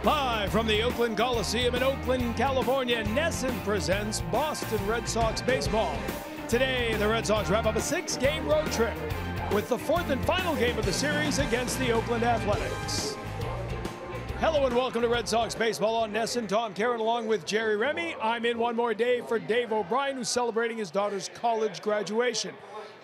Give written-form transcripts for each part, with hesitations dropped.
Live from the Oakland Coliseum in Oakland, California, NESN presents Boston Red Sox baseball. Today, the Red Sox wrap up a 6-game road trip with the 4th and final game of the series against the Oakland Athletics. Hello and welcome to Red Sox baseball on NESN. Tom Karen along with Jerry Remy. I'm in one more day for Dave O'Brien, who's celebrating his daughter's college graduation.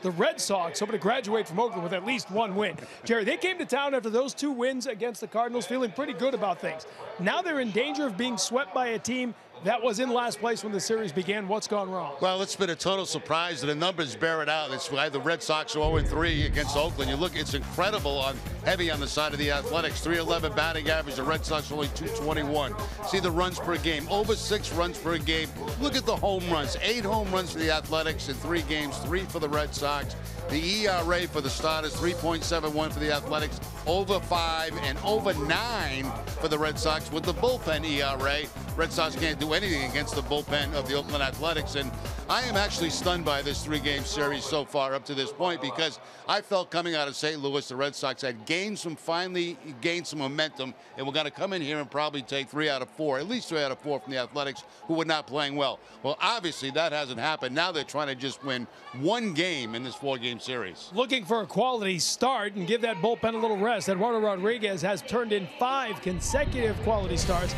The Red Sox hoping to graduate from Oakland with at least one win. Jerry, they came to town after those 2 wins against the Cardinals, feeling pretty good about things. Now they're in danger of being swept by a team that was in last place when the series began. What's gone wrong? Well, it's been a total surprise, and the numbers bear it out. It's why the Red Sox are 0-3 against Oakland. You look, it's incredible heavy on the side of the Athletics. 311 batting average. The Red Sox only 221. See the runs per game, over 6 runs per game. Look at the home runs. 8 home runs for the Athletics in 3 games, 3 for the Red Sox. The ERA for the starters, 3.71 for the Athletics, over 5 and over 9 for the Red Sox with the bullpen ERA. Red Sox can't do anything against the bullpen of the Oakland Athletics, and I am actually stunned by this 3-game series so far up to this point, because I felt coming out of St. Louis, the Red Sox had finally gained some momentum, and we're going to come in here and probably take 3 out of 4, at least 3 out of 4 from the Athletics, who were not playing well. Well, obviously that hasn't happened. Now they're trying to just win 1 game in this 4-game series. Looking for a quality start and give that bullpen a little rest. Eduardo Rodriguez has turned in 5 consecutive quality starts.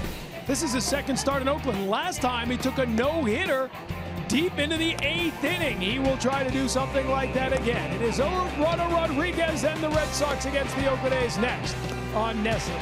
This is his 2nd start in Oakland. Last time he took a no-hitter deep into the 8th inning. He will try to do something like that again. It is Eduardo Rodriguez and the Red Sox against the Oakland A's next on NESN.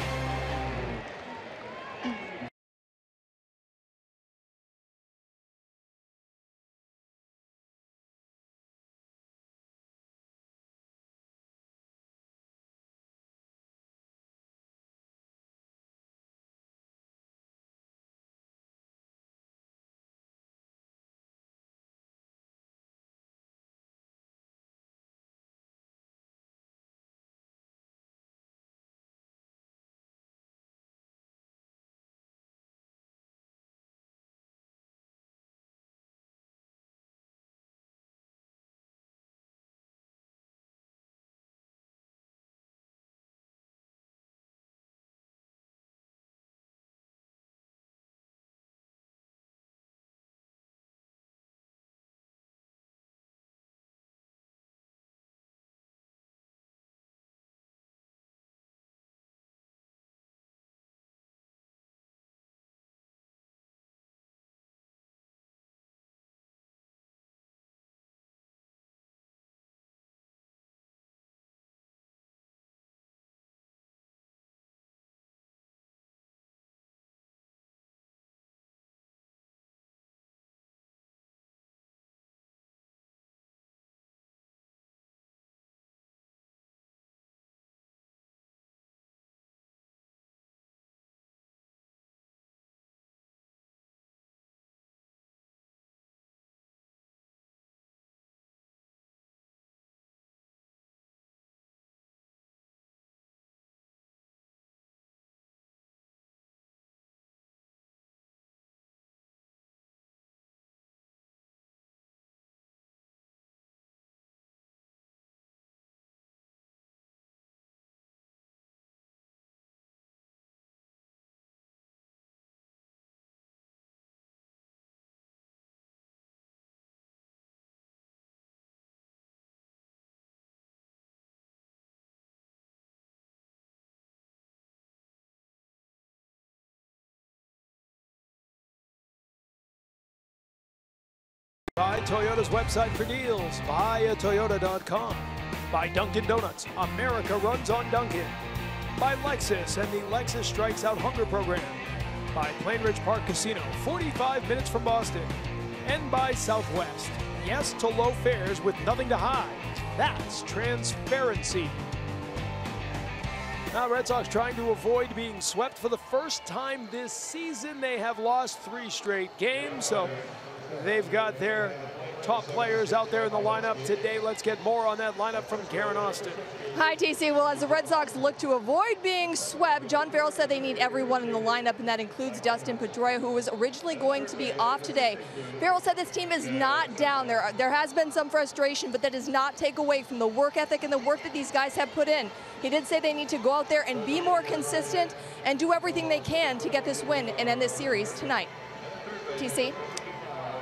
By Toyota's website for deals, buyatoyota.com. By Dunkin' Donuts, America runs on Dunkin'. By Lexus and the Lexus Strikes Out Hunger Program. By Plainridge Park Casino, 45 minutes from Boston. And by Southwest, yes to low fares with nothing to hide. That's transparency. Now, Red Sox trying to avoid being swept for the first time this season. They have lost 3 straight games, so they've got their top players out there in the lineup today. Let's get more on that lineup from Karen Austin. Hi, TC. Well, as the Red Sox look to avoid being swept, John Farrell said they need everyone in the lineup, and that includes Dustin Pedroia, who was originally going to be off today. Farrell said this team is not down. There has been some frustration, but that does not take away from the work ethic and the work that these guys have put in. He did say they need to go out there and be more consistent and do everything they can to get this win and end this series tonight. TC?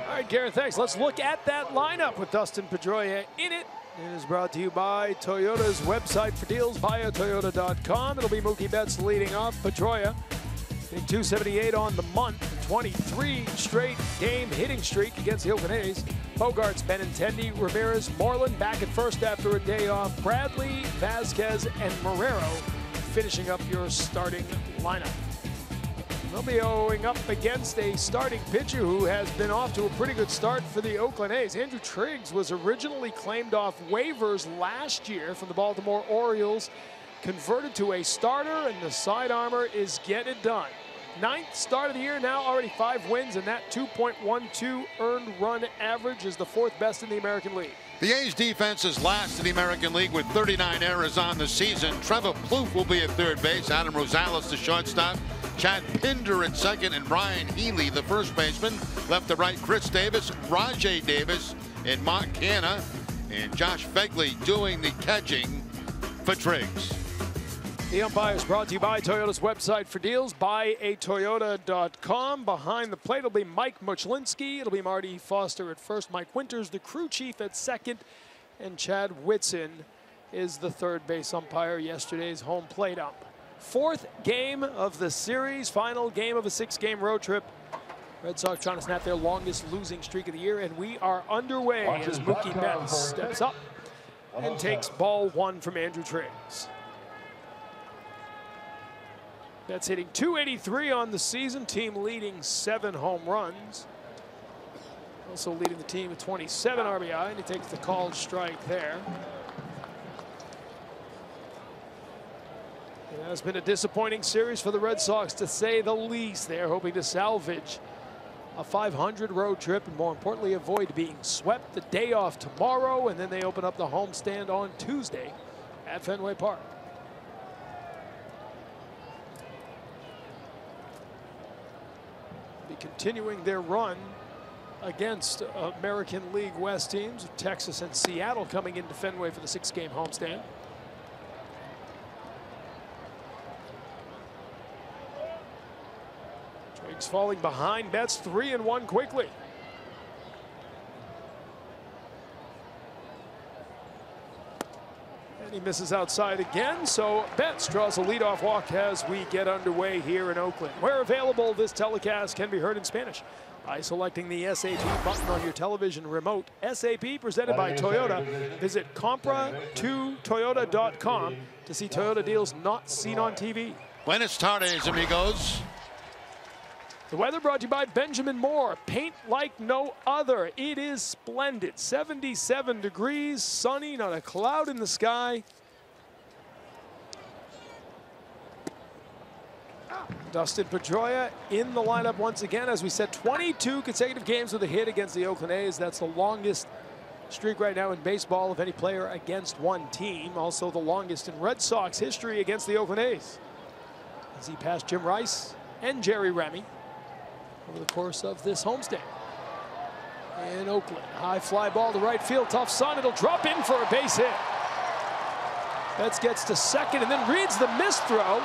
All right, Garrett, thanks. Let's look at that lineup with Dustin Pedroia in it. It is brought to you by Toyota's website for deals, buyatoyota.com. It'll be Mookie Betts leading off. Pedroia, hitting .278 on the month, 23 straight game hitting streak against the Oakland A's. Bogarts, Benintendi, Ramirez, Moreland back at first after a day off. Bradley, Vasquez, and Marrero finishing up your starting lineup. They'll be going up against a starting pitcher who has been off to a pretty good start for the Oakland A's. Andrew Triggs was originally claimed off waivers last year from the Baltimore Orioles, converted to a starter, and the side armor is getting it done. 9th start of the year now, already 5 wins, and that 2.12 earned run average is the 4th best in the American League. The A's defense is last in the American League with 39 errors on the season. Trevor Plouffe will be at third base. Adam Rosales, the shortstop. Chad Pinder at second, and Brian Healy, the first baseman. Left to right, Chris Davis, Rajay Davis, and Mark Canha, and Josh Begley doing the catching for Triggs. The umpires brought to you by Toyota's website for deals, buyatoyota.com. Behind the plate will be Mike Muchlinski. It'll be Marty Foster at first, Mike Winters, the crew chief, at second, and Chad Whitson is the third base umpire, yesterday's home plate ump. 4th game of the series, final game of a 6-game road trip. Red Sox trying to snap their longest losing streak of the year, and we are underway as Mookie Betts steps up and takes ball 1 from Andrew Triggs. Betts hitting .283 on the season, team leading 7 home runs. Also leading the team with 27 RBI, and he takes the called strike there. It has been a disappointing series for the Red Sox, to say the least. They're hoping to salvage a 500 road trip and, more importantly, avoid being swept. The day off tomorrow, and then they open up the homestand on Tuesday at Fenway Park. Be continuing their run against American League West teams, Texas and Seattle coming into Fenway for the 6-game homestand. Triggs falling behind Betts, 3-1 quickly. And he misses outside again, so Betts draws a leadoff walk as we get underway here in Oakland. Where available, this telecast can be heard in Spanish by selecting the SAP button on your television remote. SAP presented by Toyota. Visit compra2toyota.com to see Toyota deals not seen on TV. Buenas tardes, amigos. The weather brought to you by Benjamin Moore. Paint like no other. It is splendid. 77 degrees, sunny, not a cloud in the sky. Dustin Pedroia in the lineup once again. As we said, 22 consecutive games with a hit against the Oakland A's. That's the longest streak right now in baseball of any player against one team. Also the longest in Red Sox history against the Oakland A's, as he passed Jim Rice and Jerry Remy over the course of this homestand in Oakland. High fly ball to right field, tough sun. It'll drop in for a base hit. Betts gets to second and then reads the missed throw.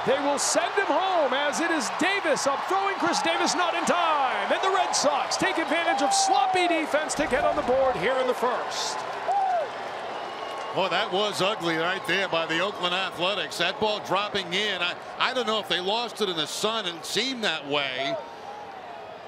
They will send him home as it is Davis up throwing. Chris Davis not in time, and the Red Sox take advantage of sloppy defense to get on the board here in the first. Boy, that was ugly right there by the Oakland Athletics. That ball dropping in. I don't know if they lost it in the sun. It seemed that way.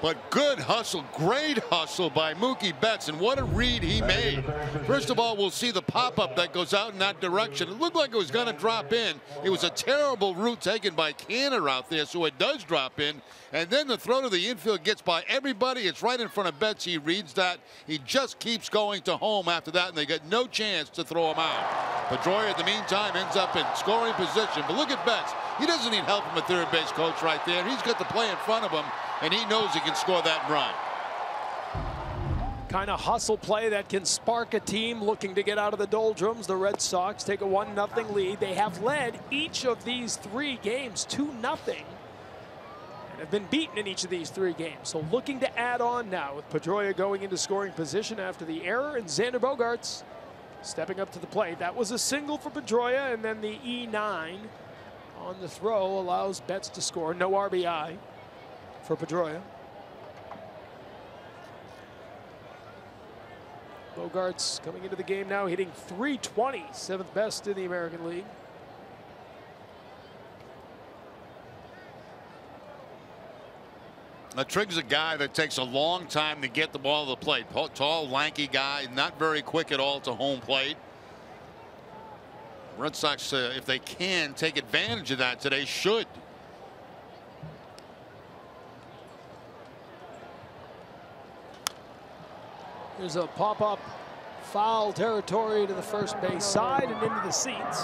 But good hustle, great hustle by Mookie Betts, and what a read he made. First of all, we'll see the pop-up that goes out in that direction. It looked like it was going to drop in. It was a terrible route taken by Canha out there, so it does drop in. And then the throw to the infield gets by everybody. It's right in front of Betts. He reads that. He just keeps going to home after that, and they get no chance to throw him out. Pedroia, in the meantime, ends up in scoring position. But look at Betts. He doesn't need help from a third base coach right there. He's got the play in front of him, and he knows he can score that run. Kind of hustle play that can spark a team looking to get out of the doldrums. The Red Sox take a 1-0 lead. They have led each of these 3 games 2-0 and have been beaten in each of these 3 games. So looking to add on now with Pedroia going into scoring position after the error, and Xander Bogaerts stepping up to the plate. That was a single for Pedroia, and then the E9 on the throw allows Betts to score. No RBI for Pedroia. Bogarts coming into the game now, hitting .320, 7th best in the American League. Triggs a guy that takes a long time to get the ball to the plate. Tall, lanky guy, not very quick at all to home plate. Red Sox, if they can take advantage of that today, should. There's a pop-up foul territory to the first base side and into the seats.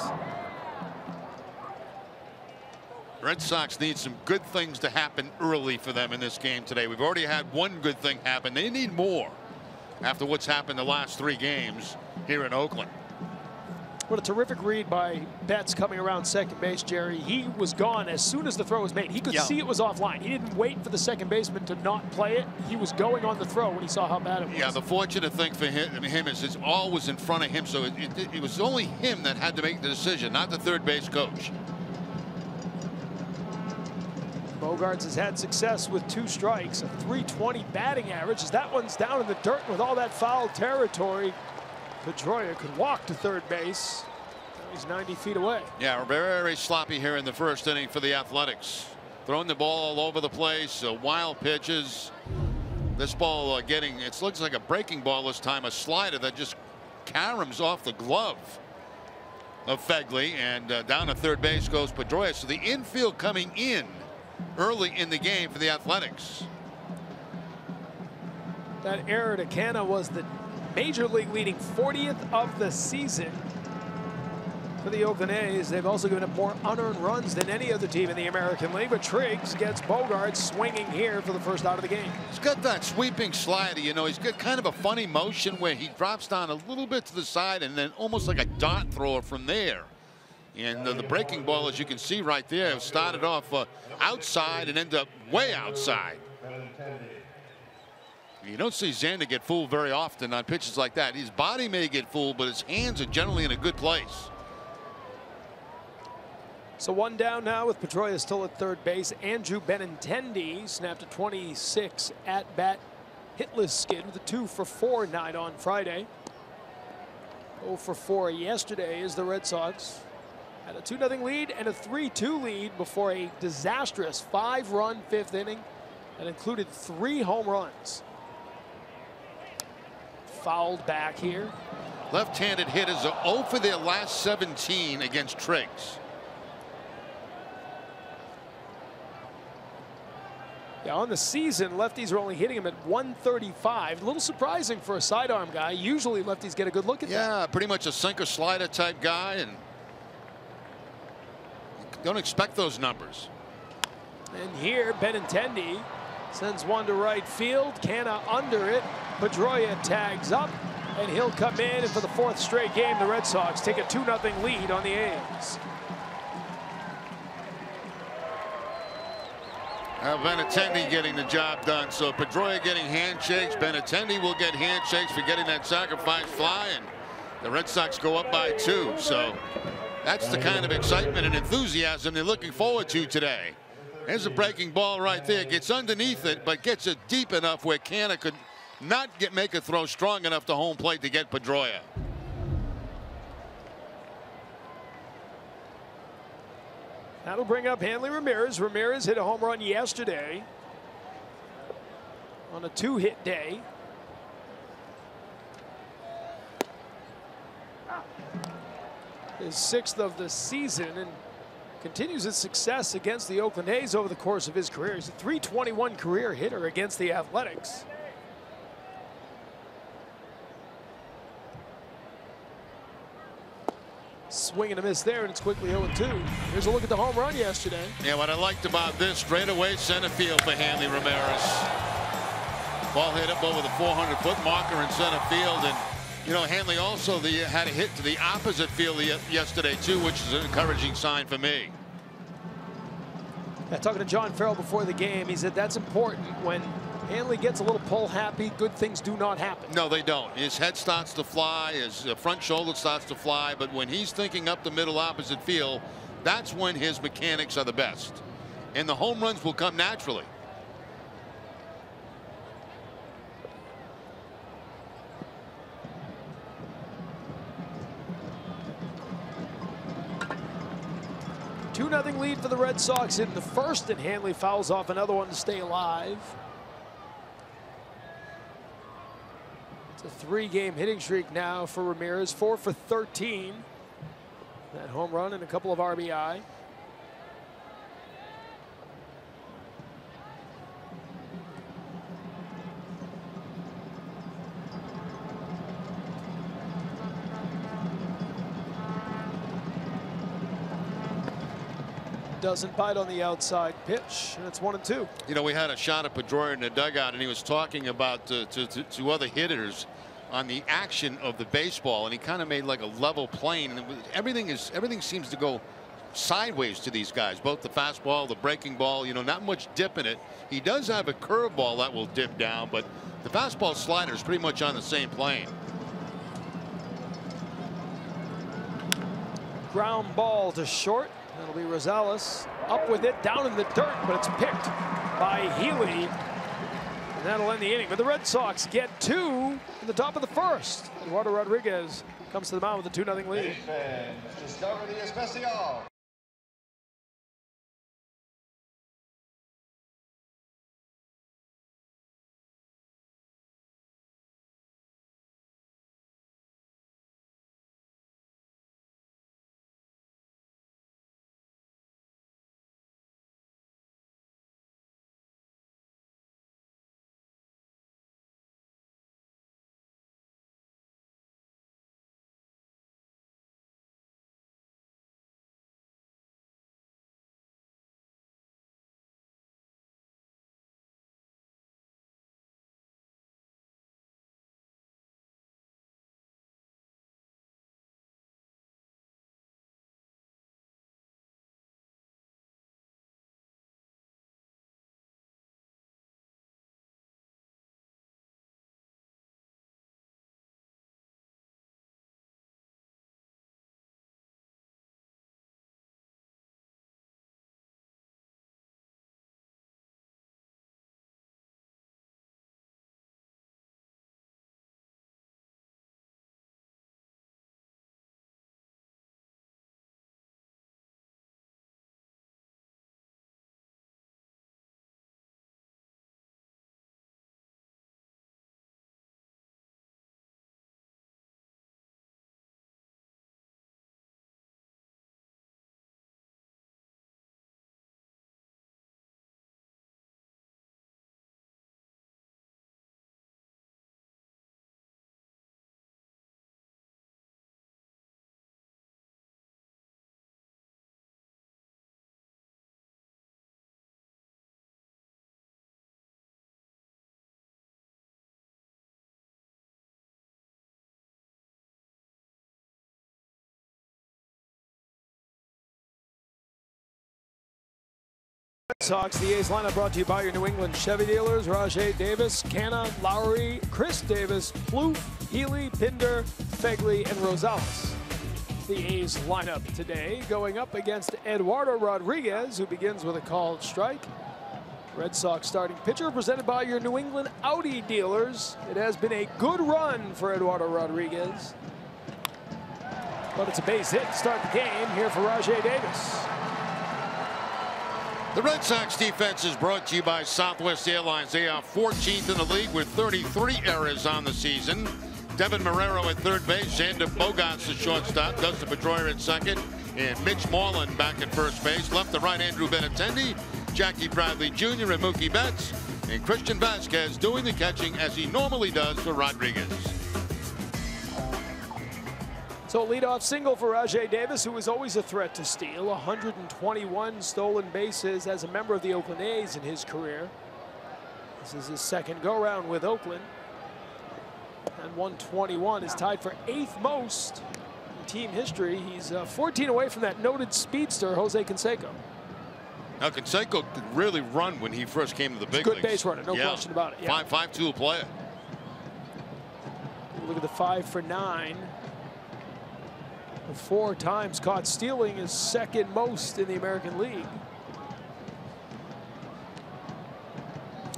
Red Sox need some good things to happen early for them in this game today. We've already had one good thing happen. They need more after what's happened the last 3 games here in Oakland. What a terrific read by Betts coming around second base, Jerry. He was gone as soon as the throw was made. He could see it was offline. He didn't wait for the second baseman to not play it. He was going on the throw when he saw how bad it was. Yeah, the fortunate thing for him is it's always in front of him, so it was only him that had to make the decision, not the third base coach. Bogarts has had success with 2 strikes, a .320 batting average. As that one's down in the dirt with all that foul territory, Pedroia could walk to third base. He's 90 feet away. Yeah, very sloppy here in the first inning for the Athletics. Throwing the ball all over the place, wild pitches. This ball it looks like a breaking ball this time, a slider that just caroms off the glove of Fegley, and down to third base goes Pedroia. So the infield coming in early in the game for the Athletics. That error to Canna was the major league leading 40th of the season for the Oakland A's. They've also given up more unearned runs than any other team in the American League, but Triggs gets Bogarts swinging here for the first out of the game. He's got that sweeping slider, you know. He's got kind of a funny motion where he drops down a little bit to the side and then almost like a dot thrower from there. And the breaking ball, as you can see right there, started off outside and ended up way outside. You don't see Xander get fooled very often on pitches like that. His body may get fooled, but his hands are generally in a good place. So 1 down now with Pedroia still at third base. Andrew Benintendi snapped a 26 at-bat hitless skid with a 2-for-4 night on Friday. 0-for-4 yesterday as the Red Sox had a 2-0 lead and a 3-2 lead before a disastrous 5-run 5th inning that included 3 home runs. Fouled back here. Left-handed hitters are 0 for their last 17 against Triggs. Yeah, on the season, lefties are only hitting him at 135. A little surprising for a sidearm guy. Usually lefties get a good look at that. Yeah, pretty much a sinker slider type guy, and don't expect those numbers. And here, Benintendi sends one to right field. Canna under it. Pedroia tags up, and he'll come in. And for the 4th straight game, the Red Sox take a 2-0 lead on the A's. Benintendi getting the job done. So Pedroia getting handshakes. Benintendi will get handshakes for getting that sacrifice fly, and the Red Sox go up by 2. So that's the kind of excitement and enthusiasm they're looking forward to today. There's a breaking ball right there. Gets underneath it, but gets it deep enough where Canna could not make a throw strong enough to home plate to get Pedroia. That'll bring up Hanley Ramirez. Ramirez hit a home run yesterday on a 2-hit day. His 6th of the season, and continues his success against the Oakland A's over the course of his career. He's a .321 career hitter against the Athletics. Swing and a miss there, and it's quickly 0-2. Here's a look at the home run yesterday. Yeah, what I liked about this, straightaway center field for Hanley Ramirez. Ball hit up over the 400-foot marker in center field, and you know, Hanley also had a hit to the opposite field yesterday too, which is an encouraging sign for me. Talking to John Farrell before the game, he said that's important when Hanley gets a little pull happy, good things do not happen. No, they don't. His head starts to fly, his front shoulder starts to fly, but when he's thinking up the middle opposite field, that's when his mechanics are the best. And the home runs will come naturally. Two 2-0 lead for the Red Sox in the first, and Hanley fouls off another one to stay alive. It's a 3-game hitting streak now for Ramirez, 4 for 13. That home run and a couple of RBI. Doesn't bite on the outside pitch, and it's 1-2. You know, we had a shot at Pedroia in the dugout, and he was talking about to other hitters on the action of the baseball, and he kind of made like a level plane, and everything seems to go sideways to these guys, both the fastball, the breaking ball. You know, not much dip in it. He does have a curveball that will dip down, but the fastball slider is pretty much on the same plane. Ground ball to short. That'll be Rosales up with it, down in the dirt, but it's picked by Healy. And that'll end the inning. But the Red Sox get 2 in the top of the first. Eduardo Rodriguez comes to the mound with a 2-0 lead. Red Sox, the A's lineup brought to you by your New England Chevy dealers: Rajay Davis, Canna, Lowry, Chris Davis, Plouffe, Healy, Pinder, Fegley, and Rosales. The A's lineup today going up against Eduardo Rodriguez, who begins with a called strike. Red Sox starting pitcher presented by your New England Audi dealers. It has been a good run for Eduardo Rodriguez, but it's a base hit to start the game here for Rajay Davis. The Red Sox defense is brought to you by Southwest Airlines. They are 14th in the league with 33 errors on the season. Devin Marrero at third base, Xander Bogaerts the shortstop, Dustin Pedroia at second, and Mitch Moreland back at first base. Left to right, Andrew Benintendi, Jackie Bradley Jr. and Mookie Betts, and Christian Vasquez doing the catching as he normally does for Rodriguez. So a leadoff single for Rajay Davis, who is always a threat to steal. 121 stolen bases as a member of the Oakland A's in his career. This is his second go-round with Oakland. And 121 is tied for 8th most in team history. He's 14 away from that noted speedster, Jose Canseco. Now, Canseco could really run when he first came to the big leagues. Good base runner, no question about it. Yeah. 5'5" player. Look at the 5 for 9. 4 times caught stealing is second most in the American League.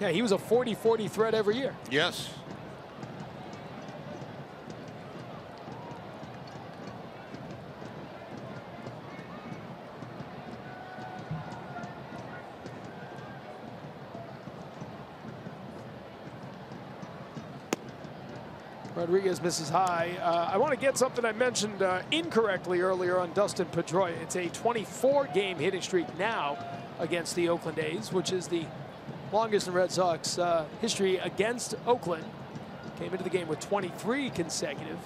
Yeah, he was a 40-40 threat every year. Yes. Rodriguez misses high. I want to get something I mentioned incorrectly earlier on Dustin Pedroia. It's a 24-game hitting streak now against the Oakland A's, which is the longest in Red Sox history against Oakland. Came into the game with 23 consecutive.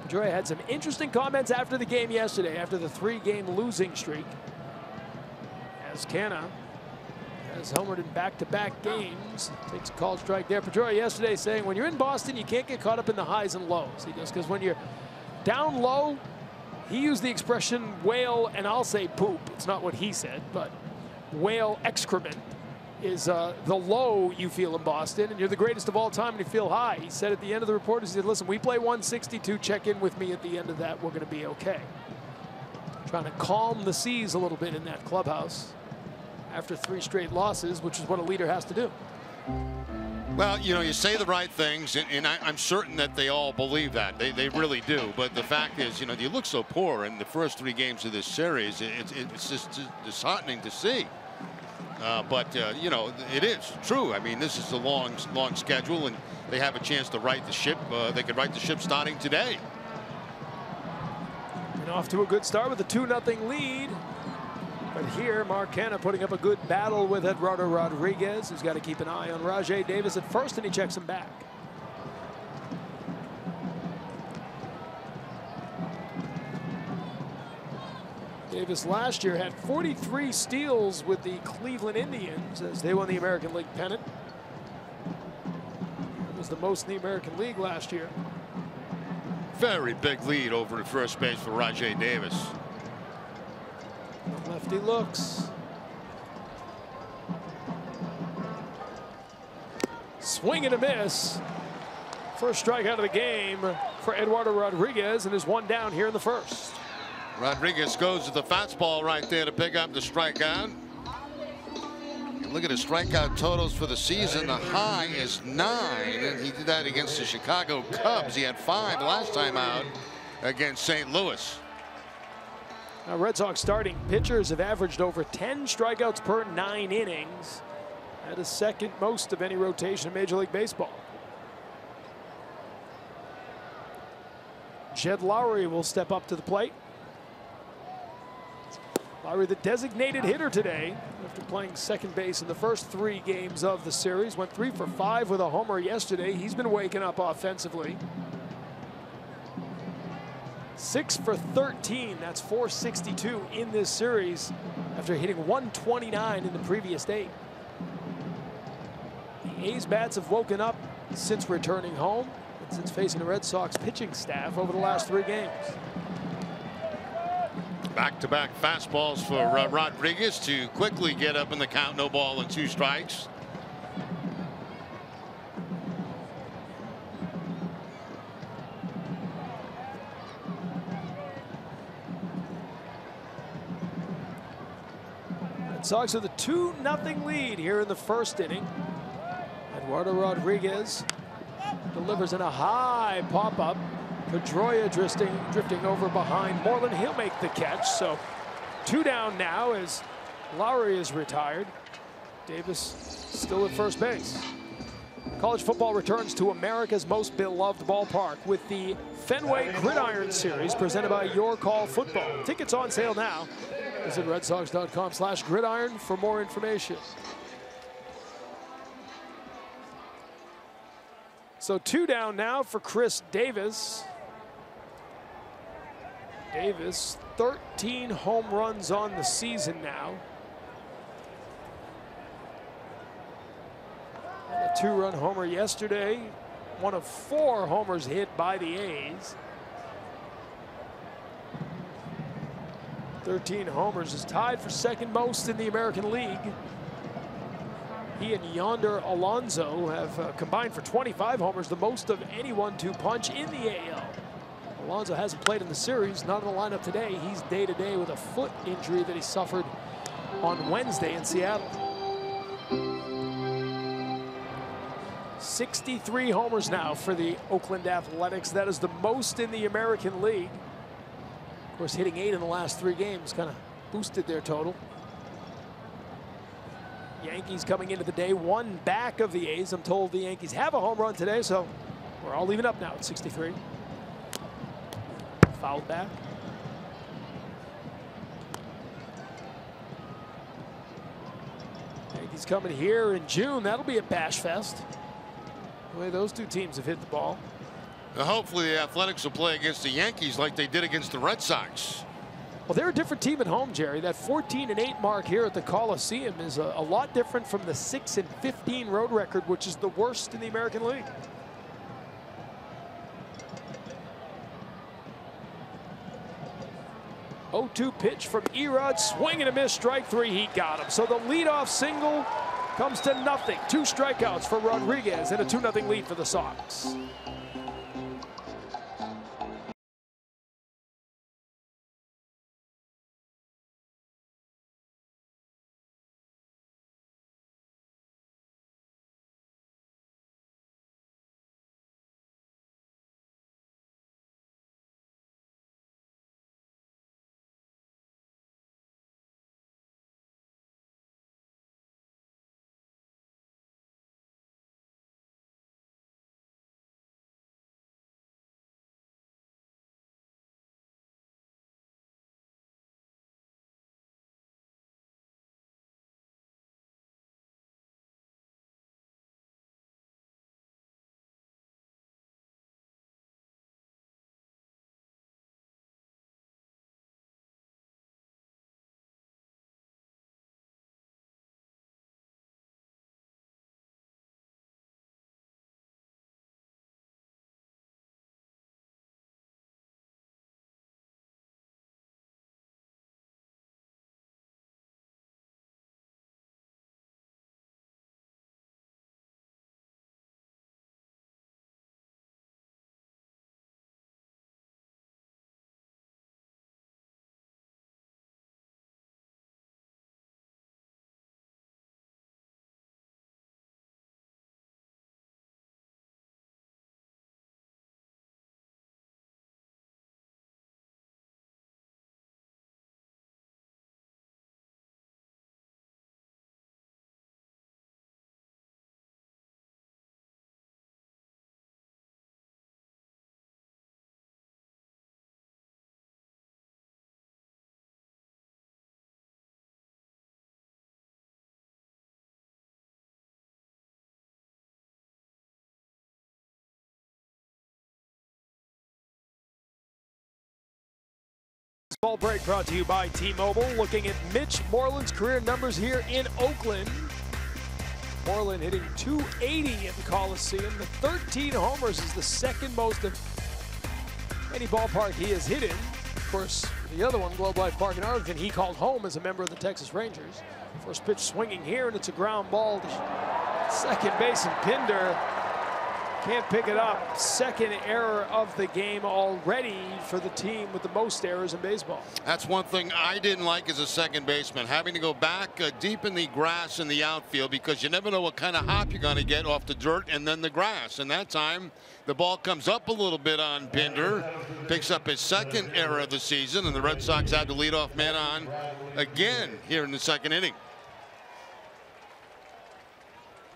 Pedroia had some interesting comments after the game yesterday, after the 3-game losing streak. As Canna has homered in back-to-back games. Takes a called strike there. Pedroia yesterday saying, when you're in Boston, you can't get caught up in the highs and lows. He does, because when you're down low, he used the expression whale, and I'll say poop. It's not what he said, but whale excrement is the low you feel in Boston, and you're the greatest of all time and you feel high. He said at the end of the report, he said, listen, we play 162, check in with me at the end of that, we're going to be okay. Trying to calm the seas a little bit in that clubhouse after 3 straight losses, which is what a leader has to do. Well, you know, you say the right things, and I'm certain that they all believe that. They really do. But the fact is, you know, you look so poor in the first 3 games of this series. It's just disheartening to see. But you know, it is true. I mean, this is a long schedule, and they have a chance to right the ship. They could right the ship starting today. And off to a good start with a 2-0 lead. But here, Mark Canha putting up a good battle with Eduardo Rodriguez, who's got to keep an eye on Rajai Davis at first, and he checks him back. Davis last year had 43 steals with the Cleveland Indians as they won the American League pennant. It was the most in the American League last year. Very big lead over at first base for Rajai Davis. Lefty looks. Swing and a miss. First strikeout of the game for Eduardo Rodriguez, and is 1 down here in the first. Rodriguez goes to the fastball right there to pick up the strikeout. Look at his strikeout totals for the season. The high is 9, and he did that against the Chicago Cubs. He had 5 last time out against St. Louis. Now, Red Sox starting pitchers have averaged over 10 strikeouts per 9 innings. That is second most of any rotation in Major League Baseball. Jed Lowry will step up to the plate. Lowry, the designated hitter today, after playing second base in the first 3 games of the series. Went 3 for 5 with a homer yesterday. He's been waking up offensively. 6 for 13, that's 462 in this series after hitting 129 in the previous 8. The A's bats have woken up since returning home and since facing the Red Sox pitching staff over the last 3 games. Back-to-back fastballs for Rodriguez to quickly get up in the count. No ball and 2 strikes. Red Sox with a 2-0 lead here in the first inning. Eduardo Rodriguez delivers in a high pop-up. Pedroia drifting over behind Moreland. He'll make the catch. So 2 down now as Lowry is retired. Davis still at first base. College football returns to America's most beloved ballpark with the Fenway Gridiron Series presented by Your Call Football. Tickets on sale now. Visit redsox.com/gridiron for more information. So 2 down now for Chris Davis. Davis, 13 home runs on the season now. And a 2-run homer yesterday. One of 4 homers hit by the A's. 13 homers, is tied for second most in the American League. He and Yonder Alonso have combined for 25 homers, the most of anyone to punch in the AL. Alonso hasn't played in the series, not in the lineup today. He's day-to-day with a foot injury that he suffered on Wednesday in Seattle. 63 homers now for the Oakland Athletics. That is the most in the American League. Of course, hitting 8 in the last 3 games kind of boosted their total. Yankees coming into the day 1 back of the A's. I'm told the Yankees have a home run today, so we're all leaving up now at 63. Fouled back. Yankees coming here in June. That'll be a bash fest. The way those two teams have hit the ball. Now hopefully the Athletics will play against the Yankees like they did against the Red Sox. Well, they're a different team at home, Jerry. That 14-8 mark here at the Coliseum is a lot different from the 6-15 road record, which is the worst in the American League. Oh, 0-2 pitch from Erod, swing and a miss, strike 3. He got him. So the leadoff single comes to nothing. 2 strikeouts for Rodriguez and a 2-0 lead for the Sox. Ball break brought to you by T-Mobile. Looking at Mitch Moreland's career numbers here in Oakland. Moreland hitting .280 at the Coliseum. The 13 homers is the second most of any ballpark he has hit in. Of course, the other one, Globe Life Park in Arlington, he called home as a member of the Texas Rangers. First pitch swinging here, and it's a ground ball to second base, and Pinder can't pick it up. Second error of the game already for the team with the most errors in baseball. That's one thing I didn't like as a second baseman, having to go back deep in the grass in the outfield, because you never know what kind of hop you're going to get off the dirt and then the grass. And that time the ball comes up a little bit on Pinder, picks up his second error of the season, and the Red Sox had the leadoff man on again here in the second inning.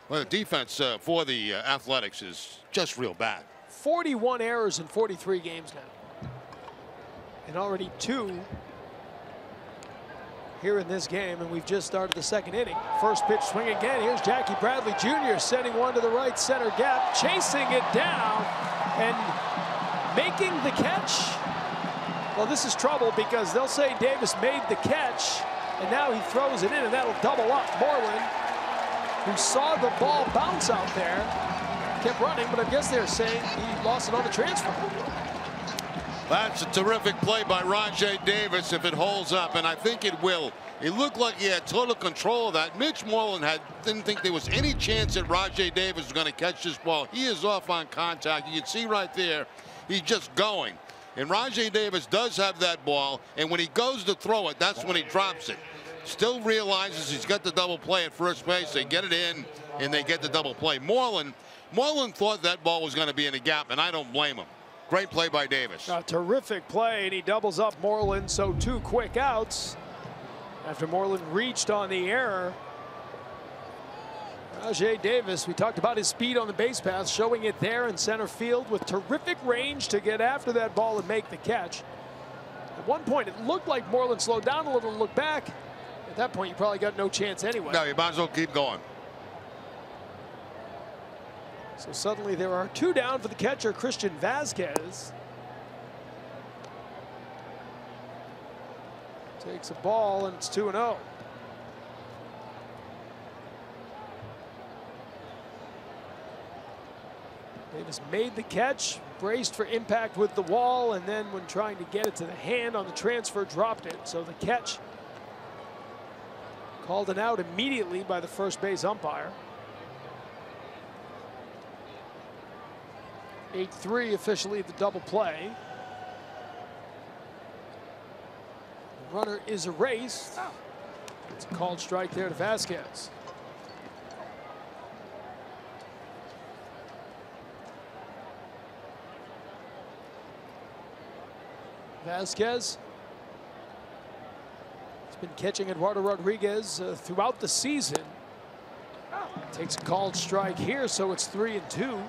Well, the defense for the Athletics is just real bad. 41 errors in 43 games now. And already 2 here in this game, and we've just started the second inning. First pitch swing again. Here's Jackie Bradley Jr. sending one to the right center gap, chasing it down and making the catch. Well, this is trouble, because they'll say Davis made the catch, and now he throws it in, and that'll double up. Moreland, who saw the ball bounce out there, kept running, but I guess they're saying he lost it on the transfer. That's a terrific play by Rajai Davis if it holds up, and I think it will. It looked like he had total control of that. Mitch Moreland didn't think there was any chance that Rajai Davis was going to catch this ball. He is off on contact. You can see right there, he's just going. And Rajai Davis does have that ball, and when he goes to throw it, that's when he drops it. Still realizes he's got the double play at first base. They get it in, and they get the double play. Moreland thought that ball was going to be in a gap, and I don't blame him. Great play by Davis. A terrific play, and he doubles up Moreland, so 2 quick outs. After Moreland reached on the error, Rajai Davis, we talked about his speed on the base path, showing it there in center field with terrific range to get after that ball and make the catch. At one point, it looked like Moreland slowed down a little and looked back. At that point, you probably got no chance anyway. No, you might as well keep going. So suddenly there are 2 down for the catcher, Christian Vazquez. Takes a ball, and it's 2-0. Davis made the catch, braced for impact with the wall, and then when trying to get it to the hand on the transfer, dropped it. So the catch called it out immediately by the first base umpire. 8-3 officially the double play. The runner is erased. It's a called strike there to Vazquez. Vazquez has been catching Eduardo Rodriguez throughout the season. Takes a called strike here, so it's 3-2.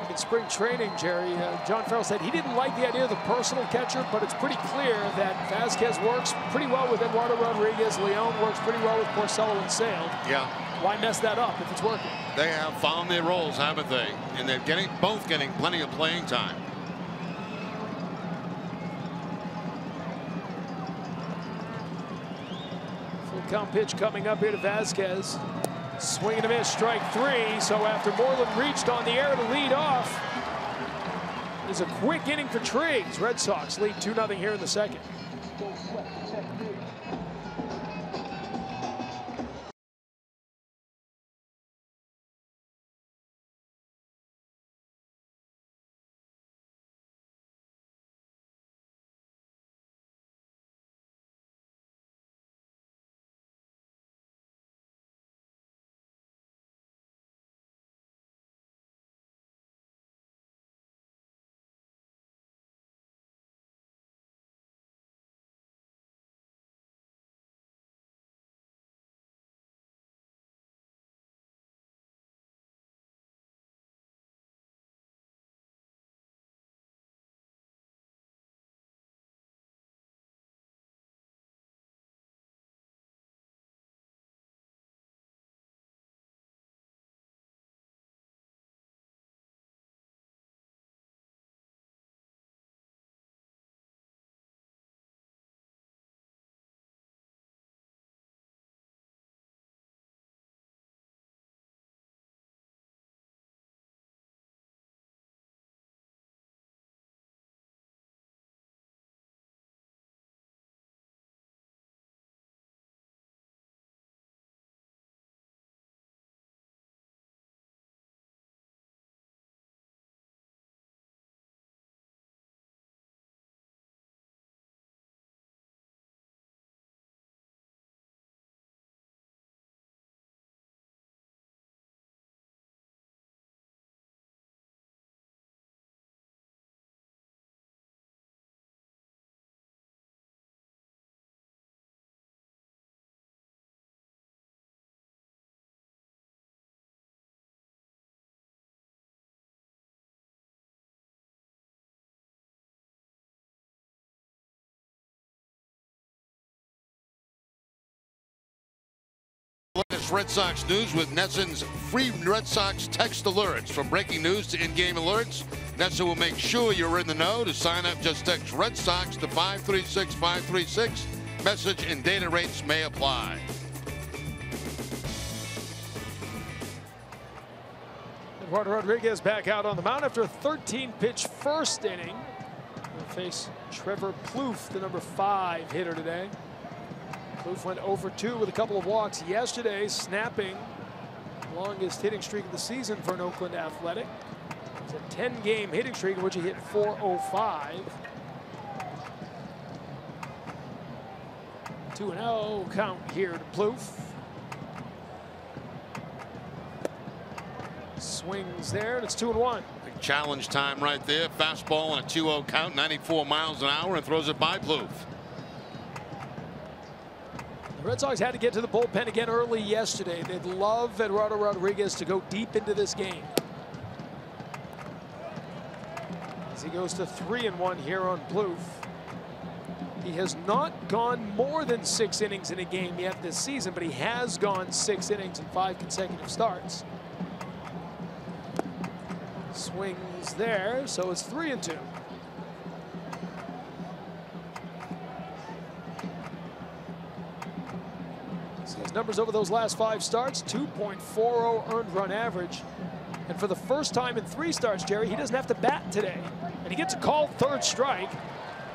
In spring training, Jerry, John Farrell said he didn't like the idea of the personal catcher, but it's pretty clear that Vazquez works pretty well with Eduardo Rodriguez. Leon works pretty well with Porcello and Sale. Yeah. Why mess that up if it's working? They have found their roles, haven't they? And they're both getting plenty of playing time. Full count pitch coming up here to Vazquez. Swing and a miss, strike 3. So after Moreland reached on the air to lead off, it's a quick inning for Triggs. Red Sox lead 2-0 here in the second. Latest Red Sox news with NESN's free Red Sox text alerts. From breaking news to in-game alerts, NESN will make sure you're in the know. To sign up, just text Red Sox to 536-536. Message and data rates may apply. Eduardo Rodriguez back out on the mound after a 13-pitch first inning. He'll face Trevor Plouffe, the number 5 hitter today. Plouffe went 0 for 2 with a couple of walks yesterday, snapping the longest hitting streak of the season for an Oakland Athletic. It's a 10-game hitting streak in which he hit .405. 2-0 count here to Plouffe. Swings there, and it's 2-1. Big challenge time right there. Fastball on a 2-0 count, 94 miles an hour, and throws it by Plouffe. The Red Sox had to get to the bullpen again early yesterday. They'd love Eduardo Rodriguez to go deep into this game. As he goes to 3-1 here on Plouffe. He has not gone more than 6 innings in a game yet this season, but he has gone 6 innings in 5 consecutive starts. Swings there, so it's 3-2. See his numbers over those last 5 starts: 2.40 earned run average. And for the first time in 3 starts, Jerry, he doesn't have to bat today. And he gets a called 3rd strike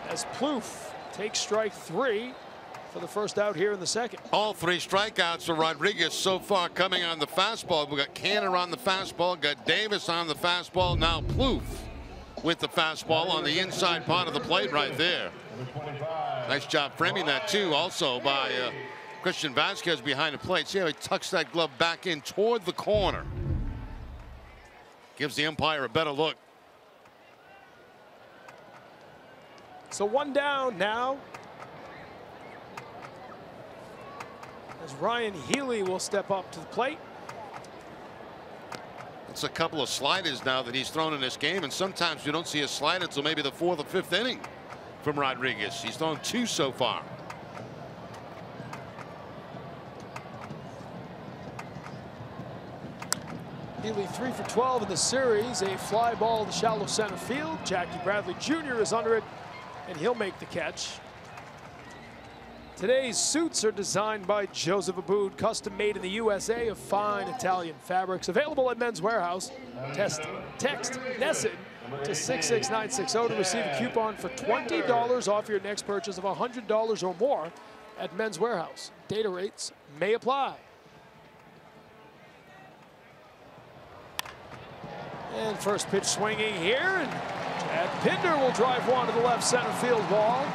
as Plouffe takes strike 3 for the first out here in the second. All 3 strikeouts for Rodriguez so far coming on the fastball. We got Canner on the fastball, got Davis on the fastball, now Plouffe with the fastball on the inside part of the plate right there. Nice job framing that too, also by Christian Vasquez behind the plate. See how he tucks that glove back in toward the corner. Gives the umpire a better look. So 1 down now, as Ryan Healy will step up to the plate. It's a couple of sliders now that he's thrown in this game, and sometimes you don't see a slider until maybe the 4th or 5th inning from Rodriguez. He's thrown 2 so far. Healy 3 for 12 in the series. A fly ball to shallow center field. Jackie Bradley Jr. is under it, and he'll make the catch. Today's suits are designed by Joseph Aboud, custom made in the USA of fine Italian fabrics. Available at Men's Warehouse. Text NESSIN to 66960 to receive a coupon for $20 off your next purchase of $100 or more at Men's Warehouse. Data rates may apply. And first pitch swinging here, and Chad Pinder will drive one to the left center field wall.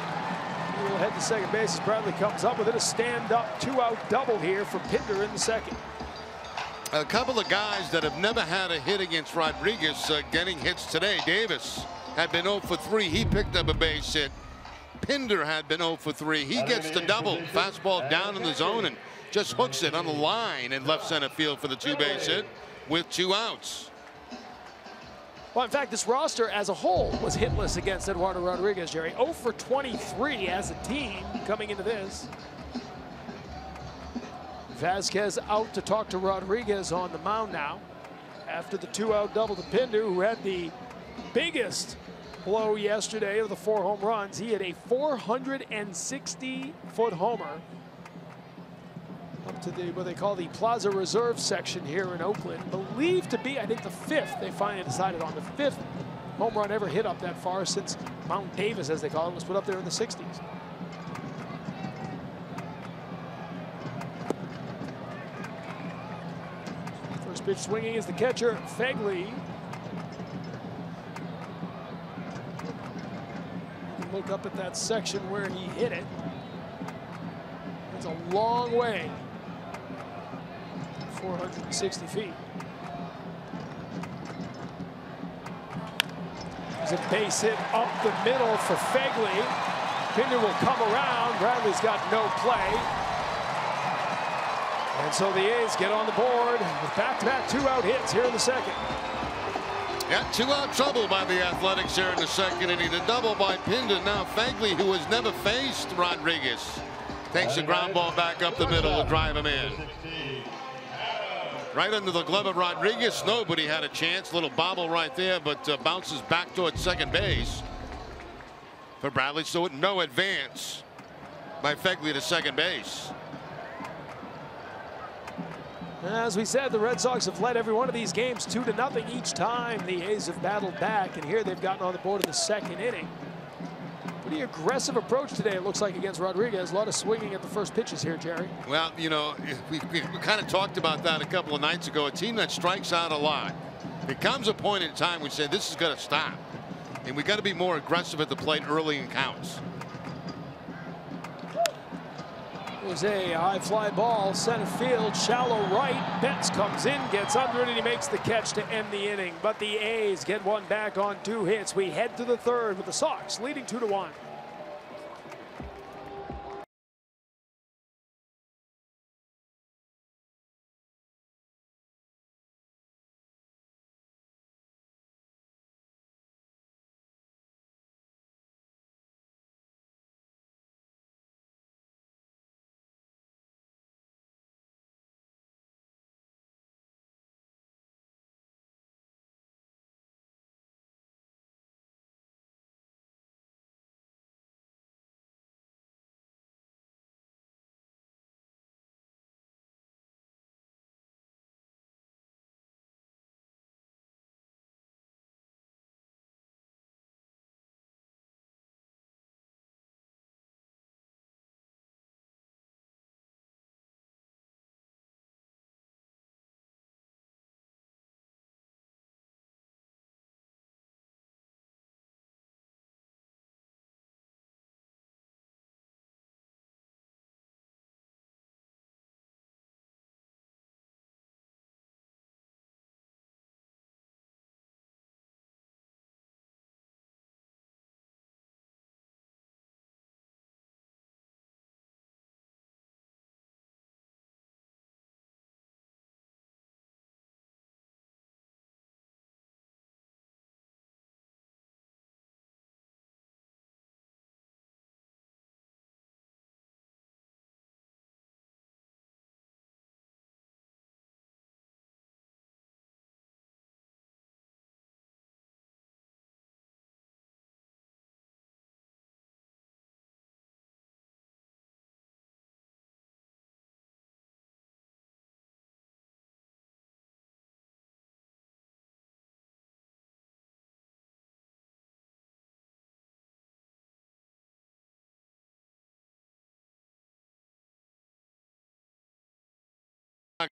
He will head to second base as Bradley comes up with it. A stand-up 2-out double here for Pinder in the second. A couple of guys that have never had a hit against Rodriguez getting hits today. Davis had been 0 for 3. He picked up a base hit. Pinder had been 0 for 3. He gets the double. Fastball down in the zone and just hooks it on the line in left center field for the 2-base hit with 2 outs. Well, in fact, this roster as a whole was hitless against Eduardo Rodriguez, Jerry. 0 for 23 as a team coming into this. Vasquez out to talk to Rodriguez on the mound now. After the 2-out double to Pinder, who had the biggest blow yesterday of the 4 home runs. He had a 460-foot homer up to the what they call the Plaza Reserve section here in Oakland. Believed to be, I think, the 5th. They finally decided on the 5th home run ever hit up that far since Mount Davis, as they call it, was put up there in the 60s. First pitch swinging is the catcher, Fegley. Look up at that section where he hit it. It's a long way. 460 feet. There's a base hit up the middle for Fegley. Pinder will come around. Bradley's got no play. And so the A's get on the board with back-to-back 2-out hits here in the second. Yeah, 2-out trouble by the Athletics here in the second inning. The double by Pinder. Now Fegley, who has never faced Rodriguez, takes the ground ball back up the middle to drive him in. Right under the glove of Rodriguez. Nobody had a chance. Little bobble right there, but bounces back towards second base for Bradley. So no advance by Fegley to second base. As we said, the Red Sox have led every one of these games 2-0 each time. The A's have battled back, and here they've gotten on the board in the second inning. Pretty aggressive approach today, it looks like, against Rodriguez. A lot of swinging at the first pitches here, Jerry. Well, you know, we kind of talked about that a couple of nights ago. A team that strikes out a lot. There comes a point in time we say this is going to stop, and we got to be more aggressive at the plate early in counts. There's a high fly ball, center field, shallow right. Betts comes in, gets under it, and he makes the catch to end the inning. But the A's get one back on 2 hits. We head to the third with the Sox leading 2-1.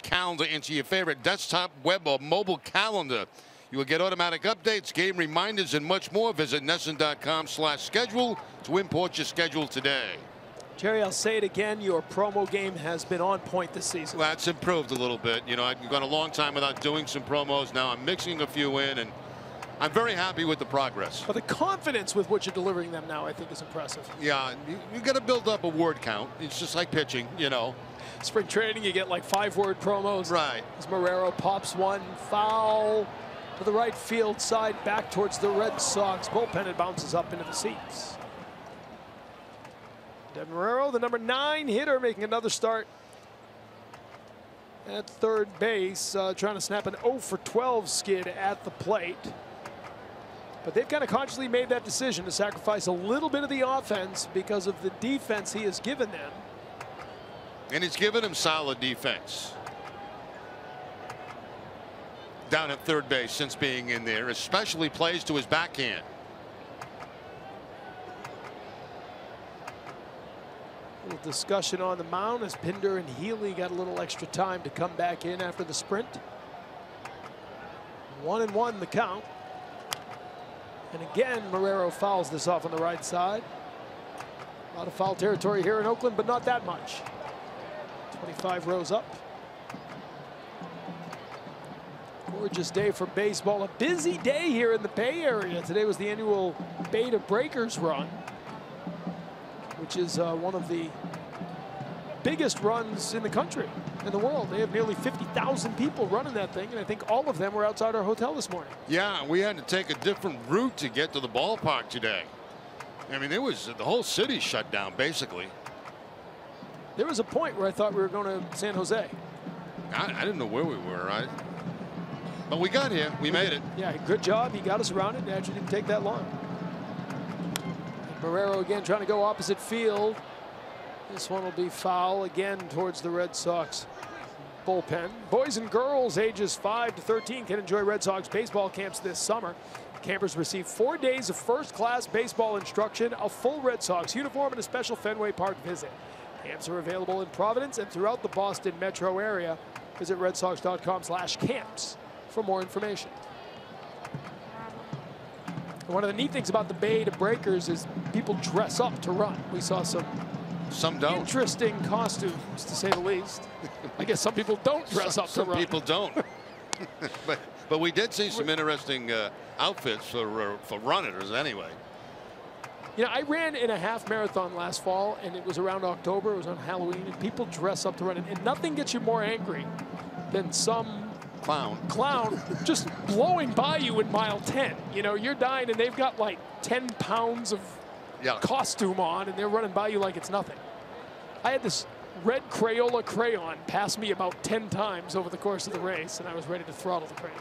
Calendar into your favorite desktop, web, or mobile calendar. You will get automatic updates, game reminders, and much more. Visit NESN.com/schedule to import your schedule today. Jerry, I'll say it again. Your promo game has been on point this season. Well, it's improved a little bit. You know, I've gone a long time without doing some promos. Now I'm mixing a few in, and I'm very happy with the progress. But the confidence with which you're delivering them now, I think, is impressive. Yeah, you got to build up a word count. It's just like pitching, you know. Spring training, you get like 5-word promos. Right. As Marrero pops one, foul to the right field side, back towards the Red Sox bullpen. It bounces up into the seats. Devin Marrero, the number 9 hitter, making another start at third base, trying to snap an 0-for-12 skid at the plate. But they've kind of consciously made that decision to sacrifice a little bit of the offense because of the defense he has given them. And he's given him solid defense down at third base since being in there, especially plays to his backhand. A little discussion on the mound as Pinder and Healy got a little extra time to come back in after the sprint. 1-1 the count. And again, Marrero fouls this off on the right side. A lot of foul territory here in Oakland, but not that much. 25 rows up. Gorgeous day for baseball. A busy day here in the Bay Area. Today was the annual Bay to Breakers run, which is one of the biggest runs in the country, in the world. They have nearly 50,000 people running that thing, and I think all of them were outside our hotel this morning. Yeah, we had to take a different route to get to the ballpark today. I mean, it was the whole city shut down, basically. There was a point where I thought we were going to San Jose. I didn't know where we were. But we got here. We made it. Yeah, good job. He got us around it. It actually didn't take that long. Marrero again trying to go opposite field. This one will be foul again towards the Red Sox bullpen. Boys and girls ages 5 to 13 can enjoy Red Sox baseball camps this summer. Campers receive 4 days of first-class baseball instruction, a full Red Sox uniform, and a special Fenway Park visit. Camps are available in Providence and throughout the Boston metro area. Visit redsox.com/camps for more information. One of the neat things about the Bay to Breakers is people dress up to run. We saw some don't. Interesting costumes, to say the least. I guess some people don't dress up to run. Some people don't. but we did see some interesting outfits for runners anyway. You know, I ran in a half marathon last fall, and it was around October. It was on Halloween, and people dress up to run. And nothing gets you more angry than some clown just blowing by you in mile 10. You know, you're dying, and they've got like 10 pounds of costume on, and they're running by you like it's nothing. I had this red Crayola crayon pass me about 10 times over the course of the race, and I was ready to throttle the crayon.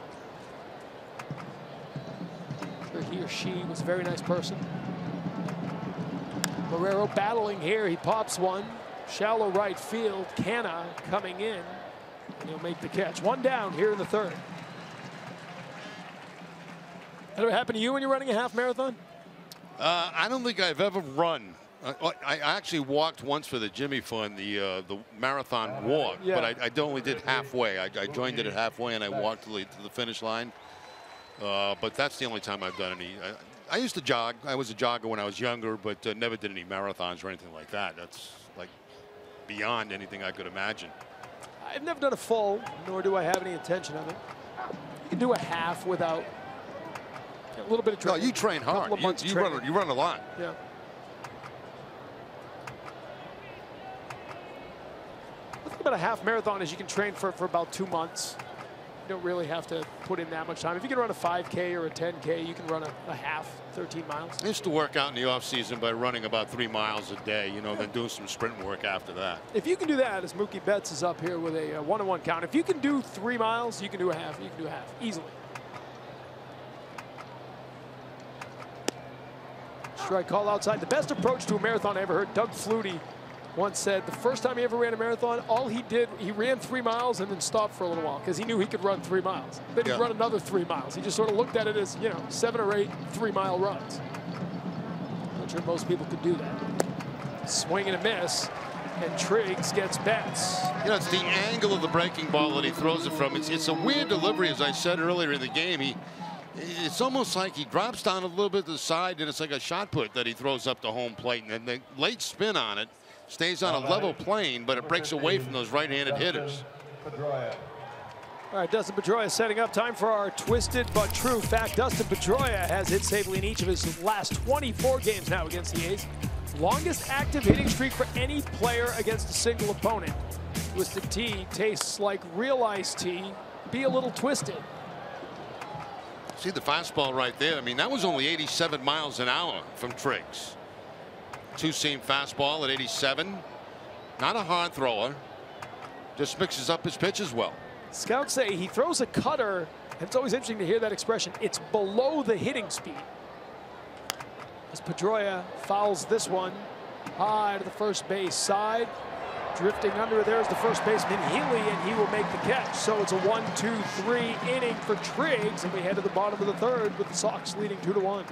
Sure, he or she was a very nice person. Marrero battling here. He pops one. Shallow right field. Canna coming in. He'll make the catch. One down here in the third. That ever happen to you when you're running a half marathon? I don't think I've ever run. I actually walked once for the Jimmy Fund, the marathon walk, but I only did halfway. I joined it at halfway and I walked to the finish line. But that's the only time I've done any. I used to jog. I was a jogger when I was younger, but never did any marathons or anything like that. That's like beyond anything I could imagine. I've never done a full, nor do I have any intention of it. You can do a half without a little bit of training. No, you train hard. You run a lot. Yeah. The thing about a half marathon is you can train for about 2 months. You don't really have to put in that much time. If you can run a 5K or a 10K, you can run a half, 13 miles. I used to work out in the off season by running about 3 miles a day, you know, then doing some sprint work after that. If you can do that, as Mookie Betts is up here with a 1-on-1 count, if you can do 3 miles, you can do a half. You can do a half easily. Strike call outside. The best approach to a marathon I ever heard. Doug Flutie once said the first time he ever ran a marathon, all he did, he ran 3 miles and then stopped for a little while because he knew he could run 3 miles. Then he'd run another 3 miles. He just sort of looked at it as, you know, 7 or 8 3-mile runs. Not sure most people could do that. Swing and a miss, and Triggs gets Betts. You know, it's the angle of the breaking ball that he throws it from. It's a weird delivery, as I said earlier in the game. It's almost like he drops down a little bit to the side, and it's like a shot put that he throws up to home plate, and then the late spin on it stays on a level plane, but it breaks away from those right-handed hitters. All right, Dustin Pedroia setting up. Time for our twisted but true fact. Dustin Pedroia has hit safely in each of his last 24 games now against the A's. Longest active hitting streak for any player against a single opponent. Twisted tea tastes like real iced tea. Be a little twisted. See the fastball right there. I mean, that was only 87 miles an hour from Triggs. Two-seam fastball at 87. Not a hard thrower. Just mixes up his pitches well. Scouts say he throws a cutter, and it's always interesting to hear that expression. It's below the hitting speed. As Pedroia fouls this one high to the first base side. Drifting under, there's the first baseman Healy, and he will make the catch. So it's a 1-2-3 inning for Triggs, and we head to the bottom of the third with the Sox leading 2-1.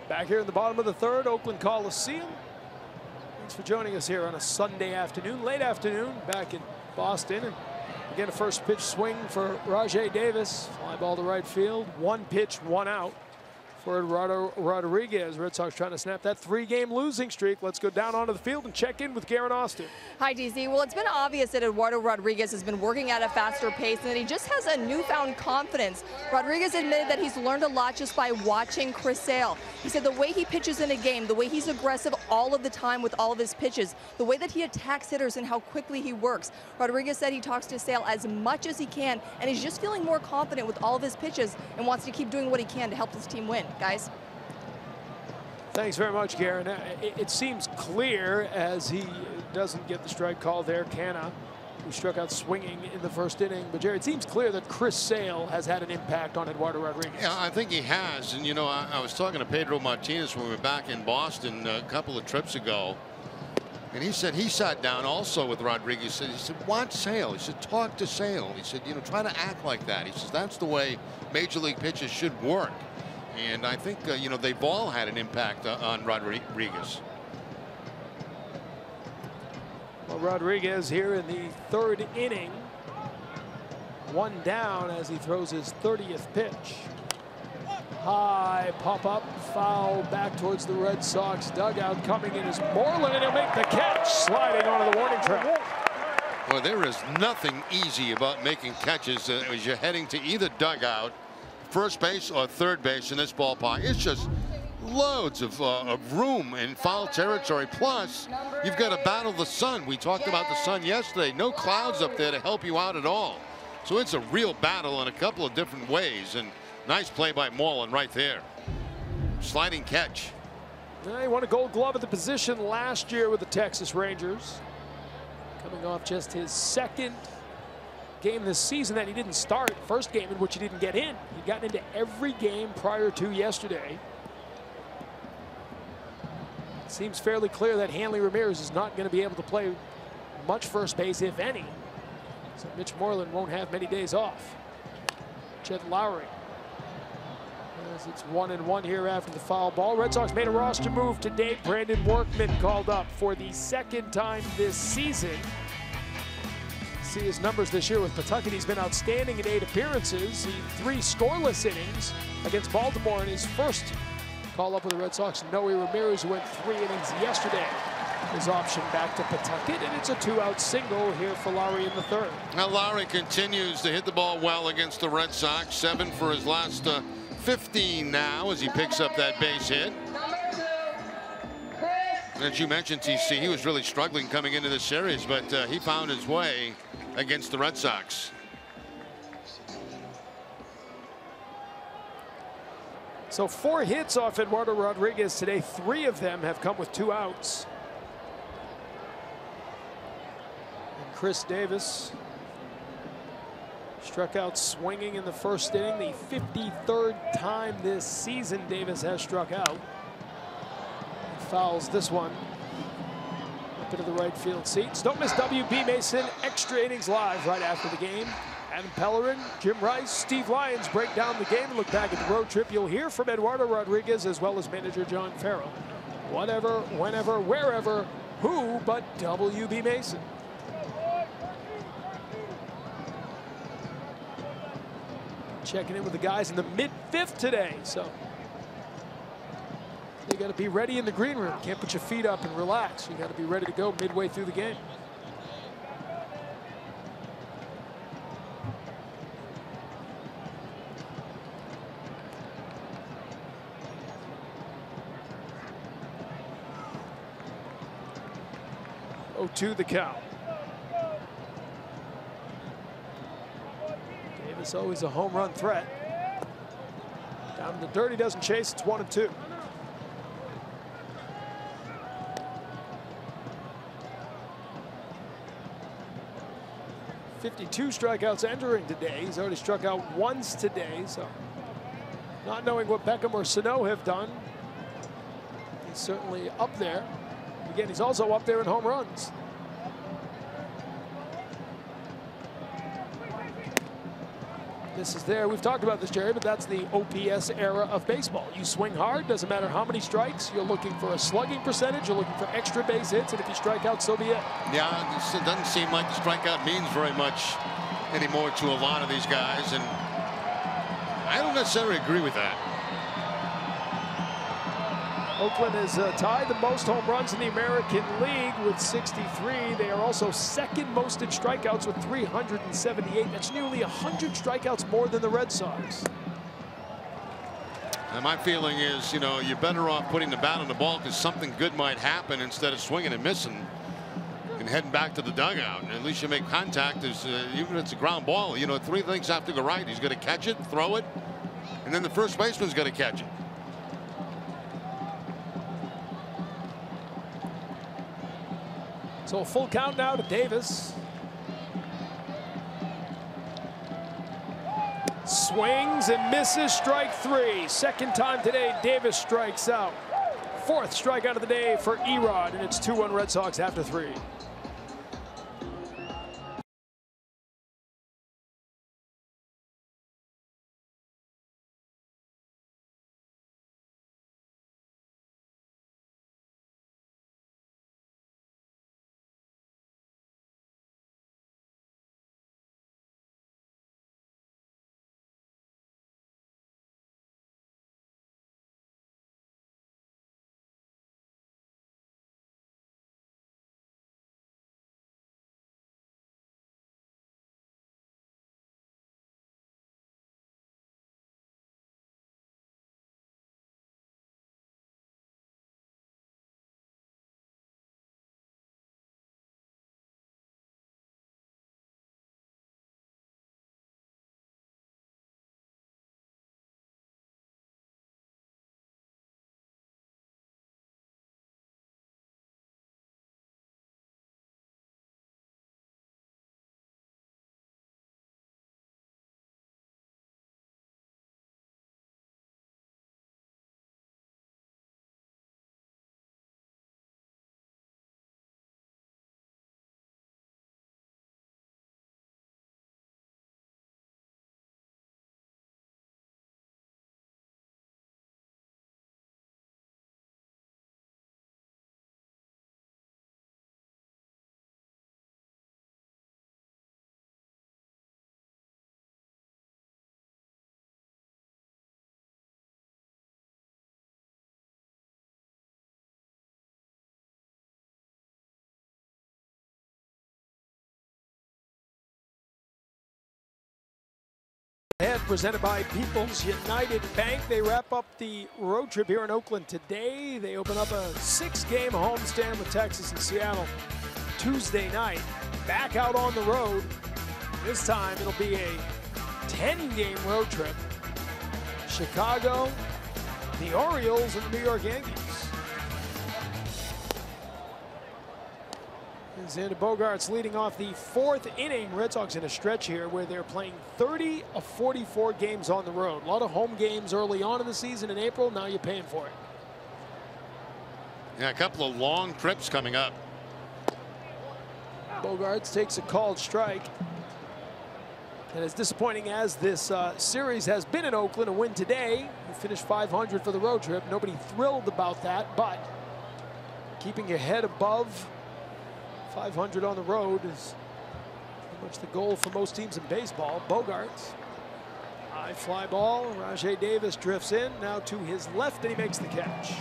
Back here in the bottom of the third, Oakland Coliseum. Thanks for joining us here on a Sunday afternoon, late afternoon, back in Boston. And again, a first pitch swing for Rajai Davis. Fly ball to right field. One pitch, one out for Eduardo Rodriguez. Red Sox trying to snap that 3-game losing streak. Let's go down onto the field and check in with Garen Austin. Hi, DZ. Well, it's been obvious that Eduardo Rodriguez has been working at a faster pace and that he just has a newfound confidence. Rodriguez admitted that he's learned a lot just by watching Chris Sale. He said the way he pitches in a game, the way he's aggressive all of the time with all of his pitches, the way that he attacks hitters and how quickly he works. Rodriguez said he talks to Sale as much as he can, and he's just feeling more confident with all of his pitches and wants to keep doing what he can to help his team win. Guys. Thanks very much, Garen. It seems clear as he doesn't get the strike call there, Canna, who struck out swinging in the first inning. But, Jerry, it seems clear that Chris Sale has had an impact on Eduardo Rodriguez. Yeah, I think he has. And, you know, I was talking to Pedro Martinez when we were back in Boston a couple of trips ago. And he said he sat down also with Rodriguez. He said, watch Sale. He said, talk to Sale. He said, you know, try to act like that. He says, that's the way major league pitchers should work. And I think, you know, they've all had an impact on Rodriguez. Well, Rodriguez here in the third inning. One down as he throws his 30th pitch. High pop-up, foul back towards the Red Sox dugout. Coming in is Moreland, and he'll make the catch, sliding onto the warning track. Well, there is nothing easy about making catches as you're heading to either dugout, first base or third base in this ballpark. It's just loads of room in foul territory. Plus, you've got to battle the sun. We talked about the sun yesterday. No clouds up there to help you out at all. So it's a real battle in a couple of different ways. And nice play by Moreland right there. Sliding catch. He won a Gold Glove at the position last year with the Texas Rangers. Coming off just his second game this season that he didn't start. First game in which he didn't get in. He'd gotten into every game prior to yesterday. It seems fairly clear that Hanley Ramirez is not going to be able to play much first base, if any. So Mitch Moreland won't have many days off. Chet Lowry. As it's 1-1 here after the foul ball. Red Sox made a roster move today. Brandon Workman called up for the second time this season. See his numbers this year with Pawtucket. He's been outstanding in 8 appearances. He 3 scoreless innings against Baltimore in his first call up with the Red Sox. Noe Ramirez, who went 3 innings yesterday, his option back to Pawtucket, and it's a 2-out single here for Lowry in the third. Now Lowry continues to hit the ball well against the Red Sox. 7 for his last 15 now as he picks up that base hit. As you mentioned, TC, he was really struggling coming into this series, but he found his way against the Red Sox. So 4 hits off Eduardo Rodriguez today. 3 of them have come with 2 outs. And Chris Davis struck out swinging in the first inning. The 53rd time this season Davis has struck out. He fouls this one up into the right field seats. Don't miss WB Mason Extra Innings Live right after the game. Adam Pellerin, Jim Rice, Steve Lyons break down the game and look back at the road trip. You'll hear from Eduardo Rodriguez as well as manager John Farrell. Whatever, whenever, wherever, who but WB Mason? Checking in with the guys in the mid-5th today, so you got to be ready in the green room. Can't put your feet up and relax. You got to be ready to go midway through the game. Oh, 2 the count. Davis always a home run threat. Down in the dirt, he doesn't chase. It's 1-2. "52 strikeouts entering today." He's already struck out once today, so not knowing what Beckham or Sano have done, he's certainly up there. Again, he's also up there in home runs. This is there. We've talked about this, Jerry, but that's the OPS era of baseball. You swing hard, doesn't matter how many strikes. You're looking for a slugging percentage. You're looking for extra base hits, and if you strike out, so be it. Yeah, it doesn't seem like the strikeout means very much anymore to a lot of these guys, and I don't necessarily agree with that. Oakland has tied the most home runs in the American League with 63. They are also second most in strikeouts with 378. That's nearly 100 strikeouts more than the Red Sox. And my feeling is, you know, you're better off putting the bat on the ball because something good might happen instead of swinging and missing and heading back to the dugout. And at least you make contact. Even if it's a ground ball, you know, three things have to go right. He's going to catch it, throw it, and then the first baseman's going to catch it. So a full count now to Davis. Swings and misses, strike three. Second time today, Davis strikes out. Fourth strikeout of the day for Erod, and it's 2-1 Red Sox after 3. And presented by People's United Bank. They wrap up the road trip here in Oakland today. They open up a 6-game homestand with Texas and Seattle Tuesday night. Back out on the road. This time it'll be a 10-game road trip. Chicago, the Orioles, and the New York Yankees. Xander Bogaerts leading off the 4th inning. Red Sox in a stretch here where they're playing 30 of 44 games on the road. A lot of home games early on in the season in April. Now you're paying for it. Yeah, a couple of long trips coming up. Bogaerts takes a called strike. And as disappointing as this series has been in Oakland, a win today, you finished 500 for the road trip. Nobody thrilled about that, but keeping your head above 500 on the road is pretty much the goal for most teams in baseball. Bogaerts, high fly ball. Rajai Davis drifts in, now to his left, and he makes the catch.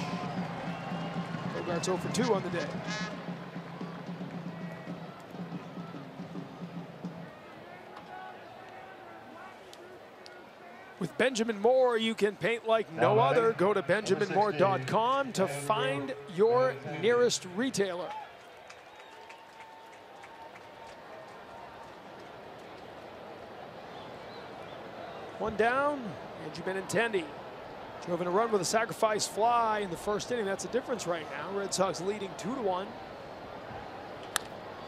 Bogaerts 0 for 2 on the day. With Benjamin Moore, you can paint like no other. Go to benjaminmoore.com to find your nearest retailer. One down, Andrew Benintendi drove in a run with a sacrifice fly in the first inning. That's the difference right now. Red Sox leading 2-1.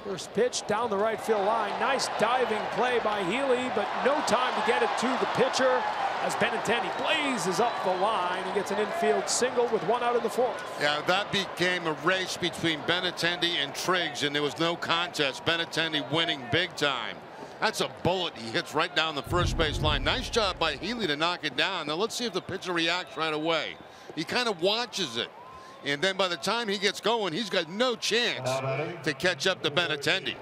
First pitch down the right field line. Nice diving play by Healy, but no time to get it to the pitcher as Benintendi blazes up the line and gets an infield single with 1 out in the 4th. Yeah, that became a race between Benintendi and Triggs, and there was no contest. Benintendi winning big time. That's a bullet he hits right down the first base line. Nice job by Healy to knock it down. Now let's see if the pitcher reacts right away. He kind of watches it. And then by the time he gets going, he's got no chance to catch up to Benintendi.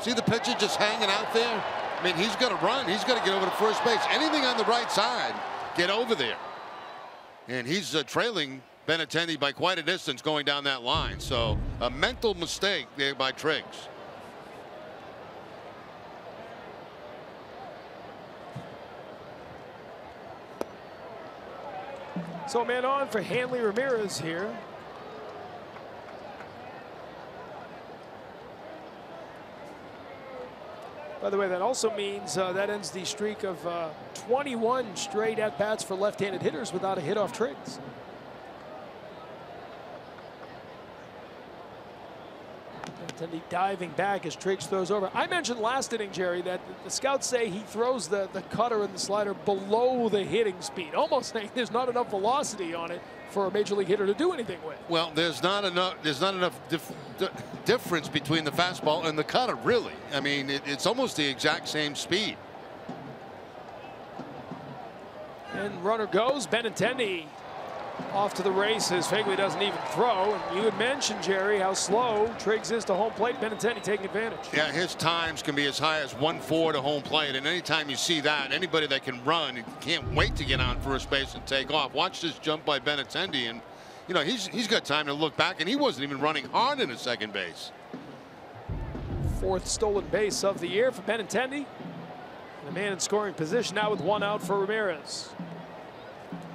See the pitcher just hanging out there? I mean, he's got to run. He's got to get over to first base. Anything on the right side, get over there. And he's trailing Benintendi by quite a distance going down that line. So a mental mistake there by Triggs. So man on for Hanley Ramirez here. By the way, that also means that ends the streak of 21 straight at-bats for left-handed hitters without a hit off Triggs. Benintendi diving back as Triggs throws over. I mentioned last inning, Jerry, that the scouts say he throws the cutter and the slider below the hitting speed, almost saying there's not enough velocity on it for a major league hitter to do anything with. Well, there's not enough difference between the fastball and the cutter, really. I mean, it's almost the exact same speed. And runner goes. Benintendi off to the races. Fagley doesn't even throw. And you had mentioned, Jerry, how slow Triggs is to home plate. Benintendi taking advantage. Yeah, his times can be as high as 1.4 to home plate. And anytime you see that, anybody that can run can't wait to get on first base and take off. Watch this jump by Benintendi, and you know he's got time to look back, and he wasn't even running hard into second base. Fourth stolen base of the year for Benintendi. And a man in scoring position now with one out for Ramirez.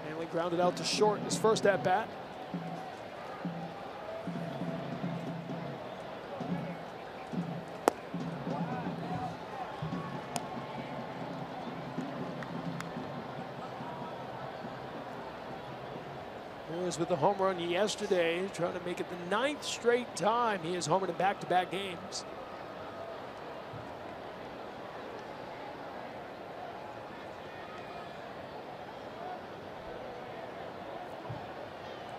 Hanley grounded out to short in his first at bat. Ramirez with the home run yesterday, trying to make it the 9th straight time he has homered in back-to-back games.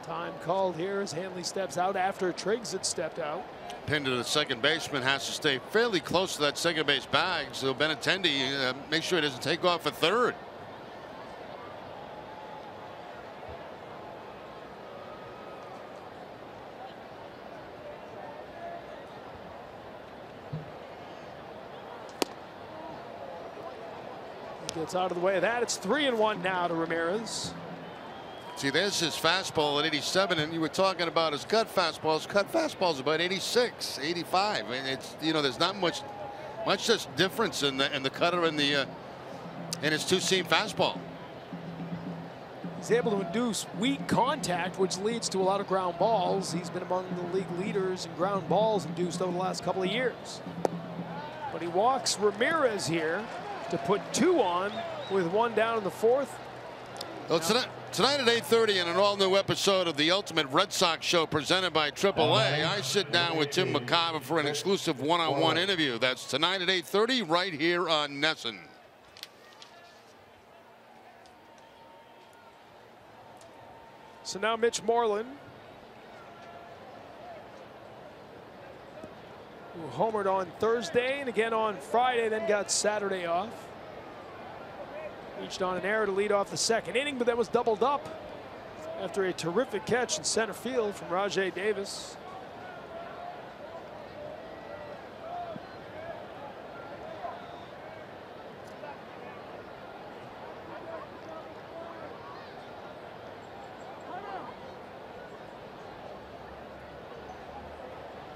Time called here as Hanley steps out after Triggs had stepped out. Pinned to the second baseman, has to stay fairly close to that second base bag, so Benintendi make sure he doesn't take off at third. He gets out of the way of that. It's 3-1 now to Ramirez. See, there's his fastball at 87, and you were talking about his cut fastball. His cut fastball is about 86, 85, and it's, you know, there's not much just difference in the cutter and the in his two-seam fastball. He's able to induce weak contact, which leads to a lot of ground balls. He's been among the league leaders in ground balls induced over the last couple of years. But he walks Ramirez here to put 2 on with 1 down in the 4th. Well, tonight at 8:30 in an all-new episode of the Ultimate Red Sox Show presented by AAA, I sit down with Tim McCarver for an exclusive one-on-one interview. That's tonight at 8:30 right here on NESN. So now Mitch Moreland, who homered on Thursday and again on Friday, then got Saturday off. Reached on an error to lead off the second inning, but that was doubled up after a terrific catch in center field from Rajay Davis.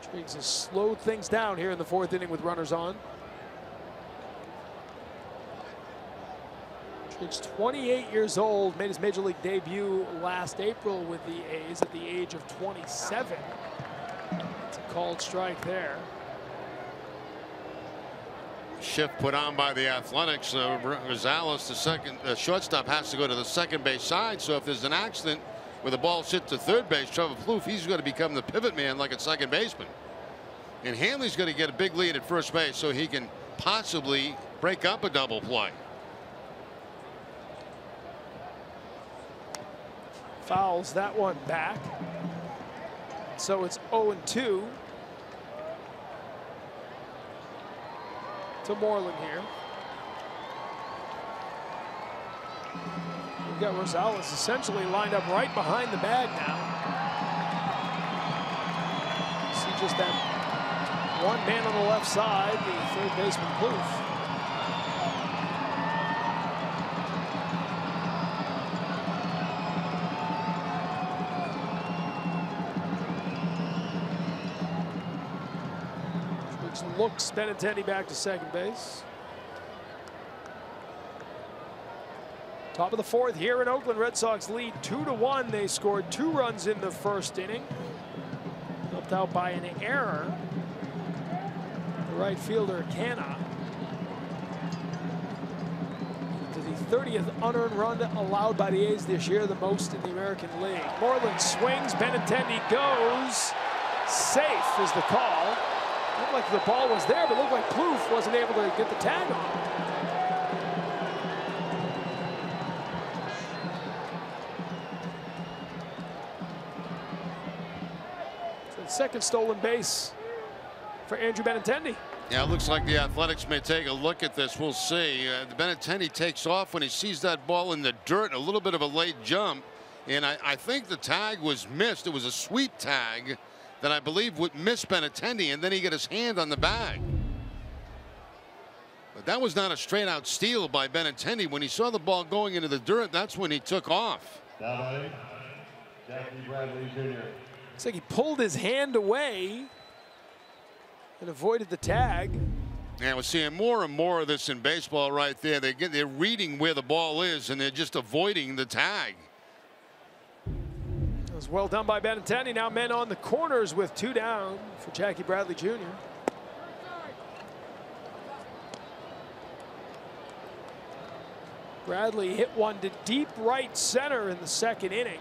Triggs has slowed things down here in the 4th inning with runners on. Triggs, 28 years old, made his major league debut last April with the A's at the age of 27. It's a called strike there. Shift put on by the Athletics. Rosales, the shortstop, has to go to the second base side. So if there's an accident where the ball hits to third base, Trevor Plouffe, he's going to become the pivot man like a second baseman. And Hanley's going to get a big lead at first base so he can possibly break up a double play. Fouls that one back. So it's 0-2. to Moreland here. We've got Rosales essentially lined up right behind the bag now. See just that one man on the left side, the third baseman Plouffe. Looks Benintendi back to second base. Top of the fourth here in Oakland. Red Sox lead 2-1. They scored 2 runs in the first inning. Helped out by an error. The right fielder, Canna. To the 30th unearned run allowed by the A's this year, the most in the American League. Moreland swings, Benintendi goes. Safe is the call. Looked like the ball was there, but looked like Plouffe wasn't able to get the tag on. So the second stolen base for Andrew Benintendi. Yeah, it looks like the Athletics may take a look at this. We'll see. Benintendi takes off when he sees that ball in the dirt. A little bit of a late jump. And I think the tag was missed. It was a sweep tag that I believe would miss Benintendi, and then he got his hand on the bag. But that was not a straight out steal by Benintendi. When he saw the ball going into the dirt, that's when he took off. Jackie Bradley Jr. It's like he pulled his hand away and avoided the tag. Yeah, we're seeing more and more of this in baseball right there. They're reading where the ball is, and they're just avoiding the tag. It was well done by Benintendi. Now men on the corners with 2 down for Jackie Bradley Jr. Bradley hit one to deep right center in the second inning.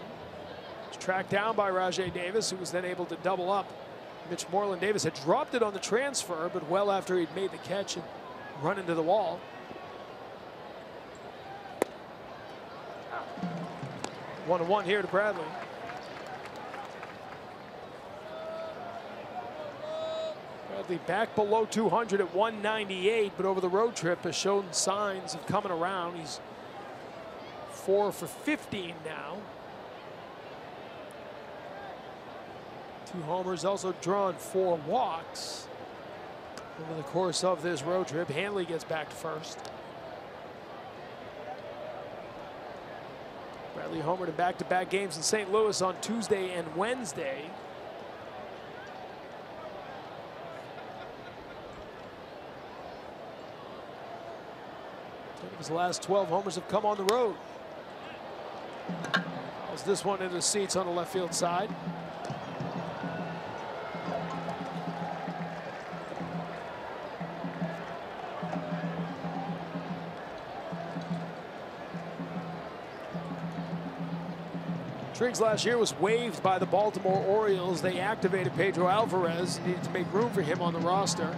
Was tracked down by Rajay Davis, who was then able to double up. Mitch Moreland. Davis had dropped it on the transfer, but well after he'd made the catch and run into the wall. One to one here to Bradley. Bradley back below 200 at 198, but over the road trip has shown signs of coming around. He's 4 for 15 now. 2 homers, also drawn 4 walks over the course of this road trip. Hanley gets back to first. Bradley homered in back-to-back games in St. Louis on Tuesday and Wednesday. His last 12 homers have come on the road. As this one into the seats on the left field side. Triggs last year was waived by the Baltimore Orioles. They activated Pedro Alvarez, needed to make room for him on the roster.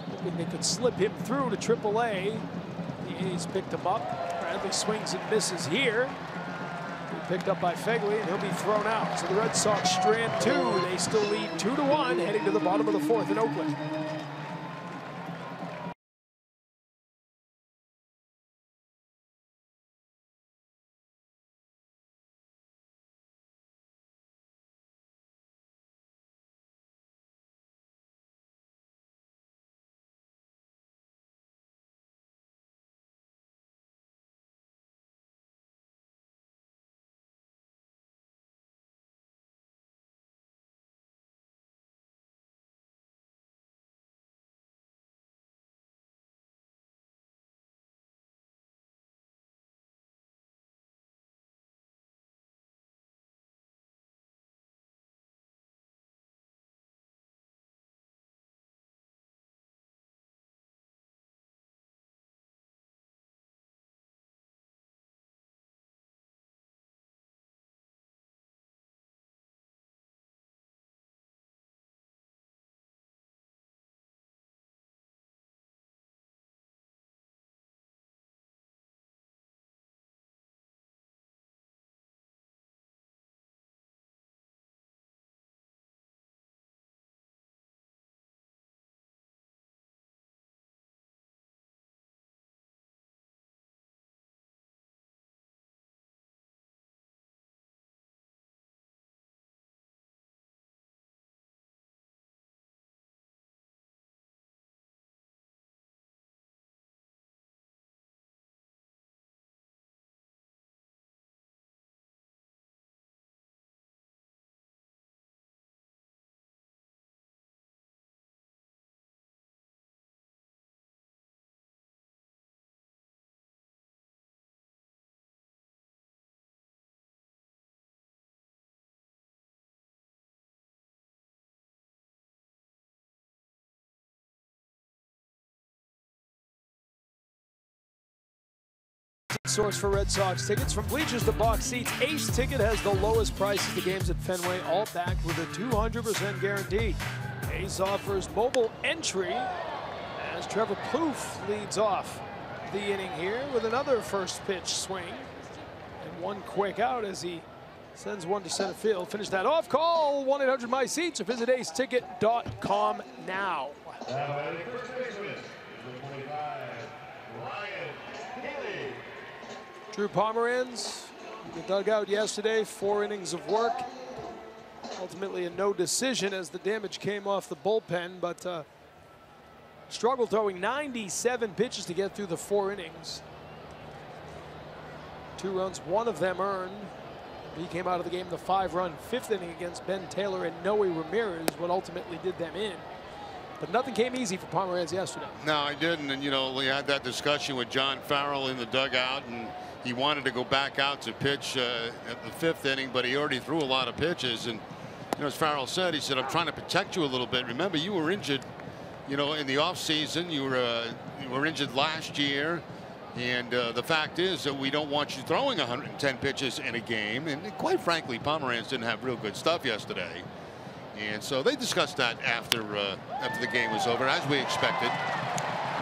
Hoping they could slip him through to AAA. The A's picked him up. Bradley swings and misses here. He picked up by Fegley, and he'll be thrown out. So the Red Sox strand 2. They still lead 2-1 heading to the bottom of the 4th in Oakland. Source for Red Sox tickets from bleachers to box seats. Ace Ticket has the lowest prices to games at Fenway, all backed with a 200% guarantee. Ace offers mobile entry as Trevor Plouffe leads off the inning here with another first pitch swing and one quick out as he sends one to center field. Finish that off. Call 1-800-MY-SEATS or visit aceticket.com now. Drew Pomeranz in the dugout yesterday, 4 innings of work. Ultimately a no decision as the damage came off the bullpen, but struggled throwing 97 pitches to get through the 4 innings. 2 runs, 1 of them earned. He came out of the game in the 5-run 5th inning against Ben Taylor and Noe Ramirez, what ultimately did them in. But nothing came easy for Pomeranz yesterday. No, I didn't. And, you know, we had that discussion with John Farrell in the dugout, and he wanted to go back out to pitch at the 5th inning, but he already threw a lot of pitches. And, you know, as Farrell said, he said, I'm trying to protect you a little bit. Remember, you were injured, you know, in the offseason. You were injured last year. And the fact is that we don't want you throwing 110 pitches in a game. And quite frankly, Pomeranz didn't have real good stuff yesterday. And so they discussed that after the game was over, as we expected.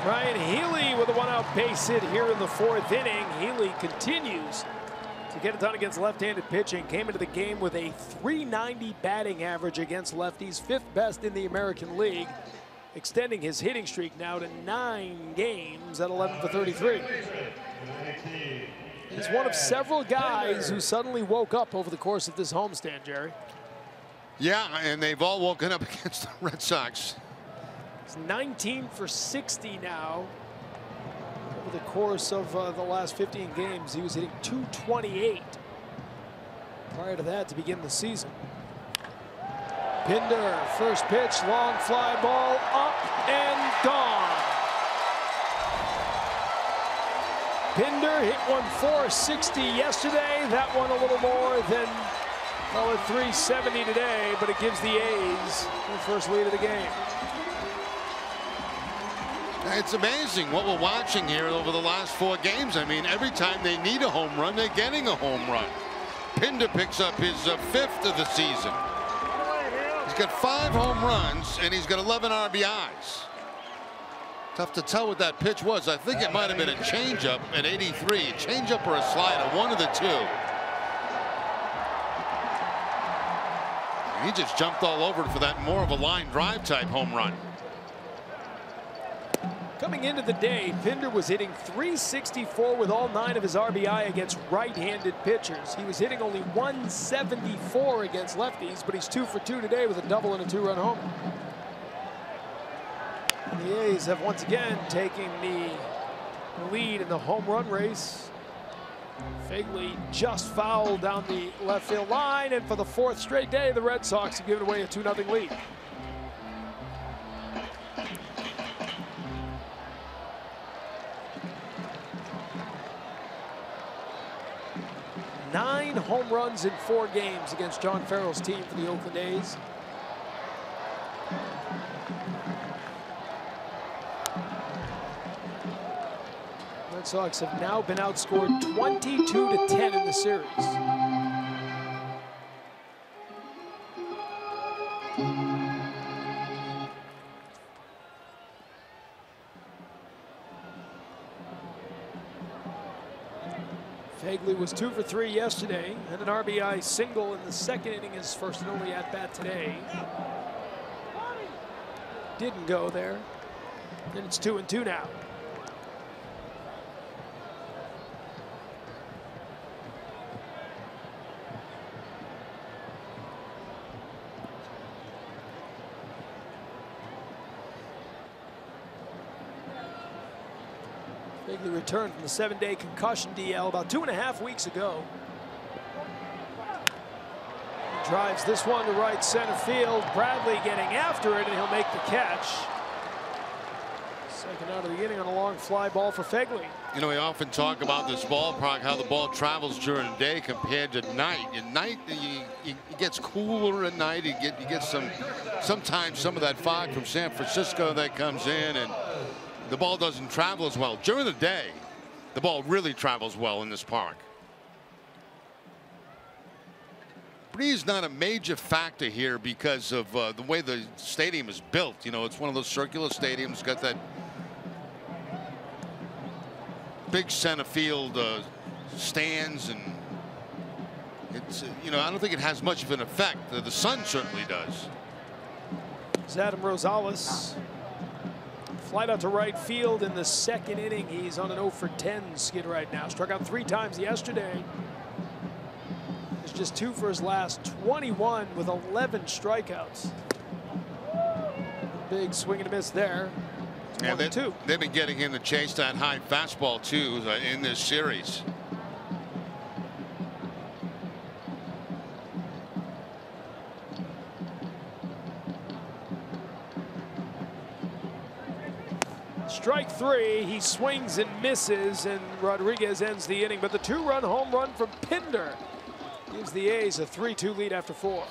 Ryan Healy with a 1-out base hit here in the 4th inning. Healy continues to get it done against left-handed pitching. Came into the game with a .390 batting average against lefties, 5th best in the American League, extending his hitting streak now to 9 games at 11 for 33. He's one of several guys who suddenly woke up over the course of this homestand, Jerry. Yeah, and they've all woken up against the Red Sox. He's 19 for 60 now. Over the course of the last 15 games, he was hitting .228 prior to that to begin the season. Pinder, first pitch, long fly ball, up and gone. Pinder hit one .460 yesterday. That one a little more than a .370 today, but it gives the A's their first lead of the game. It's amazing what we're watching here over the last 4 games. I mean, every time they need a home run, they're getting a home run. Pinder picks up his 5th of the season. He's got 5 home runs, and he's got 11 RBIs. Tough to tell what that pitch was. I think it might have been a changeup at 83. A changeup or a slider, one of the 2. He just jumped all over it for that more of a line drive type home run. Coming into the day, Pinder was hitting .364 with all 9 of his RBI against right-handed pitchers. He was hitting only .174 against lefties, but he's 2 for 2 today with a double and a 2-run homer. And the A's have once again taken the lead in the home run race. Fagley just fouled down the left field line, and for the 4th straight day, the Red Sox have given away a 2-0 lead. Nine home runs in 4 games against John Farrell's team for the Oakland A's. Red Sox have now been outscored 22-10 in the series. Fagley was 2 for 3 yesterday, and an RBI single in the 2nd inning, his first and only at-bat today. Didn't go there, and it's 2-2 now. Fagley returned from the 7-day concussion DL about 2.5 weeks ago. He drives this one to right center field. Bradley getting after it, and he'll make the catch. Second out of the inning on a long fly ball for Fagley. You know, we often talk about this ballpark, how the ball travels during the day compared to night. At night, it gets cooler at night. You get sometimes some of that fog from San Francisco that comes in, and the ball doesn't travel as well. During the day, The ball really travels well in this park. Breeze not a major factor here because of the way the stadium is built. You know, it's one of those circular stadiums, got that big center field stands, and it's you know, I don't think it has much of an effect. The sun certainly does. It's Adam Rosales. Flight out to right field in the second inning. He's on an 0 for 10 skid right now. Struck out 3 times yesterday. It's just 2 for his last 21 with 11 strikeouts. Big swing and a miss there. Yeah, they've been getting him to chase that high fastball too in this series. Strike 3, he swings and misses, and Rodriguez ends the inning. But the 2-run home run from Pinder gives the A's a 3-2 lead after 4.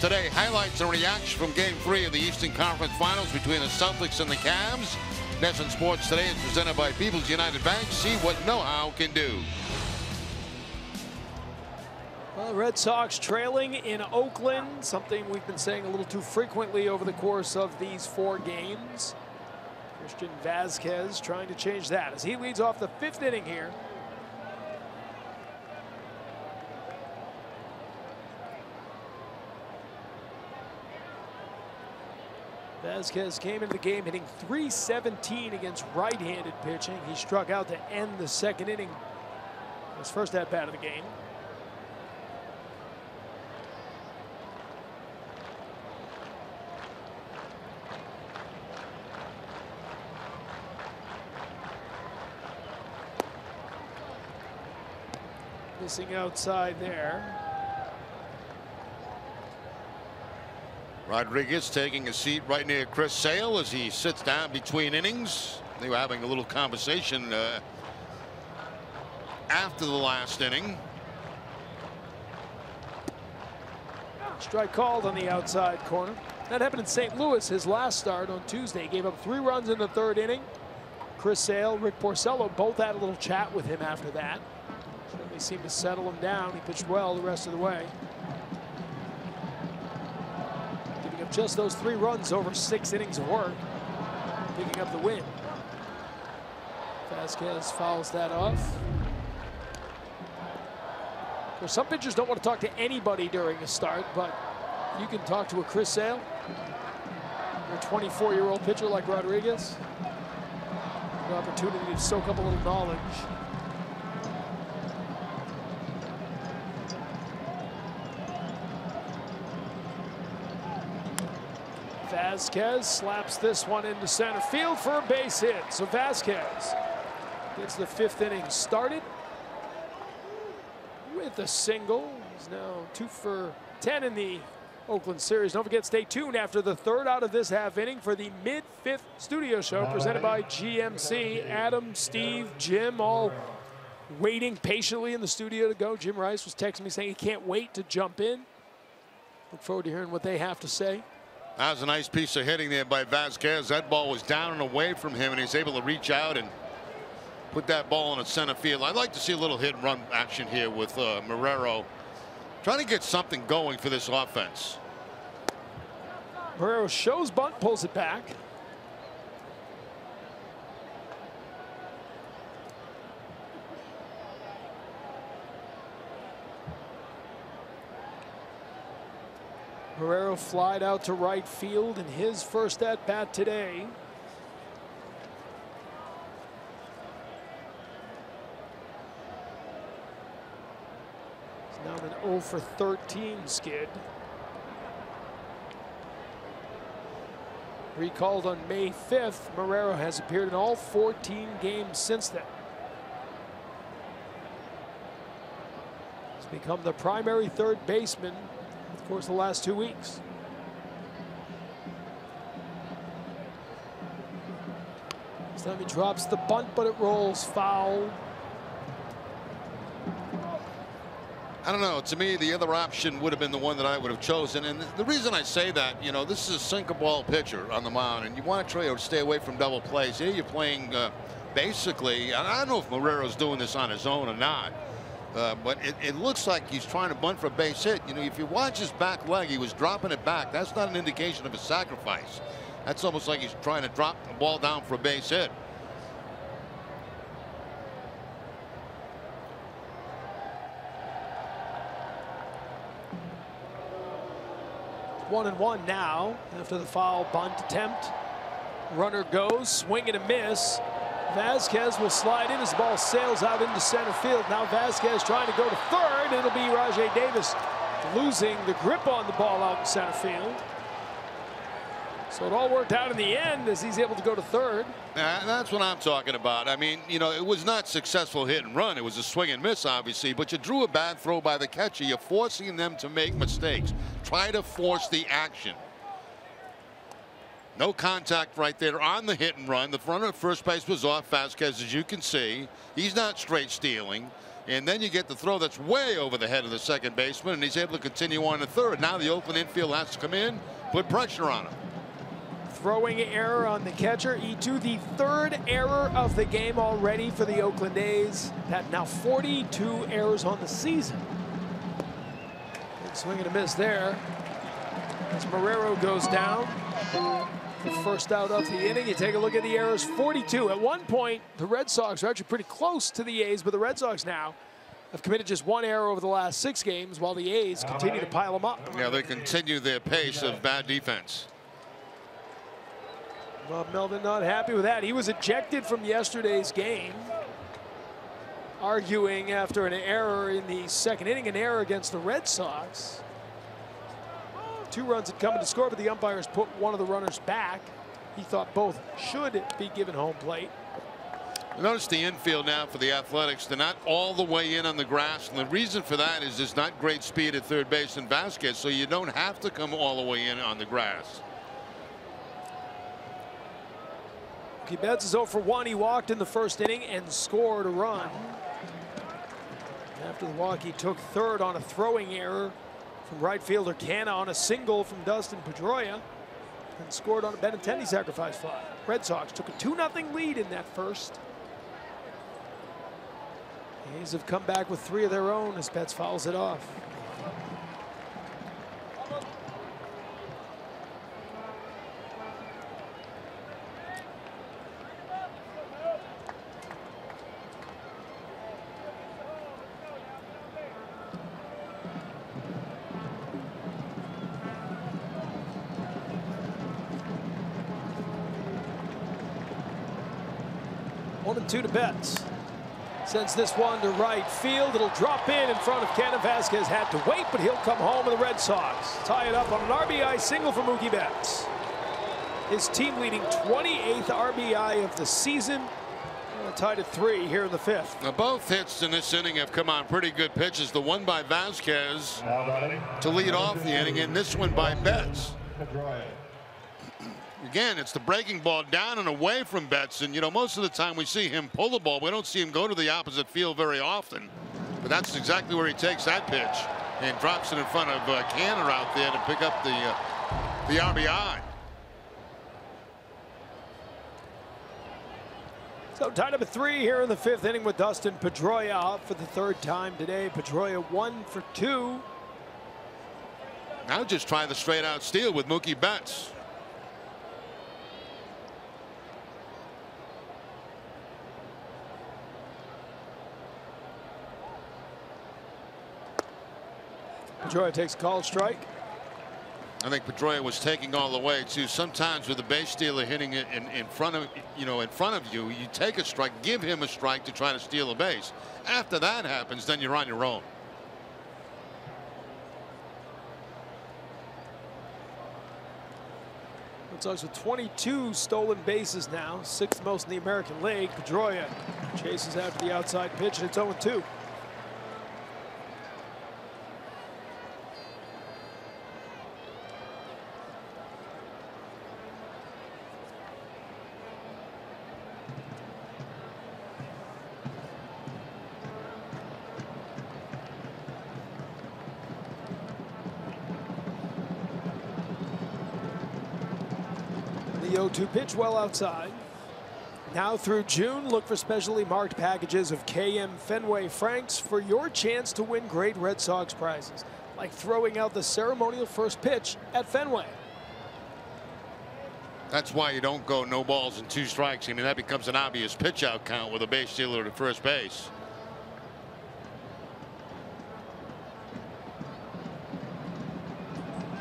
Today, highlights and reaction from Game 3 of the Eastern Conference Finals between the Celtics and the Cavs. NESN Sports Today is presented by People's United Bank. See what know-how can do. Well, Red Sox trailing in Oakland, something we've been saying a little too frequently over the course of these 4 games. Christian Vazquez trying to change that as he leads off the 5th inning here. Vazquez came into the game hitting .317 against right-handed pitching. He struck out to end the 2nd inning. His first at-bat of the game. Missing outside there. Rodriguez taking a seat right near Chris Sale as he sits down between innings. They were having a little conversation after the last inning. Strike called on the outside corner. That happened in St. Louis his last start on Tuesday. He gave up 3 runs in the 3rd inning. Chris Sale, Rick Porcello both had a little chat with him after that. Certainly seemed to settle him down. He pitched well the rest of the way. Just those 3 runs over 6 innings of work, picking up the win. Vazquez fouls that off. Well, some pitchers don't want to talk to anybody during a start, but you can talk to a Chris Sale. We'll 24-year-old pitcher like Rodriguez. An opportunity to soak up a little knowledge. Vasquez slaps this one into center field for a base hit. So Vasquez gets the 5th inning started with a single. He's now 2 for 10 in the Oakland series. Don't forget, stay tuned after the 3rd out of this half inning for the mid-5th studio show presented by GMC. Adam, Steve, Jim, all waiting patiently in the studio to go. Jim Rice was texting me saying he can't wait to jump in. Look forward to hearing what they have to say. That was a nice piece of hitting there by Vasquez. That ball was down and away from him, and he's able to reach out and put that ball in the center field. I'd like to see a little hit and run action here with Marrero, trying to get something going for this offense. Marrero shows bunt, pulls it back. Marrero flied out to right field in his first at bat today. He's now an 0 for 13 skid. Recalled on May 5th, Marrero has appeared in all 14 games since then. He's become the primary third baseman, of course, the last 2 weeks. This time he drops the bunt, but it rolls foul. I don't know. To me, the other option would have been the one that I would have chosen. And the reason I say that, you know, this is a sinker ball pitcher on the mound, and you want to try to stay away from double plays. Here you're playing basically, I don't know if Marrero's doing this on his own or not, but it looks like he's trying to bunt for a base hit. You know, if you watch his back leg, he was dropping it back. That's not an indication of a sacrifice. That's almost like he's trying to drop the ball down for a base hit. 1-1 now after the foul bunt attempt. Runner goes, swing and a miss. Vasquez will slide in as the ball sails out into center field. Now Vasquez trying to go to third. It'll be Rajai Davis losing the grip on the ball out in center field. So it all worked out in the end as he's able to go to third. That's what I'm talking about. I mean, you know, it was not successful hit and run. It was a swing and miss, obviously, but you drew a bad throw by the catcher. You're forcing them to make mistakes. Try to force the action. No contact right there on the hit and run. The runner at first base was off Vasquez, as you can see. He's not straight stealing. And then you get the throw that's way over the head of the second baseman, and he's able to continue on to third. Now the Oakland infield has to come in, put pressure on him. Throwing error on the catcher. E2, the third error of the game already for the Oakland A's. That now 42 errors on the season. Big swing and a miss there. As Marrero goes down. The first out of the inning. You take a look at the errors, 42. At one point, the Red Sox are actually pretty close to the A's, but the Red Sox now have committed just one error over the last 6 games, while the A's continue to pile them up. Yeah, they continue their pace of bad defense. Bob Melvin not happy with that. He was ejected from yesterday's game, arguing after an error in the second inning, an error against the Red Sox. 2 runs had come to score, but the umpires put one of the runners back. He thought both should be given home plate. Notice the infield now for the Athletics. They're not all the way in on the grass, and the reason for that is there's not great speed at third base and Vasquez, so you don't have to come all the way in on the grass. Betts is 0 for 1. He walked in the first inning and scored a run. After the walk, he took third on a throwing error from right fielder Canna on a single from Dustin Pedroia, and scored on a Benintendi sacrifice fly. Red Sox took a 2-0 lead in that first. The A's have come back with 3 of their own as Betts fouls it off. 1-2 to Betts. Sends this one to right field. It'll drop in front of Cannon. Vasquez had to wait, but he'll come home with the Red Sox. Tie it up on an RBI single for Mookie Betts. His team leading 28th RBI of the season. Tied at 3 here in the 5th. Now both hits in this inning have come on pretty good pitches. The one by Vasquez to lead off the inning, and this one by Betts. Again, it's the breaking ball down and away from Betts, and you know, most of the time we see him pull the ball. We don't see him go to the opposite field very often, but that's exactly where he takes that pitch and drops it in front of Canner out there to pick up the RBI. So tied up at 3 here in the 5th inning with Dustin Pedroia out for the 3rd time today. Pedroia 1 for 2. Now just try the straight out steal with Mookie Betts. Pedroia takes a called strike. I think Pedroia was taking all the way too. Sometimes with the base stealer hitting it in front of you, you take a strike, give him a strike to try to steal a base. After that happens, then you're on your own. Red Sox with 22 stolen bases now, 6th most in the American League. Pedroia chases after the outside pitch, and it's 0-2. The 0-2 pitch well outside. Now through June, look for specially marked packages of KM Fenway Franks for your chance to win great Red Sox prizes, like throwing out the ceremonial first pitch at Fenway. That's why you don't go no balls and 2 strikes. I mean, that becomes an obvious pitch out count with a base stealer at first base.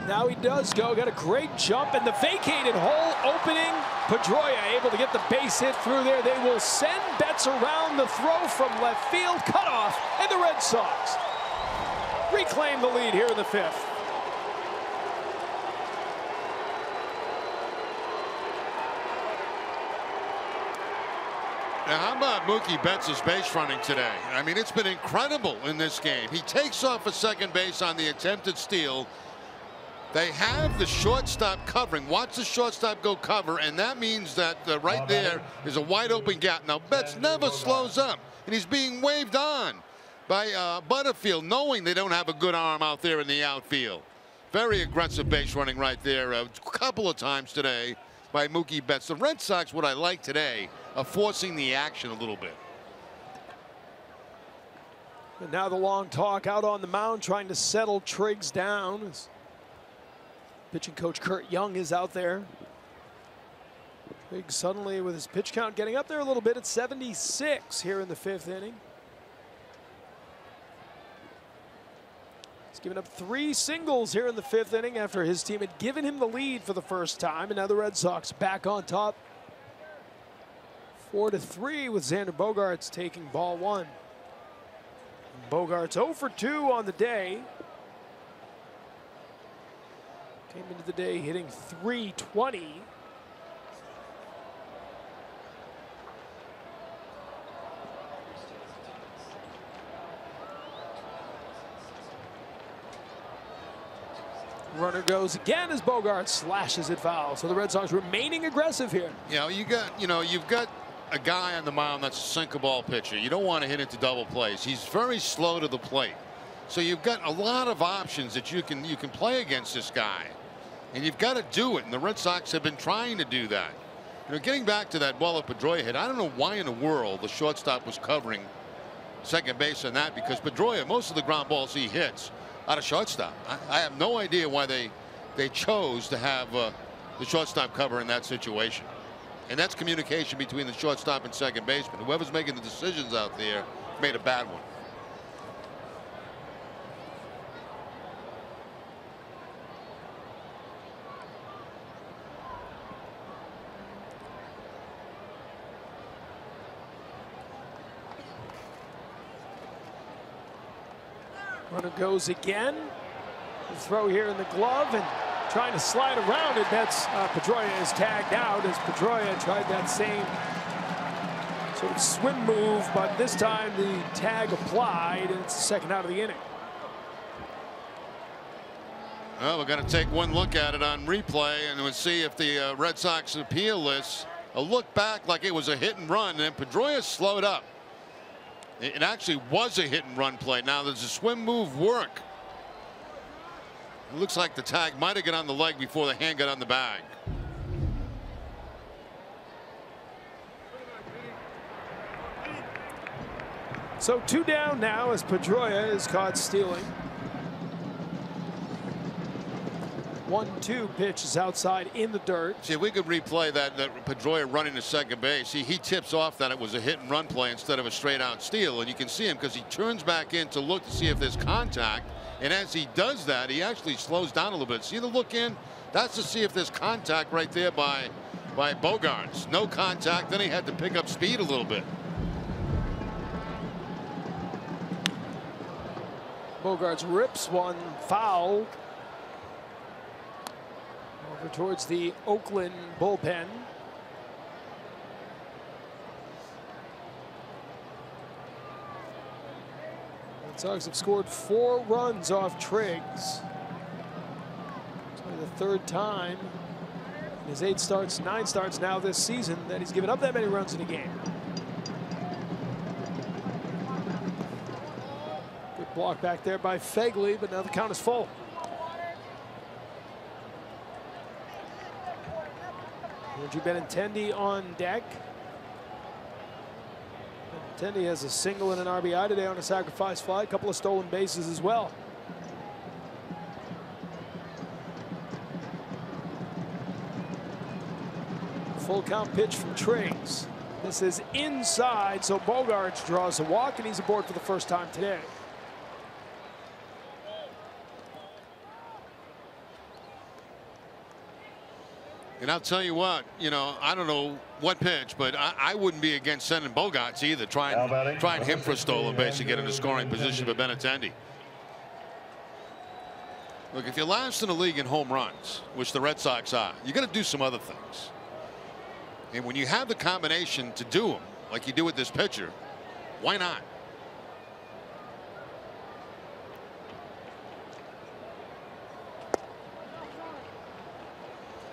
Now he does go. Got a great jump in the vacated hole opening. Pedroia able to get the base hit through there. They will send Betts around the throw from left field. Cut off, and the Red Sox reclaim the lead here in the 5th. Now, how about Mookie Betts' base running today? I mean, it's been incredible in this game. He takes off a second base on the attempted steal. They have the shortstop covering. Watch the shortstop go cover, and that means that right there is a wide open gap. Now, Betts never slows up, and he's being waved on by Butterfield, knowing they don't have a good arm out there in the outfield. Very aggressive base running right there a couple of times today by Mookie Betts. The Red Sox, what I like today, are forcing the action a little bit. And now the long talk out on the mound, trying to settle Triggs down. Pitching coach Kurt Young is out there. Triggs suddenly with his pitch count getting up there a little bit at 76 here in the 5th inning. He's given up 3 singles here in the 5th inning after his team had given him the lead for the first time, and now the Red Sox back on top 4-3 with Xander Bogaerts taking ball 1. Bogaerts 0 for 2 on the day. Came into the day hitting .320. Runner goes again as Bogaerts slashes it foul. So the Red Sox remaining aggressive here. You've got a guy on the mound that's a sinker ball pitcher. You don't want to hit into double plays. He's very slow to the plate. So you've got a lot of options that you can play against this guy. And you've got to do it, and the Red Sox have been trying to do that. Getting back to that ball that Pedroia hit, I don't know why in the world the shortstop was covering second base on that, because Pedroia, most of the ground balls he hits out of shortstop. I have no idea why they chose to have the shortstop cover in that situation. And that's communication between the shortstop and second baseman. Whoever's making the decisions out there made a bad one. Runner goes again. The throw here in the glove and trying to slide around it. That's Pedroia is tagged out as Pedroia tried that same sort of swim move, but this time the tag applied, and it's the second out of the inning. Well, we're going to take one look at it on replay, and we'll see if the Red Sox appeal this. A look back like it was a hit and run, and Pedroia slowed up. It actually was a hit and run play. Now, does the swim move work? It looks like the tag might have got on the leg before the hand got on the bag. So 2 down now as Pedroia is caught stealing. 1-2 pitch is outside in the dirt. See, if we could replay that Pedroia running to second base. See, he tips off that it was a hit and run play instead of a straight out steal, and you can see him because he turns back in to look to see if there's contact, and as he does that, he actually slows down a little bit. See the look in? That's to see if there's contact right there by Bogaerts. No contact, then he had to pick up speed a little bit. Bogaerts rips one foul over towards the Oakland bullpen. Red Sox have scored 4 runs off Triggs. It's only the 3rd time in his 9 starts now this season that he's given up that many runs in a game. Block back there by Fegley, but now the count is full. Andrew Benintendi on deck. Benintendi has a single and an RBI today on a sacrifice fly, a couple of stolen bases as well. Full count pitch from Triggs. This is inside, so Bogaerts draws a walk, and he's aboard for the first time today. And I'll tell you what, you know, I don't know what pitch, but I wouldn't be against sending Bogaerts either. Trying him for a stolen base to get in a scoring position for Benintendi. Look, if you're last in the league in home runs, which the Red Sox are, you got to do some other things. And when you have the combination to do them, like you do with this pitcher, why not?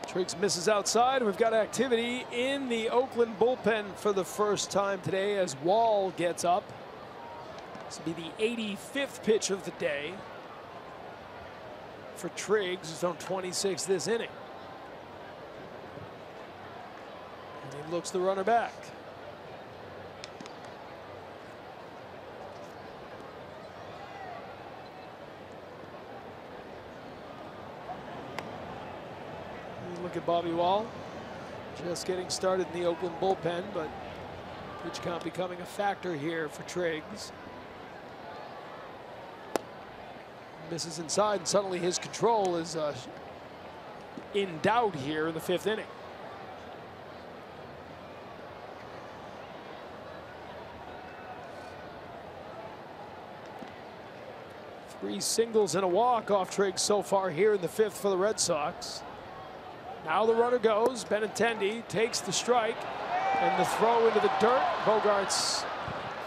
Triggs misses outside, and we've got activity in the Oakland bullpen for the first time today as Wall gets up. This will be the 85th pitch of the day for Triggs, who's on 26 this inning. And he looks the runner back. Look at Bobby Wall, just getting started in the Oakland bullpen, but pitch count becoming a factor here for Triggs. Misses inside, and suddenly his control is in doubt here in the 5th inning. Three singles and a walk off Triggs so far here in the 5th for the Red Sox. Now the runner goes. Benintendi takes the strike, and the throw into the dirt. Bogaerts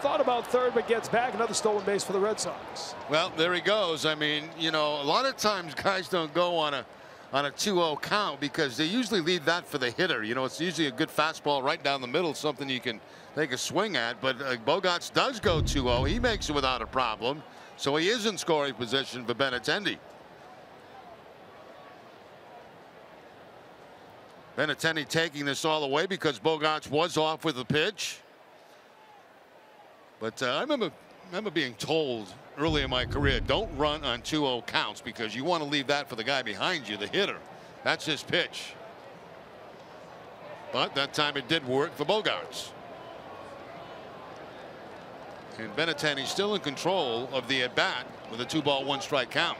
thought about third, but gets back. Another stolen base for the Red Sox. Well, there he goes. I mean, you know, a lot of times guys don't go on a 2-0 count because they usually leave that for the hitter. You know, it's usually a good fastball right down the middle, something you can take a swing at. But Bogaerts does go 2-0. He makes it without a problem. So he is in scoring position for Benintendi. Benintendi taking this all the way because Bogaerts was off with the pitch. But I remember being told early in my career, don't run on 2-0 counts because you want to leave that for the guy behind you, the hitter. That's his pitch. But that time it did work for Bogaerts. And Benintendi still in control of the at-bat with a 2-ball 1-strike count.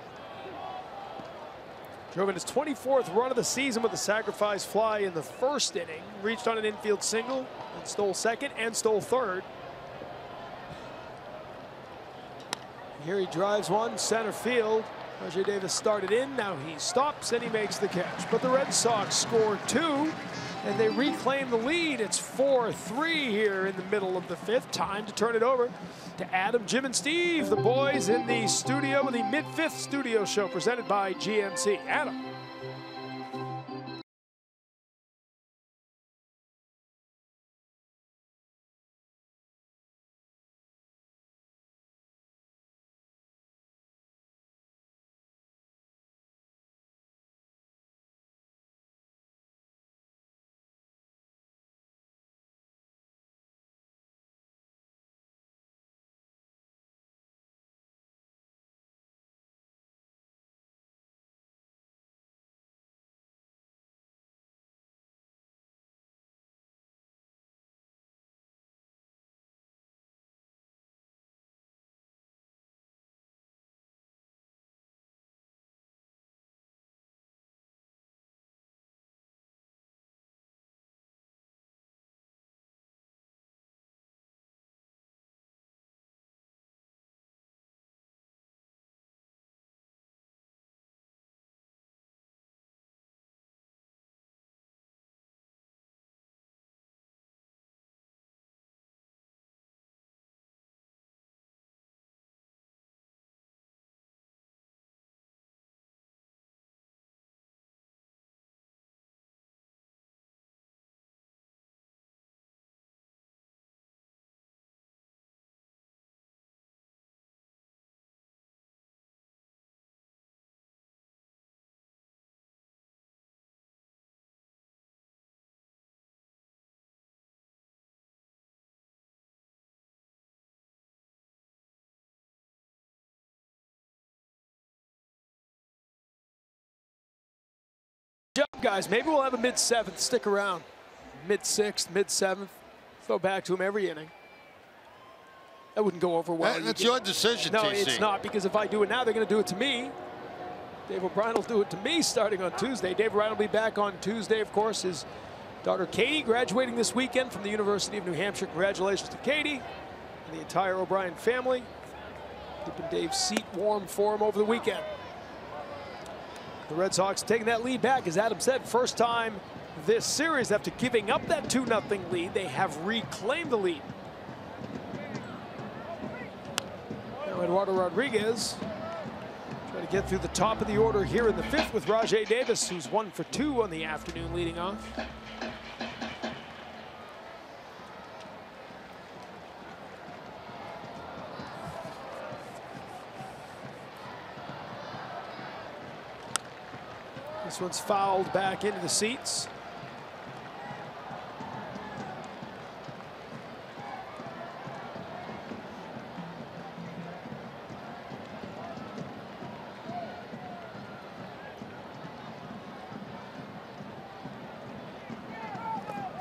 Drove in his 24th run of the season with a sacrifice fly in the 1st inning. Reached on an infield single and stole 2nd and stole 3rd. Here he drives one, center field. Rajai Davis started in, now he stops and he makes the catch. But the Red Sox score 2, and they reclaim the lead. It's 4-3 here in the middle of the 5th. Time to turn it over to Adam, Jim, and Steve, the boys in the studio, the mid-5th studio show presented by GMC. Adam. Good job, guys. Maybe we'll have a mid-7th. Stick around. Mid-6th, mid-7th. Throw back to him every inning. That wouldn't go over well. That's your decision, No, TC. it's not, because if I do it now, they're going to do it to me. Dave O'Brien will do it to me starting on Tuesday. Dave O'Brien will be back on Tuesday, of course. His daughter Katie graduating this weekend from the University of New Hampshire. Congratulations to Katie and the entire O'Brien family. Keeping Dave's seat warm for him over the weekend. The Red Sox taking that lead back, as Adam said, first time this series after giving up that 2-0 lead. They have reclaimed the lead. Now Eduardo Rodriguez trying to get through the top of the order here in the 5th with Rajai Davis, who's 1 for 2 on the afternoon leading off. This one's fouled back into the seats.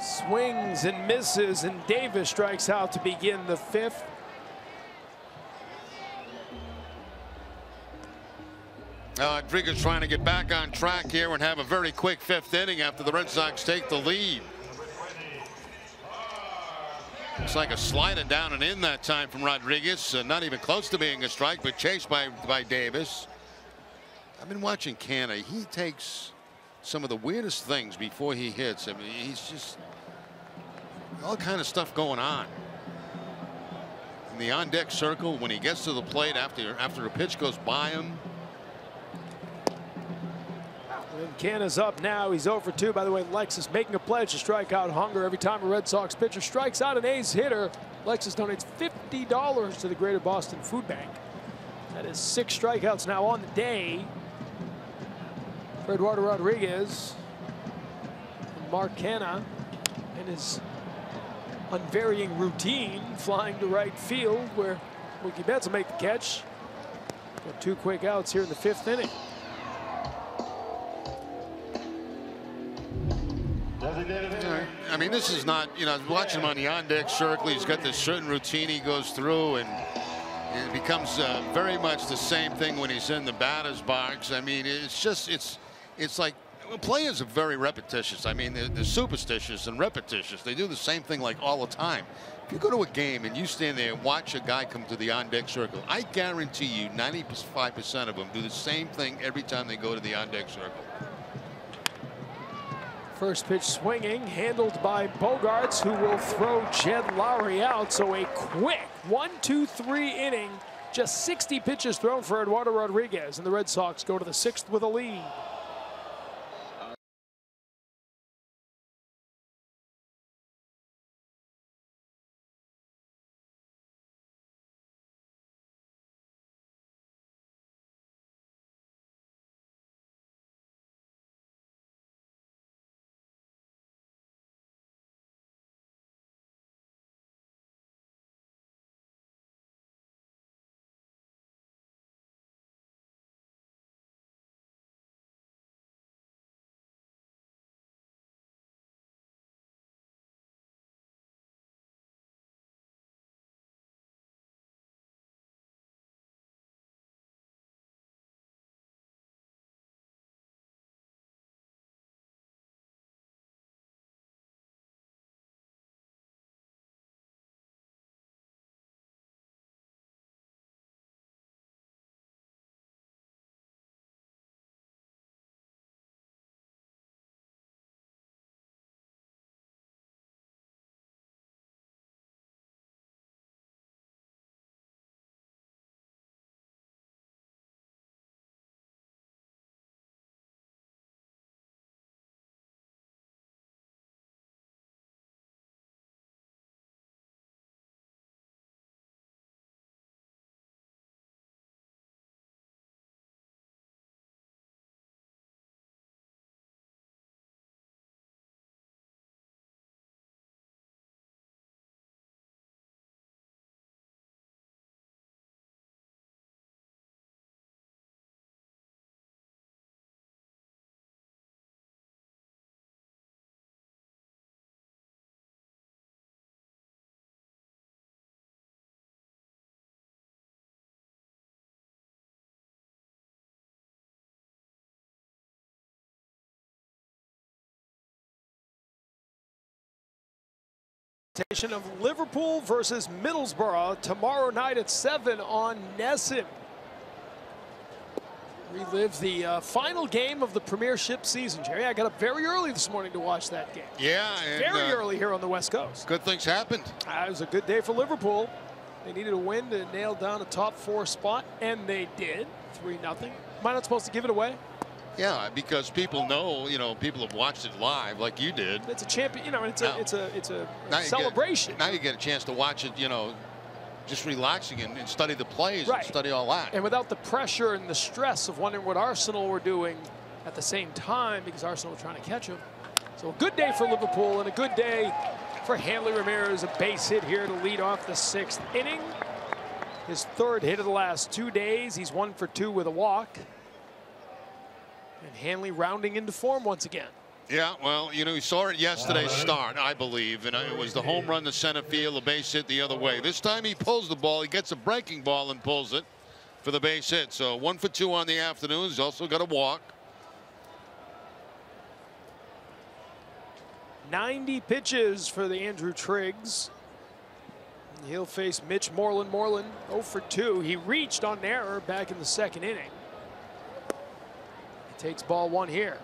Swings and misses, and Davis strikes out to begin the 5th. Rodriguez trying to get back on track here and have a very quick 5th inning after the Red Sox take the lead. It's like a slider down and in that time from Rodriguez. Not even close to being a strike, but chased by Davis. I've been watching Canna. He takes some of the weirdest things before he hits. I mean, he's just all kind of stuff going on. In the on-deck circle, when he gets to the plate after a pitch goes by him. And Canna's up now. He's 0 for 2. By the way, Lexus making a pledge to strike out hunger every time a Red Sox pitcher strikes out an A's hitter. Lexus donates $50 to the Greater Boston Food Bank. That is 6 strikeouts now on the day for Eduardo Rodriguez. And Mark Canna and his unvarying routine flying to right field, where Mookie Betts will make the catch. Got 2 quick outs here in the 5th inning. I mean, this is not, you know, watching him on the on-deck circle. He's got this certain routine he goes through, and it becomes very much the same thing when he's in the batter's box. I mean, it's just, it's like Players are very repetitious. I mean, they're superstitious and repetitious. They do the same thing like all the time. If you go to a game and you stand there and watch a guy come to the on-deck circle, I guarantee you 95% of them do the same thing every time they go to the on-deck circle. First pitch swinging, handled by Bogarts, who will throw Jed Lowry out. So a quick 1-2-3 inning. Just 60 pitches thrown for Eduardo Rodriguez, and the Red Sox go to the 6th with a lead. Of Liverpool versus Middlesbrough tomorrow night at 7 on NESN. Relive the final game of the Premiership season, Jerry. I got up very early this morning to watch that game. Yeah, and very early here on the West Coast. Good things happened. It was a good day for Liverpool. They needed a win to nail down a top 4 spot, and they did. 3-0. Am I not supposed to give it away? Yeah, because people know, people have watched it live like you did. It's a champion, it's a celebration. Now you get a chance to watch it, just relaxing and study the plays and study all that. And without the pressure and the stress of wondering what Arsenal were doing at the same time, because Arsenal were trying to catch them. So a good day for Liverpool and a good day for Hanley Ramirez. A base hit here to lead off the 6th inning. His 3rd hit of the last 2 days. He's 1 for 2 with a walk. And Hanley rounding into form once again. Yeah, well, you saw it yesterday's start, I believe, and it was the home run to center field, the base hit the other way. This time he pulls the ball, he gets a breaking ball and pulls it for the base hit. So 1 for 2 on the afternoon. He's also got a walk. 90 pitches for the Andrew Triggs. He'll face Mitch Moreland. Moreland 0 for 2. He reached on an error back in the 2nd inning. Takes ball 1 here.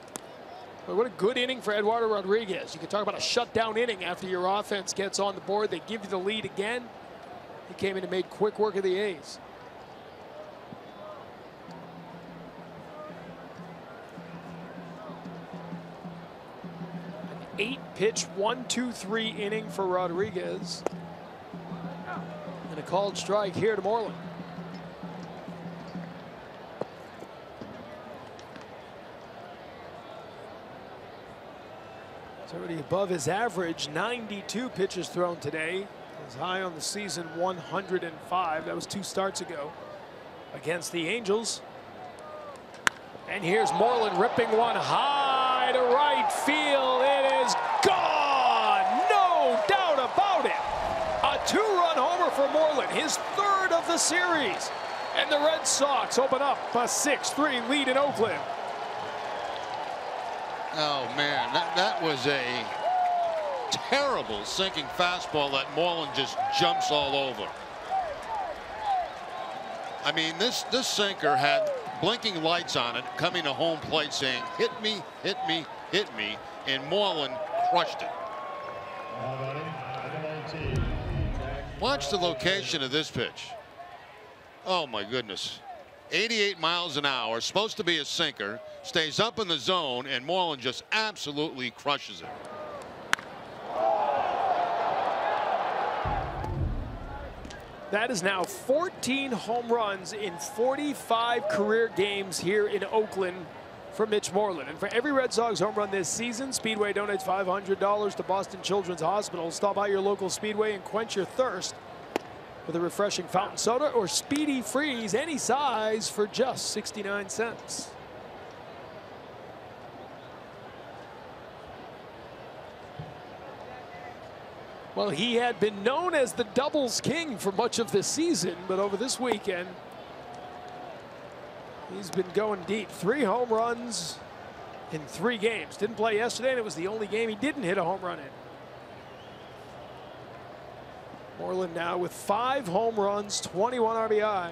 But what a good inning for Eduardo Rodriguez. You can talk about a shutdown inning after your offense gets on the board. They give you the lead again. He came in and made quick work of the A's. An 8-pitch 1-2-3 inning for Rodriguez. And a called strike here to Moreland. It's already above his average. 92 pitches thrown today. His high on the season, 105. That was 2 starts ago against the Angels. And here's Moreland ripping one high to right field. It is gone. No doubt about it. A 2-run homer for Moreland, his 3rd of the series. And the Red Sox open up a 6-3 lead in Oakland. Oh, man, that was a terrible sinking fastball that Moreland just jumps all over. I mean, this sinker had blinking lights on it coming to home plate saying, hit me, hit me, hit me, and Moreland crushed it. Watch the location of this pitch. Oh, my goodness. 88 miles an hour, supposed to be a sinker, stays up in the zone, and Moreland just absolutely crushes it. That is now 14 home runs in 45 career games here in Oakland for Mitch Moreland. And for every Red Sox home run this season, Speedway donates $500 to Boston Children's Hospital. Stop by your local Speedway and quench your thirst with a refreshing fountain soda or Speedy Freeze, any size, for just 69 cents. Well, he had been known as the doubles king for much of this season, but over this weekend, he's been going deep. 3 home runs in 3 games. Didn't play yesterday, and it was the only game he didn't hit a home run in. Moreland now with 5 home runs, 21 RBI,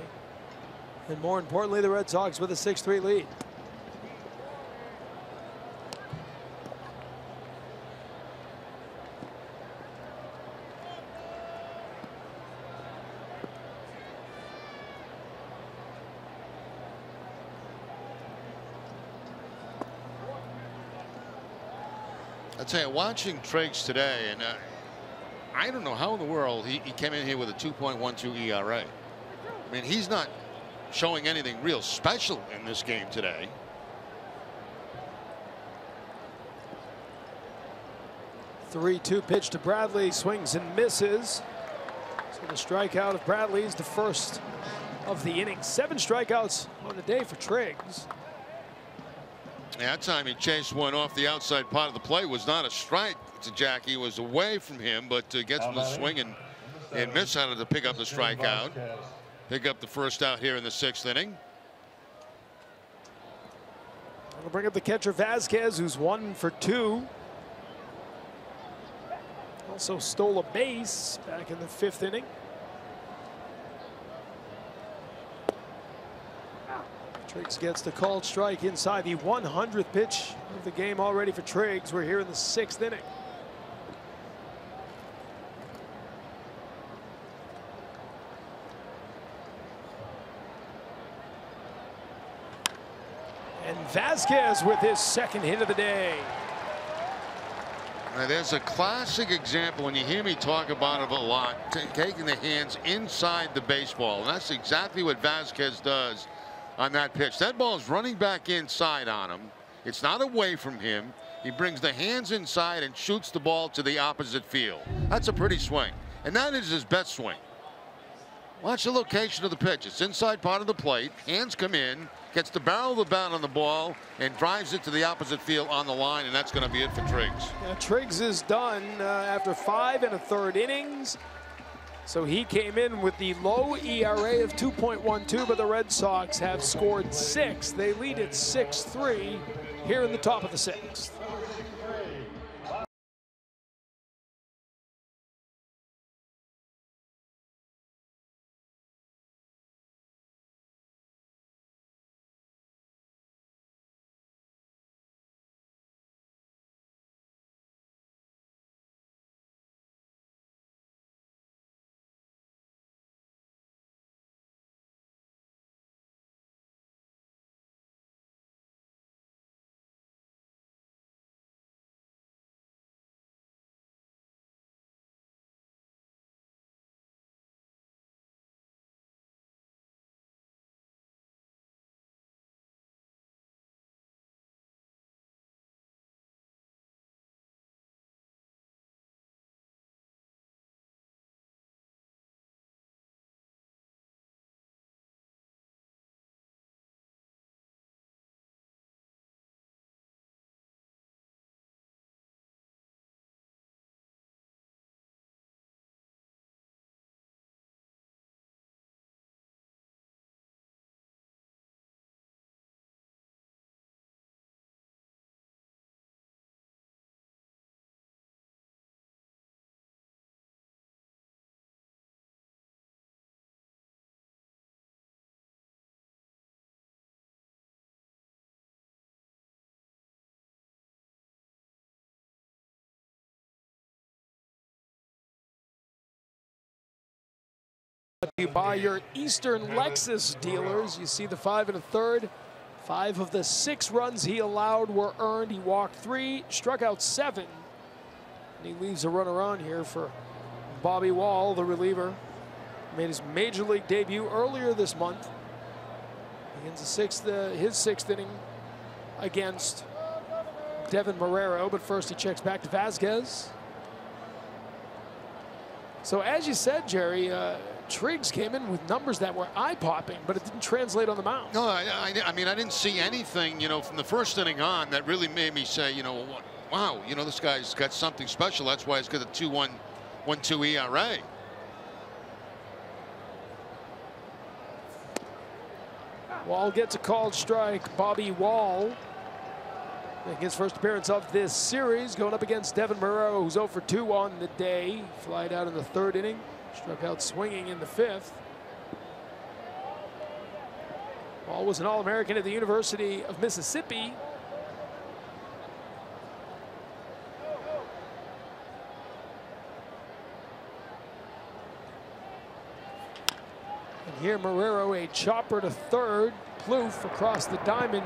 and more importantly, the Red Sox with a 6-3 lead. I'll tell you, watching Triggs today, and I don't know how in the world he came in here with a 2.12 ERA. I mean, he's not showing anything real special in this game today. Three-two pitch to Bradley, swings and misses. So the strikeout of Bradley is the first of the inning. 7 strikeouts on the day for Triggs. Yeah, that time he chased one off the outside part of the plate. Was not a strike to Jackie. It was away from him, but gets him to swing and miss out of to pick up the strikeout. Pick up the first out here in the 6th inning. We'll bring up the catcher Vasquez, who's 1 for 2. Also stole a base back in the 5th inning. Triggs gets the called strike inside the 100th pitch of the game already for Triggs. We're here in the 6th inning. And Vasquez with his 2nd hit of the day. Now, there's a classic example, and you hear me talk about it a lot, taking the hands inside the baseball. And that's exactly what Vasquez does on that pitch. That ball is running back inside on him. It's not away from him. He brings the hands inside and shoots the ball to the opposite field. That's a pretty swing. And that is his best swing. Watch the location of the pitch. It's inside part of the plate. Hands come in, gets the barrel of the bat on the ball, and drives it to the opposite field on the line, and that's going to be it for Triggs. Yeah, Triggs is done after 5 1/3 innings. So he came in with the low ERA of 2.12, but the Red Sox have scored 6. They lead at 6-3 here in the top of the 6th. you buy your Eastern Lexus dealers. You see the 5 1/3. 5 of the 6 runs he allowed were earned. He walked 3, struck out 7. And he leaves a runner on here for Bobby Wall, the reliever. Made his major league debut earlier this month. Begins his 6th inning against Devin Marrero, but first he checks back to Vasquez. So as you said, Jerry, Triggs came in with numbers that were eye-popping, but it didn't translate on the mound. No, I mean, I didn't see anything, from the first inning on that really made me say, wow, this guy's got something special. That's why he's got a 2.12 ERA. Wall gets a called strike. Bobby Wall making his first appearance of this series, going up against Devin Marrero, who's 0 for 2 on the day. Flied out in the 3rd inning, struck out swinging in the 5th. Wall was an All-American at the University of Mississippi. And here Marrero, a chopper to 3rd. Plouffe across the diamond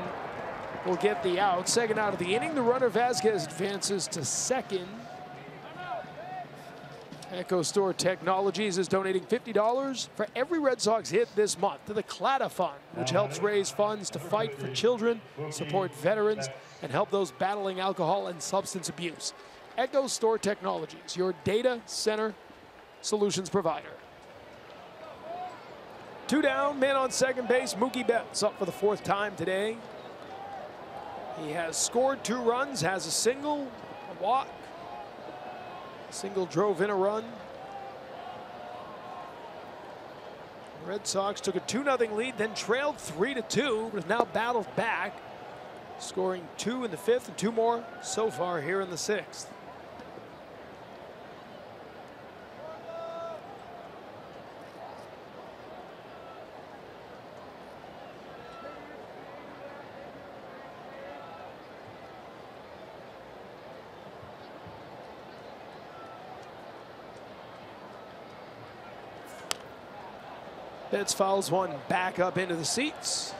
will get the out. 2nd out of the inning. The runner Vasquez advances to 2nd. Echo Store Technologies is donating $50 for every Red Sox hit this month to the CLATA Fund, which helps raise funds to fight for children, support veterans, and help those battling alcohol and substance abuse. Echo Store Technologies, your data center solutions provider. 2 down, man on second base. Mookie Betts up for the 4th time today. He has scored 2 runs, has a single, a walk. A single drove in a run. The Red Sox took a 2-0 lead, then trailed 3-2, but have now battled back, scoring 2 in the 5th and 2 more so far here in the 6th. Betts fouls one back up into the seats.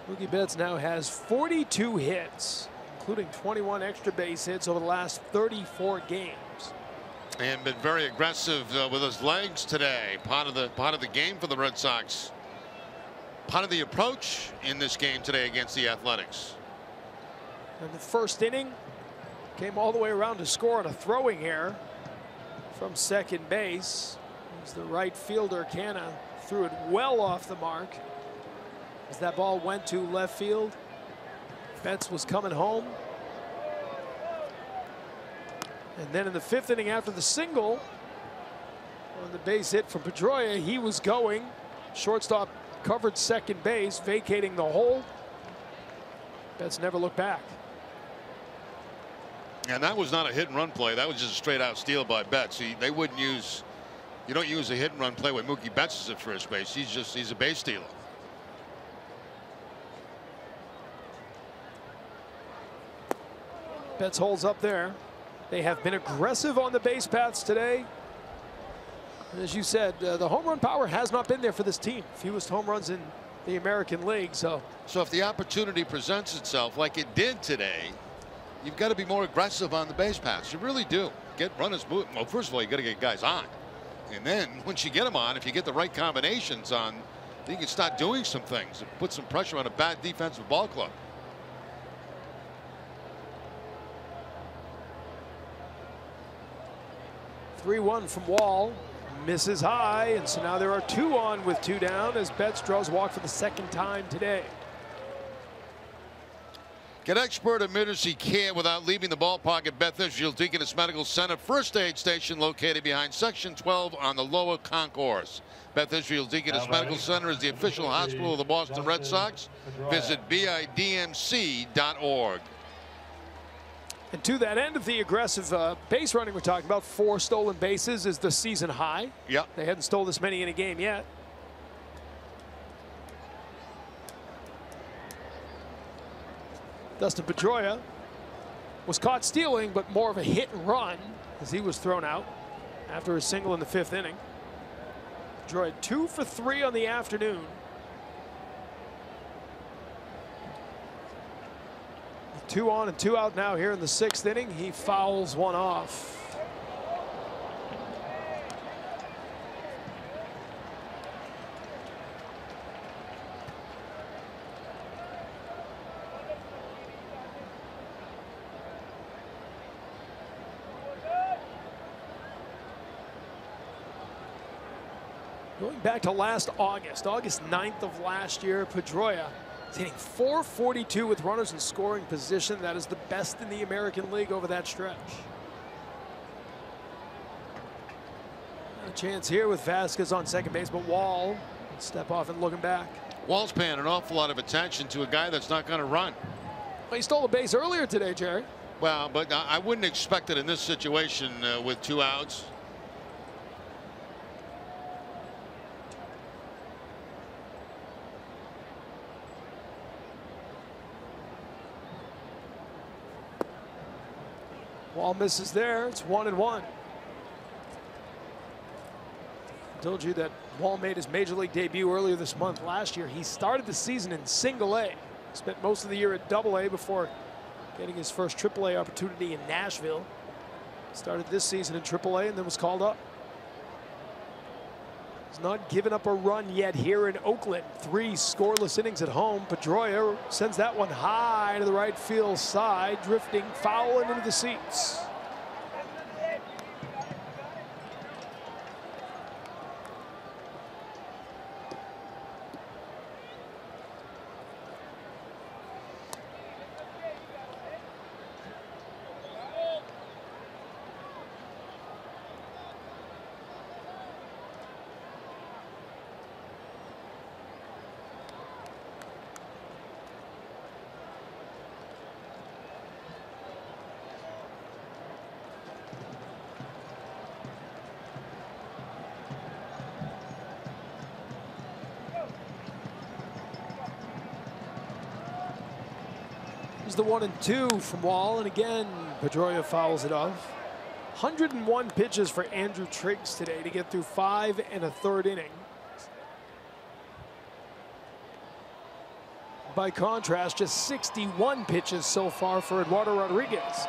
Mookie Betts now has 42 hits, including 21 extra base hits over the last 34 games. And been very aggressive with his legs today. Part of the game for the Red Sox. Part of the approach in this game today against the Athletics. And the 1st inning came all the way around to score on a throwing error from second base. As the right fielder, Canna, threw it well off the mark. As that ball went to left field, Betts was coming home. And then in the 5th inning, after the single on the base hit from Pedroia, he was going. Shortstop covered second base, vacating the hole. Betts never looked back. And that was not a hit and run play. That was just a straight out steal by Betts. They wouldn't use. You don't use a hit and run play when Mookie Betts is at first base. He's a base stealer. Betts holds up there. They have been aggressive on the base paths today. As you said, the home run power has not been there for this team. Fewest home runs in the American League. So if the opportunity presents itself like it did today, you've got to be more aggressive on the base paths. You really do. Get runners moving. Well, first of all, you got to get guys on. And then once you get them on, if you get the right combinations on, you can start doing some things and put some pressure on a bad defensive ball club. .3-1 from Wall, misses high, and so now there are 2 on with 2 down as Betts draws a walk for the 2nd time today. Get expert emergency care without leaving the ballpark at Beth Israel Deaconess Medical Center first aid station located behind section 12 on the lower concourse. Beth Israel Deaconess Medical Center is the official hospital of the Boston Red Sox. Visit bidmc.org. And to that end of the aggressive base running we're talking about, 4 stolen bases is the season high. Yep. They hadn't stolen this many in a game yet. Dustin Pedroia was caught stealing, but more of a hit and run as he was thrown out after a single in the 5th inning. Pedroia 2 for 3 on the afternoon. With 2 on and 2 out now here in the 6th inning. He fouls one off. Going back to last August 9th of last year, Pedroia is hitting .442 with runners in scoring position. That is the best in the American League over that stretch. A chance here with Vasquez on second base, but Wall step off and looking back. Wall's paying an awful lot of attention to a guy that's not going to run. Well, he stole a base earlier today, Jerry. Well, but I wouldn't expect it in this situation with 2 outs. Wall misses there. It's 1-1. Told you that Wall made his major league debut earlier this month. Last year, he started the season in Single-A. Spent most of the year at Double-A before getting his first Triple-A opportunity in Nashville. Started this season in Triple-A and then was called up. He's not given up a run yet here in Oakland. 3 scoreless innings at home. Pedroia sends that one high to the right field side, drifting foul and into the seats. The 1-2 from Wall, and again Pedroia fouls it off. 101 pitches for Andrew Triggs today to get through 5 1/3 innings. By contrast, just 61 pitches so far for Eduardo Rodriguez.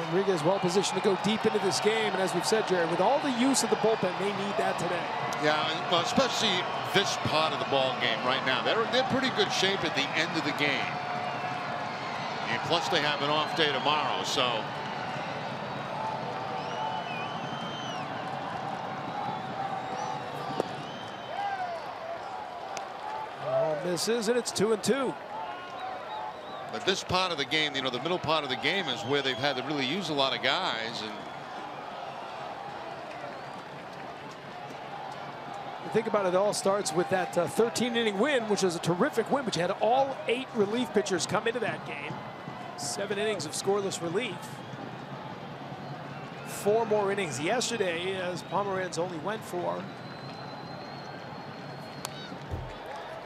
Rodriguez well positioned to go deep into this game, and as we've said, Jerry, with all the use of the bullpen, they need that today. Yeah, well, especially this part of the ball game right now. They're in pretty good shape at the end of the game. And plus they have an off day tomorrow, so. All misses, and it's 2-2. But this part of the game, you know, the middle part of the game is where they've had to really use a lot of guys. And think about it, all starts with that 13-inning win, which is a terrific win, but you had all 8 relief pitchers come into that game. 7 innings of scoreless relief. 4 more innings yesterday, as Pomeranz only went 4.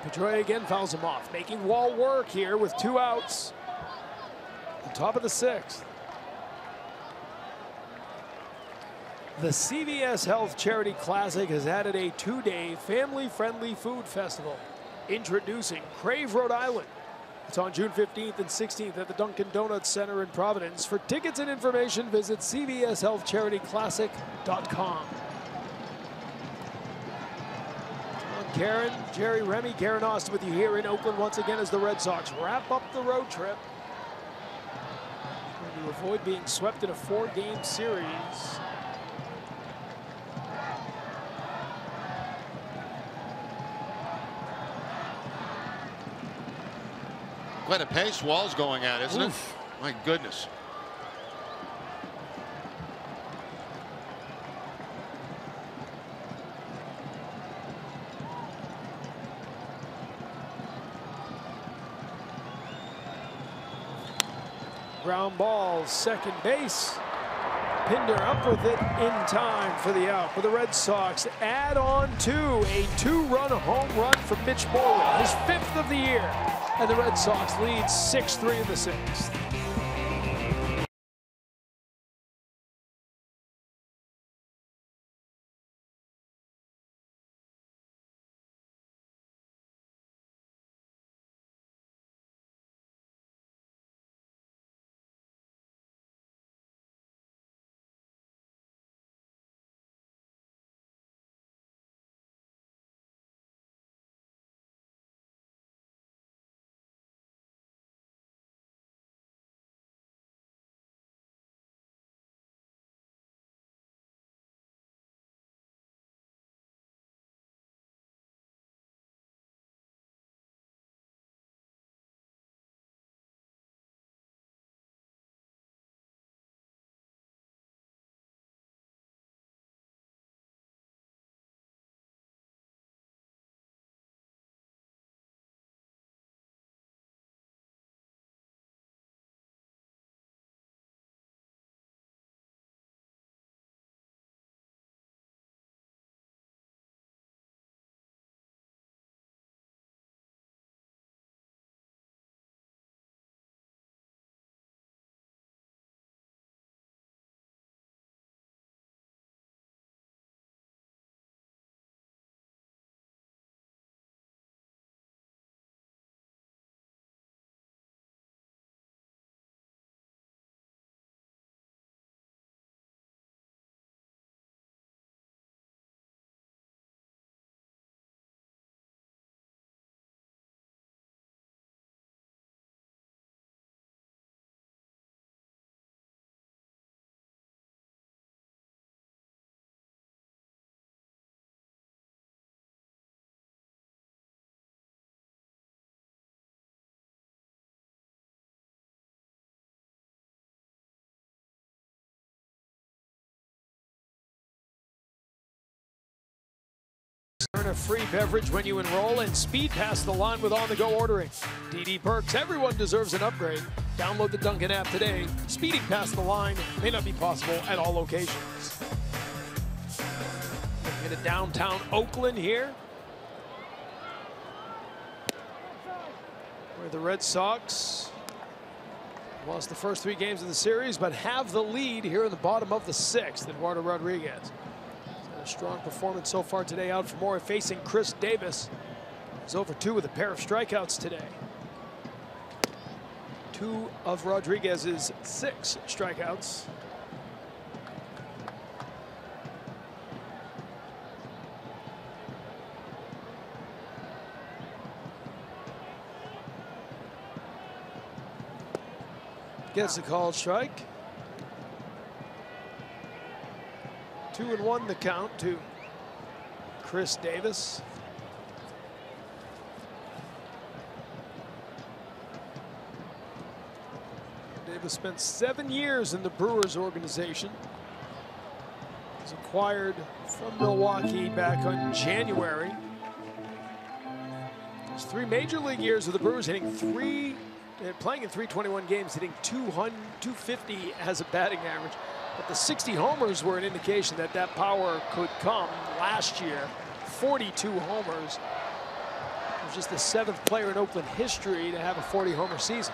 Pedroia again fouls him off, making Wall work here with 2 outs. On top of the 6th. The CVS Health Charity Classic has added a 2-day family-friendly food festival. Introducing Crave Rhode Island. It's on June 15th and 16th at the Dunkin' Donuts Center in Providence. For tickets and information, visit cvshealthcharityclassic.com. Karen, Jerry, Remy, Karen Austin with you here in Oakland once again as the Red Sox wrap up the road trip. To avoid being swept in a 4-game series. quite a pace Wall's going at, isn't it? My goodness. Ground ball, second base. Pinder up with it in time for the out. For the Red Sox, add on to a 2-run home run from Mitch Moreland, his 5th of the year. And the Red Sox lead 6-3 in the 6th. Earn a free beverage when you enroll and speed past the line with on-the-go ordering. DD Perks, everyone deserves an upgrade. Download the Dunkin' app today. Speeding past the line may not be possible at all locations. Into downtown Oakland here, where the Red Sox lost the first 3 games of the series, but have the lead here in the bottom of the 6th. Eduardo Rodriguez. A strong performance so far today, out for more, facing Chris Davis. He's over 2 with a pair of strikeouts today. 2 of Rodriguez's 6 strikeouts. Gets the called strike. 2-1 the count to Chris Davis. Davis spent 7 years in the Brewers organization. He was acquired from Milwaukee back in January. His 3 major league years with the Brewers, playing in 321 games, hitting 250 as a batting average. But the 60 homers were an indication that that power could come. Last year, 42 homers. He was just the 7th player in Oakland history to have a 40-homer season.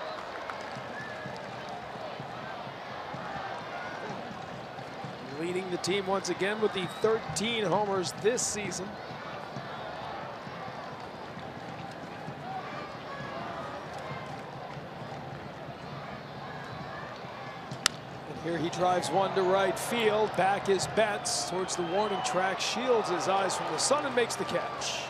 Leading the team once again with the 13 homers this season. Here he drives one to right field. Back is Betts towards the warning track, shields his eyes from the sun and makes the catch.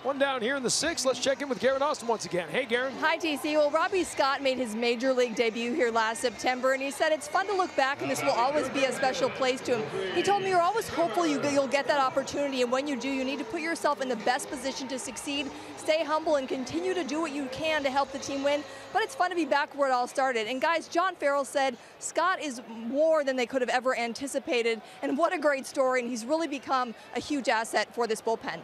1 down here in the 6th. Let's check in with Garen Austin once again. Hey, Garen. Hi, TC. Well, Robbie Scott made his major league debut here last September, and he said it's fun to look back, and this will always be a special place to him. He told me you're always hopeful you'll get that opportunity, and when you do, you need to put yourself in the best position to succeed, stay humble, and continue to do what you can to help the team win. But it's fun to be back where it all started. And guys, John Farrell said Scott is more than they could have ever anticipated, and what a great story, and he's really become a huge asset for this bullpen.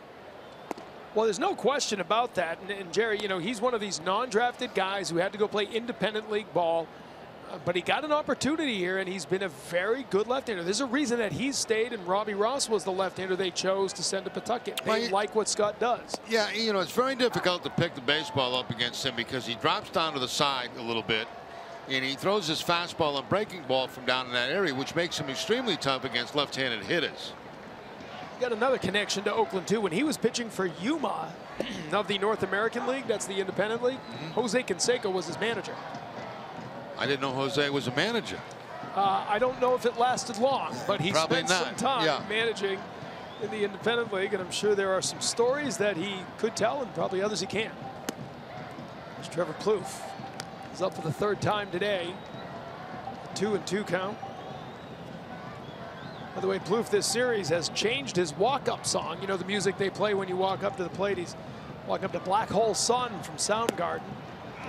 Well, there's no question about that. And Jerry, you know, he's one of these non-drafted guys who had to go play independent league ball. But he got an opportunity here, and he's been a very good left-hander. There's a reason that he's stayed, and Robbie Ross was the left-hander they chose to send to Pawtucket. They like what Scott does. Yeah, you know, it's very difficult to pick the baseball up against him because he drops down to the side a little bit, and he throws his fastball and breaking ball from down in that area, which makes him extremely tough against left-handed hitters. Got another connection to Oakland, too. When he was pitching for Yuma of the North American League, that's the independent league, Jose Canseco was his manager. I didn't know Jose was a manager. I don't know if it lasted long, but he Probably spent not. some time managing in the independent league, and I'm sure there are some stories that he could tell and probably others he can't. There's Trevor Plouffe. He's up for the 3rd time today. 2-2 count. By the way, Plouffe this series has changed his walk-up song. You know, the music they play when you walk up to the plate. He's walking up to Black Hole Sun from Soundgarden.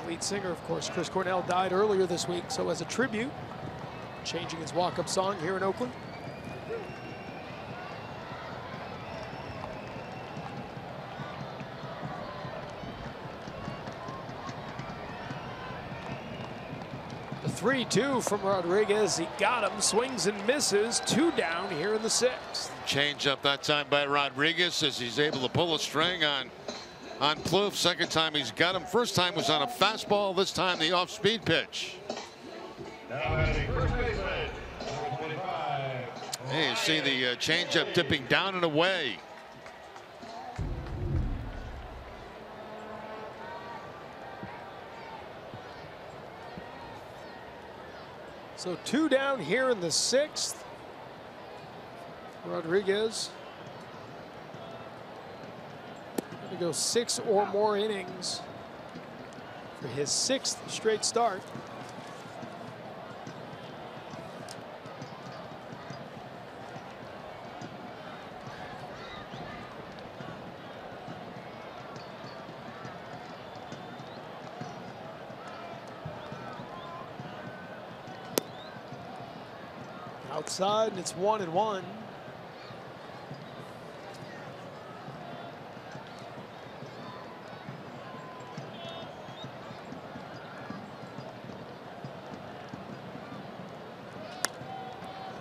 The lead singer, of course, Chris Cornell, died earlier this week. So as a tribute, changing his walk-up song here in Oakland. The 3-2 from Rodriguez. He got him, swings and misses. 2 down here in the 6th. Change up that time by Rodriguez as he's able to pull a string on Plouffe. 2nd time he's got him. 1st time was on a fastball. This time the off-speed pitch. Hey, you see the changeup dipping down and away. So 2 down here in the 6th. Rodriguez going to go 6 or more innings for his 6th straight start. Outside, and it's 1-1.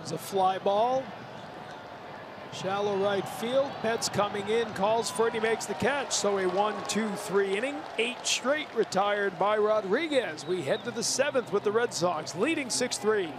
It's a fly ball. Shallow right field. Betts coming in, calls for it, he makes the catch. So a 1-2-3 inning, 8 straight retired by Rodriguez. We head to the 7th with the Red Sox leading 6-3.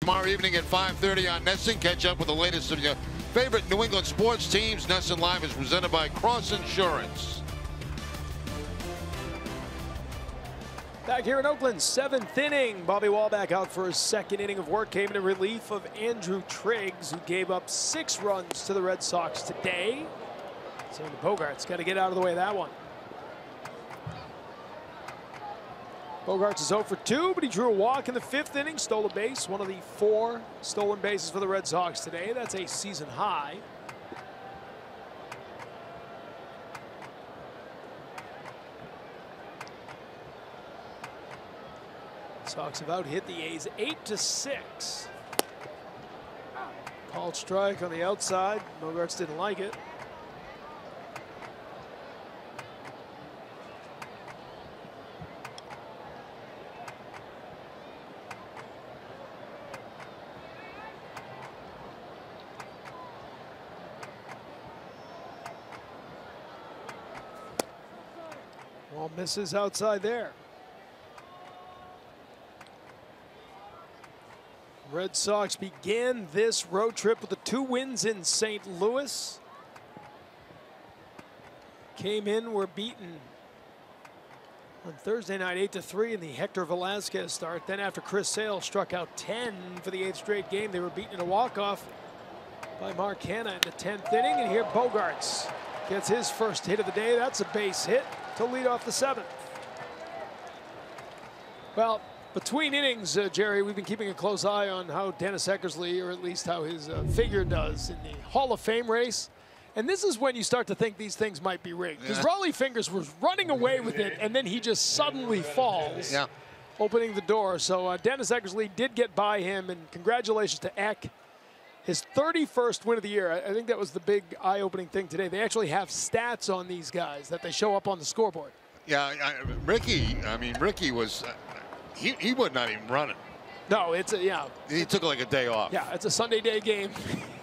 Tomorrow evening at 5:30 on NESN. Catch up with the latest of your favorite New England sports teams. NESN Live is presented by Cross Insurance. Back here in Oakland, 7th inning. Bobby Wallback out for his 2nd inning of work. Came in relief of Andrew Triggs, who gave up 6 runs to the Red Sox today. Sandy Bogart's got to get out of the way of that one. Bogarts is 0 for 2, but he drew a walk in the 5th inning, stole a base, one of the 4 stolen bases for the Red Sox today. That's a season high. Sox have out-hit the A's 8-6. Called strike on the outside. Bogarts didn't like it. Ball misses outside there. Red Sox began this road trip with the 2 wins in St. Louis. Came in, were beaten on Thursday night 8-3 in the Hector Velasquez start. Then after Chris Sale struck out 10 for the 8th straight game, they were beaten in a walk-off by Mark Hanna in the 10th inning. And here Bogarts gets his first hit of the day. That's a base hit to lead off the 7th. Well, between innings, Jerry, we've been keeping a close eye on how Dennis Eckersley, or at least how his figure does in the Hall of Fame race. And this is when you start to think these things might be rigged. Because Raleigh Fingers was running away with it, and then he just suddenly falls, opening the door. So Dennis Eckersley did get by him, and congratulations to Eck. His 31st win of the year. I think that was the big eye-opening thing today. They actually have stats on these guys that they show up on the scoreboard. Yeah, Ricky was, he was not even running. No, it's a, He took like a day off. Yeah, it's a Sunday day game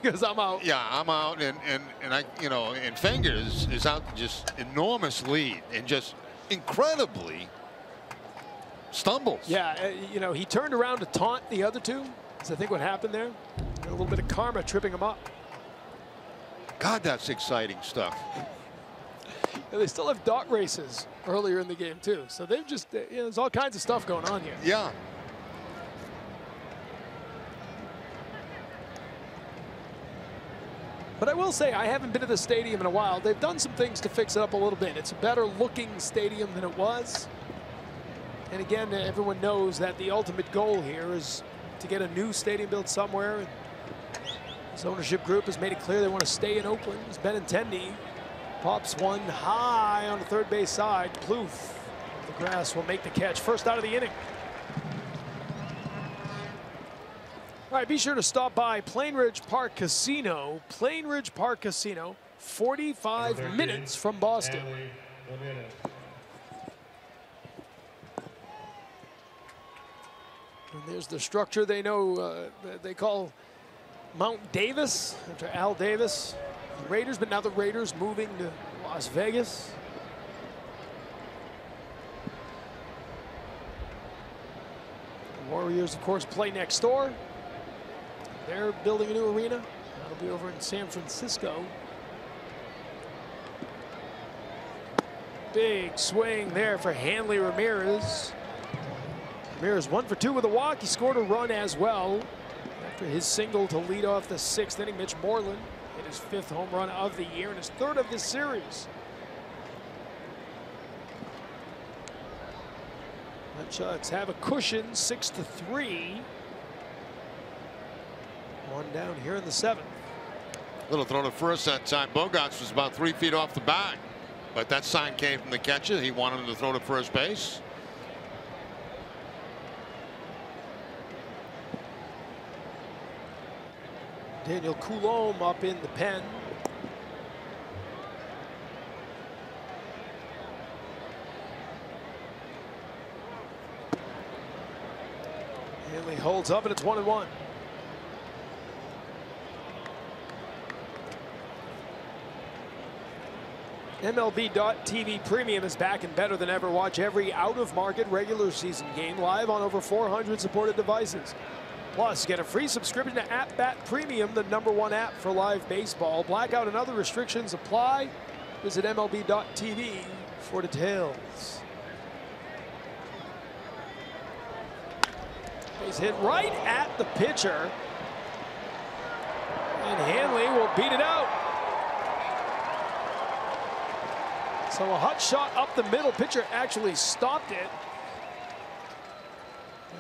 because I'm out. Yeah, I'm out, and I, and Fingers is out just enormous lead and just incredibly stumbles. Yeah, he turned around to taunt the other two. That's I think what happened there. A little bit of karma tripping him up. God, that's exciting stuff. And they still have dot races earlier in the game too. So they've just, there's all kinds of stuff going on here. Yeah. But I will say, I haven't been to the stadium in a while. They've done some things to fix it up a little bit. It's a better looking stadium than it was. And again, everyone knows that the ultimate goal here is to get a new stadium built somewhere. And this ownership group has made it clear they want to stay in Oakland. As Benintendi pops one high on the third base side. Plouffe, the grass will make the catch. First out of the inning. All right, be sure to stop by Plainridge Park Casino. Plainridge Park Casino, 45 minutes from Boston. And there's the structure they know, they call Mount Davis, after Al Davis. The Raiders, but now the Raiders moving to Las Vegas. The Warriors, of course, play next door. They're building a new arena. That'll be over in San Francisco. Big swing there for Hanley Ramirez. Ramirez 1 for 2 with a walk. He scored a run as well after his single to lead off the 6th inning. Mitch Moreland hit his 5th home run of the year and his 3rd of this series. The Chucks have a cushion, 6-3. One down here in the 7th. Little throw to first that time. Bogarts was about 3 feet off the bag, but that sign came from the catcher. He wanted him to throw to first base. Daniel Coulombe up in the pen. Hanley holds up and it's 1-1. MLB.TV Premium is back and better than ever. Watch every out-of-market regular season game live on over 400 supported devices. Plus, get a free subscription to AppBat Premium, the #1 app for live baseball. Blackout and other restrictions apply. Visit MLB.TV for details. Base hit right at the pitcher. And Hanley will beat it out. So a hot shot up the middle. Pitcher actually stopped it.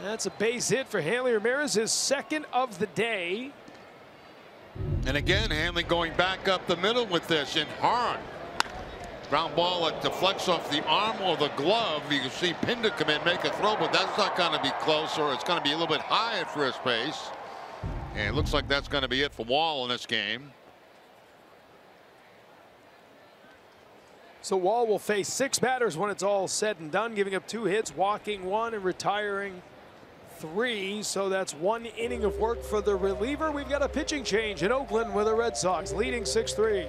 That's a base hit for Hanley Ramirez, his 2nd of the day. And again, Hanley going back up the middle with this and hard. Ground ball that deflects off the arm or the glove. You can see Pinder come in, make a throw, but that's not going to be close, or it's going to be a little bit high at first base. And it looks like that's going to be it for Wall in this game. So Wall will face 6 batters when it's all said and done, giving up 2 hits, walking 1, and retiring 3. So that's 1 inning of work for the reliever. We've got a pitching change in Oakland with the Red Sox leading 6-3.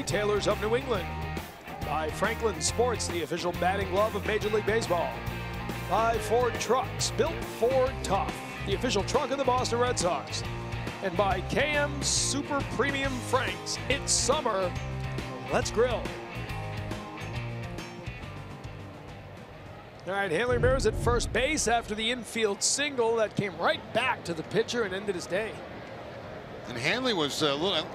Retailers of New England. By Franklin Sports, the official batting glove of Major League Baseball. By Ford Trucks, built Ford tough, the official truck of the Boston Red Sox. And by KM Super Premium Franks, it's summer, let's grill. All right, Hanley Ramirez at first base after the infield single that came right back to the pitcher and ended his day. And Hanley was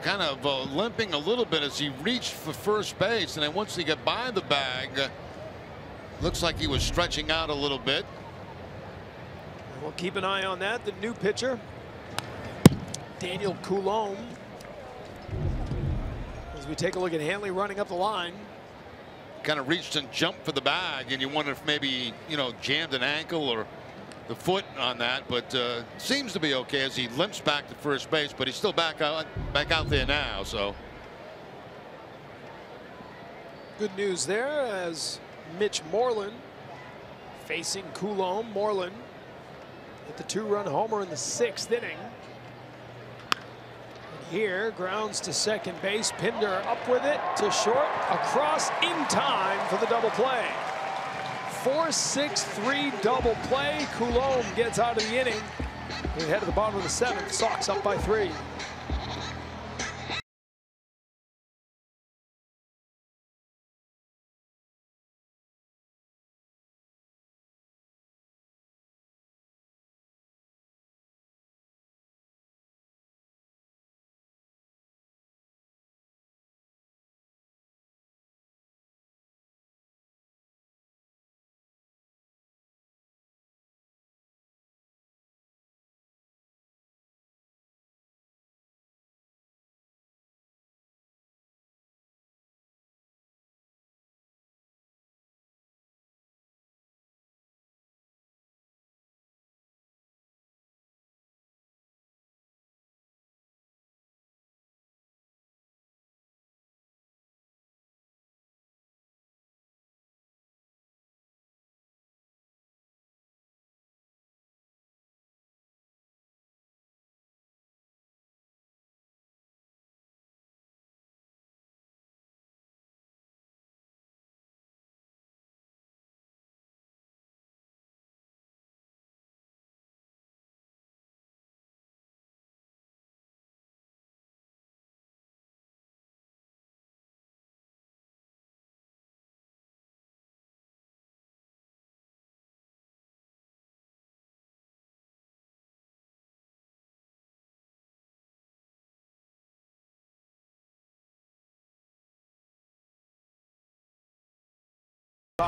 kind of limping a little bit as he reached for first base, and then once he got by the bag, looks like he was stretching out a little bit. We'll keep an eye on that. The new pitcher, Daniel Coulombe. As we take a look at Hanley running up the line. Kind of reached and jumped for the bag, and you wonder if maybe, jammed an ankle or the foot on that, but seems to be okay as he limps back to first base, but he's still back out there now. So good news there as Mitch Moreland facing Coulombe. Moreland with the 2-run homer in the 6th inning. Here, grounds to second base. Pinder up with it to short, across in time for the double play. 4-6-3 double play. Coulombe gets out of the inning. We head to the bottom of the 7th. Sox up by 3.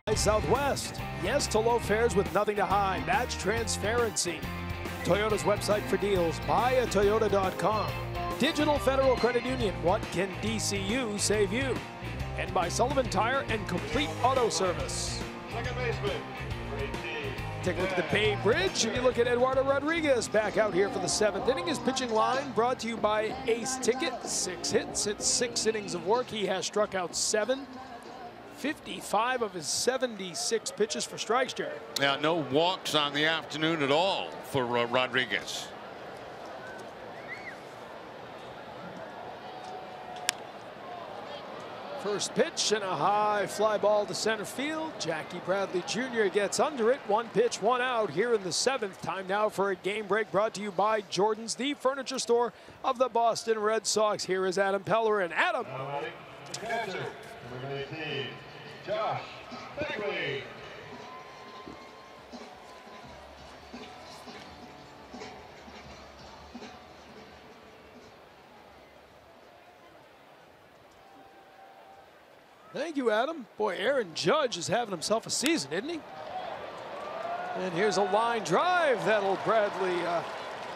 By Southwest, yes to low fares with nothing to hide. That's transparency. Toyota's website for deals, buyatoyota.com. Digital Federal Credit Union, what can DCU save you? And by Sullivan Tire and Complete Auto Service. Second baseman, Take a look at the Bay Bridge, and you look at Eduardo Rodriguez back out here for the 7th inning. His pitching line brought to you by Ace Ticket. 6 hits, it's 6 innings of work. He has struck out 7. 55 of his 76 pitches for strikes, Jerry. Yeah, no walks on the afternoon at all for Rodriguez. First pitch and a high fly ball to center field. Jackie Bradley Jr. gets under it. 1 pitch, 1 out here in the 7th. Time now for a game break brought to you by Jordan's, the furniture store of the Boston Red Sox. Here is Adam Pellerin. Adam. catcher, number 18, Josh Begley. Thank you, Adam. Boy, Aaron Judge is having himself a season, isn't he? And here's a line drive that'll Bradley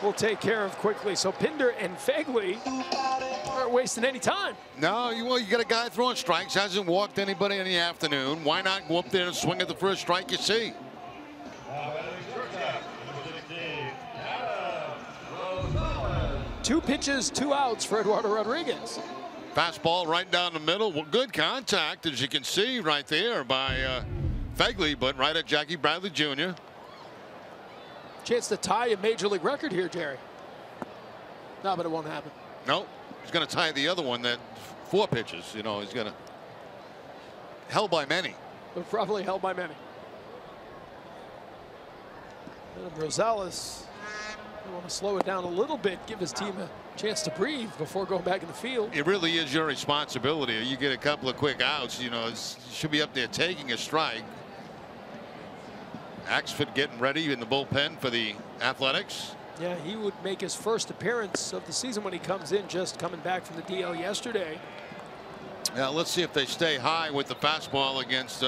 will take care of quickly. So Pinder and Fegley aren't wasting any time. No, well, you got a guy throwing strikes, hasn't walked anybody in the afternoon. Why not go up there and swing at the first strike you see? Two pitches, 2 outs for Eduardo Rodriguez. Fastball right down the middle. Well, good contact, as you can see right there by Fegley, but right at Jackie Bradley Jr. Chance to tie a major league record here, Jerry. No, but it won't happen. No, he's going to tie the other one, that 4 pitches. You know, he's going to held by many. But probably held by many. And Rosales, they want to slow it down a little bit, give his team a chance to breathe before going back in the field. It really is your responsibility. You get a couple of quick outs, you know, you should be up there taking a strike. Axford getting ready in the bullpen for the Athletics. Yeah, he would make his first appearance of the season when he comes in, just coming back from the DL yesterday. Now let's see if they stay high with the fastball against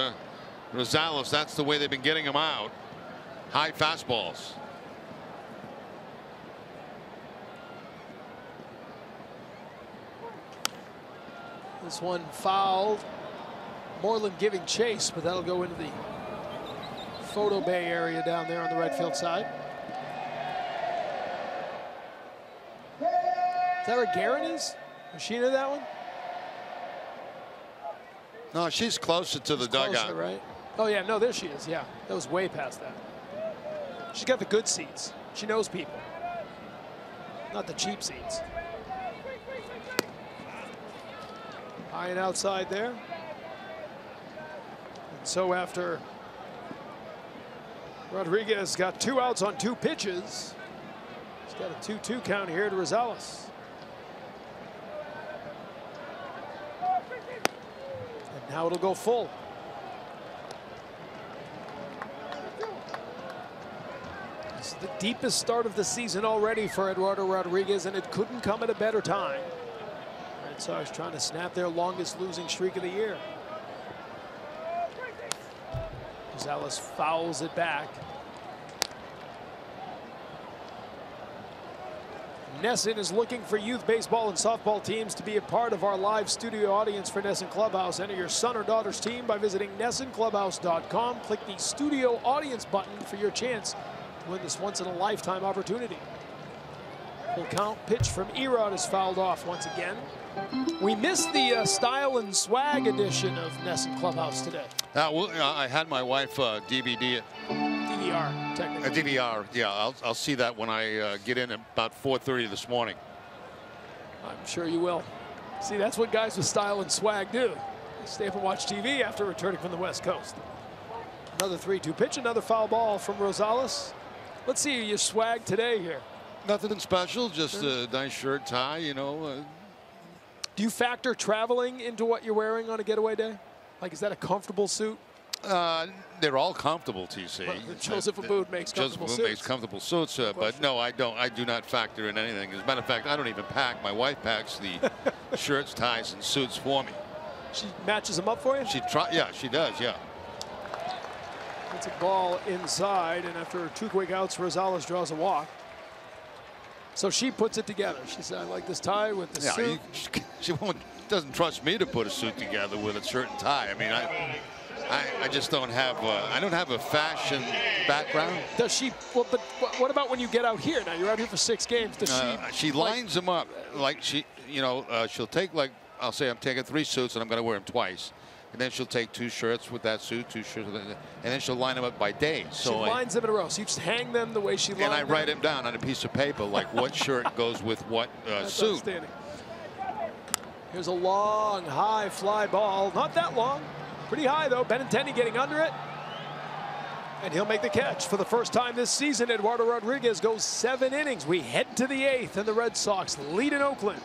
Rosales. That's the way they've been getting him out. High fastballs. This one fouled. Moreland giving chase, but that'll go into the photo bay area down there on the right field side. Is that where Guerin is? Was she into that one? No, she's closer to the dugout. Closer, right? Oh yeah, no, there she is. Yeah, that was way past that. She's got the good seats. She knows people, not the cheap seats. High and outside there. And so after Rodriguez got 2 outs on 2 pitches, he's got a 2-2 count here to Rosales. And now it'll go full. This is the deepest start of the season already for Eduardo Rodriguez, and it couldn't come at a better time. Red Sox trying to snap their longest losing streak of the year. Rosales fouls it back. NESN is looking for youth baseball and softball teams to be a part of our live studio audience for NESN Clubhouse. Enter your son or daughter's team by visiting NESNClubhouse.com. Click the studio audience button for your chance to win this once-in-a-lifetime opportunity. Full count pitch from Erod is fouled off once again. We missed the style and swag edition of NESN Clubhouse today. I had my wife DVD it. DVR, technically. DVR, yeah. I'll see that when I get in at about 4:30 this morning. I'm sure you will. See, that's what guys with style and swag do. They stay up and watch TV after returning from the West Coast. Another 3-2 pitch, another foul ball from Rosales. Let's see your swag today here. Nothing special, just a nice shirt, tie, you know. Do you factor traveling into what you're wearing on a getaway day? Like, is that a comfortable suit? They're all comfortable, TC. Well, Joseph Abboud makes comfortable suits. Makes comfortable suits, but no, I don't. I do not factor in anything. As a matter of fact, I don't even pack. My wife packs the shirts, ties, and suits for me. She matches them up for you? Yeah, she does. Yeah. It's a ball inside, and after 2 quick outs, Rosales draws a walk. So she puts it together. She said, "I like this tie with the suit." She doesn't trust me to put a suit together with a shirt and tie. I mean, I just don't have I don't have a fashion background. Does she? Well, but what about when you get out here? Now you're out here for 6 games. Does she lines them up like she'll take, like, I'll say I'm taking 3 suits and I'm going to wear them twice, and then she'll take 2 shirts with that suit, 2 shirts, and then she'll line them up by days. So she lines them in a row. So you just hang them the way she lines them. And I write them down on a piece of paper, like what shirt goes with what suit. Here's a long, high fly ball. Not that long. Pretty high, though. Benintendi getting under it. And he'll make the catch. For the first time this season, Eduardo Rodriguez goes 7 innings. We head to the 8th, and the Red Sox lead in Oakland.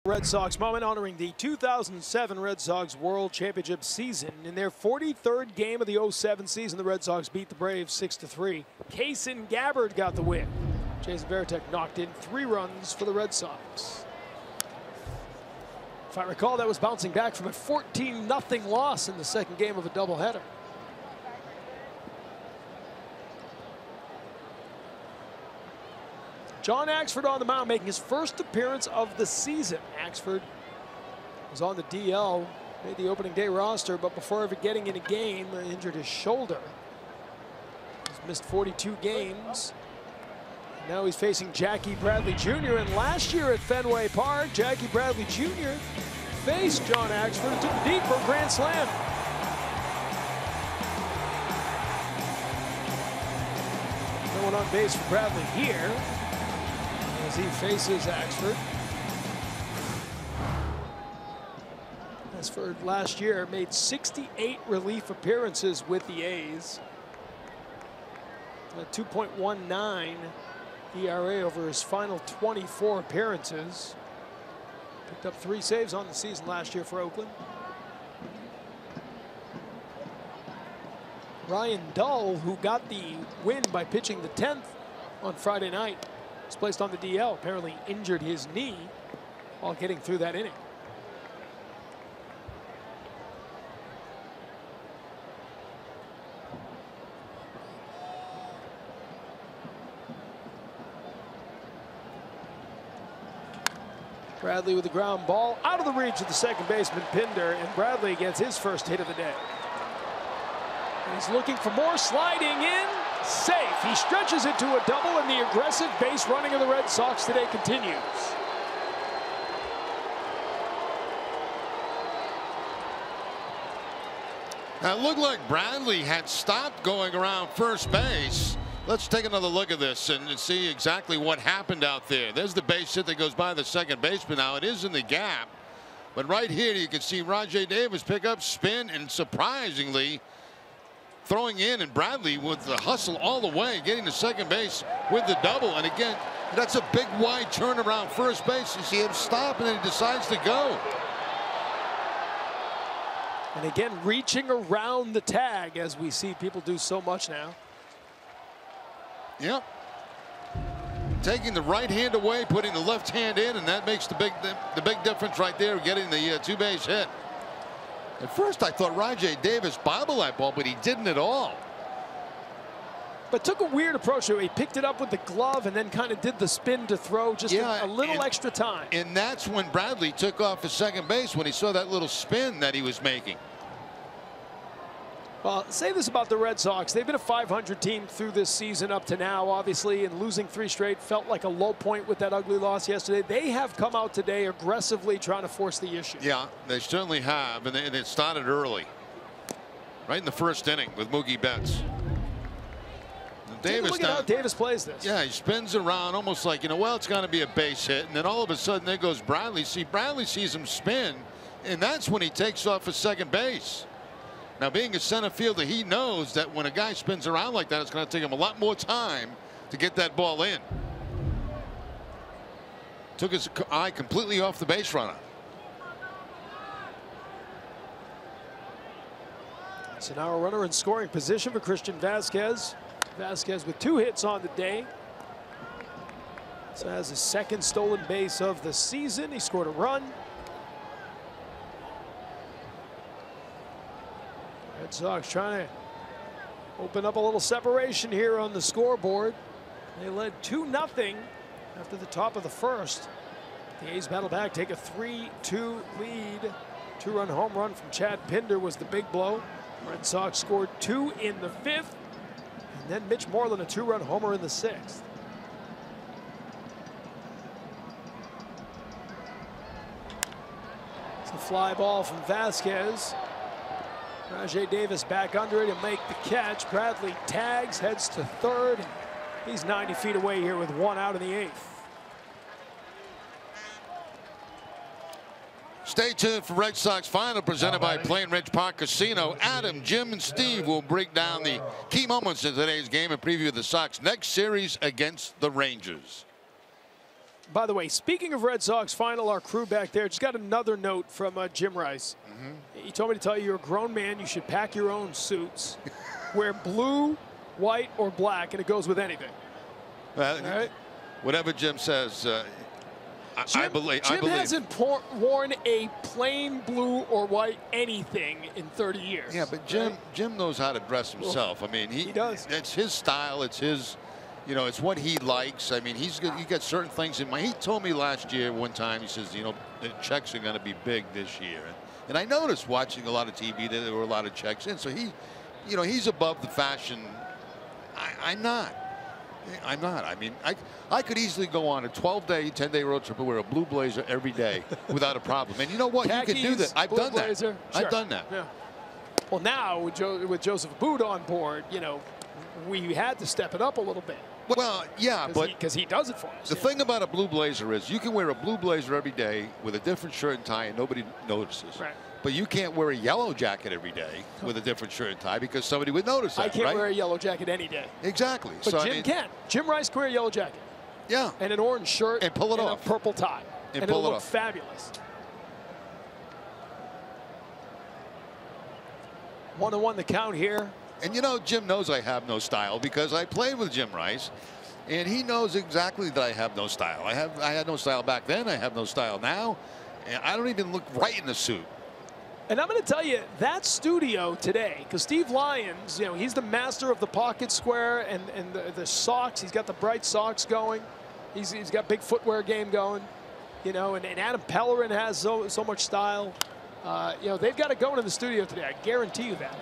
Red Sox moment honoring the 2007 Red Sox World Championship season. In their 43rd game of the 07 season, the Red Sox beat the Braves 6-3. Kaysen Gabbard got the win. Jason Varitek knocked in 3 runs for the Red Sox. If I recall, that was bouncing back from a 14-0 loss in the second game of a doubleheader. John Axford on the mound, making his first appearance of the season. Axford was on the DL, made the opening day roster, but before ever getting in a game, injured his shoulder. He's missed 42 games. Now he's facing Jackie Bradley Jr. And last year at Fenway Park, Jackie Bradley Jr. faced John Axford and took him deep for a grand slam. No one on base for Bradley here as he faces Axford. Axford last year made 68 relief appearances with the A's. A 2.19 ERA over his final 24 appearances. Picked up 3 saves on the season last year for Oakland. Ryan Dull, who got the win by pitching the 10th on Friday night, was placed on the DL. Apparently injured his knee while getting through that inning. Bradley with the ground ball out of the reach of the second baseman Pinder, and Bradley gets his first hit of the day. And he's looking for more, sliding in, safe. He stretches it to a double, and the aggressive base running of the Red Sox today continues. Now it looked like Bradley had stopped going around first base. Let's take another look at this and see exactly what happened out there. There's the base hit that goes by the second baseman. Now it is in the gap, but right here you can see Rajay Davis pick up, spin, and surprisingly throwing in, and Bradley with the hustle all the way, getting to second base with the double. And again, that's a big wide turn around first base. You see him stop, and then he decides to go. And again, reaching around the tag, as we see people do so much now. Yep. Taking the right hand away, putting the left hand in, and that makes the big difference right there, getting the 2-base hit. At first I thought Rajay Davis bobbled that ball, but he didn't at all. But took a weird approach to it. He picked it up with the glove and then kind of did the spin to throw, just a little extra time. And that's when Bradley took off at second base, when he saw that little spin that he was making. Well, say this about the Red Sox. They've been a 500 team through this season up to now, obviously, and losing 3 straight felt like a low point with that ugly loss yesterday. They have come out today aggressively trying to force the issue. Yeah, they certainly have, and it started early. Right in the first inning with Mookie Betts. Look at how Davis plays this. Yeah, he spins around almost like, you know, well, it's going to be a base hit, and then all of a sudden there goes Bradley. See, Bradley sees him spin, and that's when he takes off at second base. Now, being a center fielder, he knows that when a guy spins around like that, it's going to take him a lot more time to get that ball in. Took his eye completely off the base runner. So now a runner in scoring position for Christian Vasquez. Vasquez with 2 hits on the day. So has his second stolen base of the season. He scored a run. Red Sox trying to open up a little separation here on the scoreboard. They led 2-0 after the top of the first. The A's battle back, take a 3-2 lead. 2-run home run from Chad Pinder was the big blow. Red Sox scored 2 in the 5th. And then Mitch Moreland, a 2-run homer in the 6th. It's a fly ball from Vasquez. Rajay Davis back under it and make the catch. Bradley tags, heads to third. He's 90 feet away here with 1 out in the 8th. Stay tuned for Red Sox Final, presented by Plain Ridge Park Casino. Adam, Jim, and Steve will break down the key moments in today's game and preview the Sox' next series against the Rangers. By the way, speaking of Red Sox final, our crew back there just got another note from Jim Rice. He told me to tell you, you're a grown man. You should pack your own suits. Wear blue, white, or black, and it goes with anything. Well, All right? whatever Jim says, I believe. Jim hasn't worn a plain blue or white anything in 30 years. Yeah, but Jim knows how to dress himself. I mean, he does. It's his style. It's his. You know, it's what he likes. I mean, he got certain things in mind. He told me last year one time, he says, you know, the checks are going to be big this year. And I noticed watching a lot of TV that there were a lot of checks in. So he, you know, he's above the fashion. I'm not. I mean, I could easily go on a 12-day, 10-day road trip and wear a blue blazer every day without a problem. And you know what? Khakis, you can do that. I've done that. Sure. I've done that. Yeah. Well, now with Joseph Boot on board, you know, we had to step it up a little bit. Well, yeah, but because he does it for us. The thing about a blue blazer is you can wear a blue blazer every day with a different shirt and tie and nobody notices. Right. But you can't wear a yellow jacket every day with a different shirt and tie because somebody would notice that. I can't right? wear a yellow jacket any day. Exactly. But so, Jim I mean, can. Jim Rice can wear a yellow jacket. Yeah. And an orange shirt. And pull it and off. a purple tie. And it'll pull it look off. fabulous. 1-1 the count here. And you know, Jim knows I have no style because I played with Jim Rice, and he knows exactly that I have no style. I had no style back then. I have no style now, and I don't even look right in the suit. And I'm going to tell you, that studio today, because Steve Lyons, you know, he's the master of the pocket square and the socks. He's got the bright socks going. He's got big footwear game going, you know, and Adam Pellerin has so much style. You know, they've got it going in the studio today. I guarantee you that.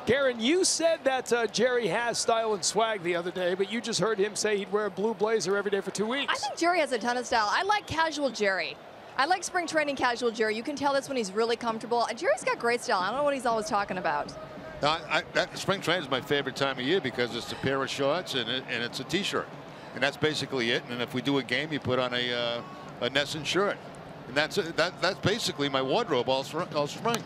Garen, you said that Jerry has style and swag the other day, but you just heard him say he'd wear a blue blazer every day for 2 weeks. I think Jerry has a ton of style. I like casual Jerry. I like spring training casual Jerry. You can tell this when he's really comfortable. Jerry's got great style. I don't know what he's always talking about. That spring training is my favorite time of year because it's a pair of shorts and it's a T-shirt, and that's basically it. And if we do a game, you put on a Nesson shirt, and that's basically my wardrobe all spring.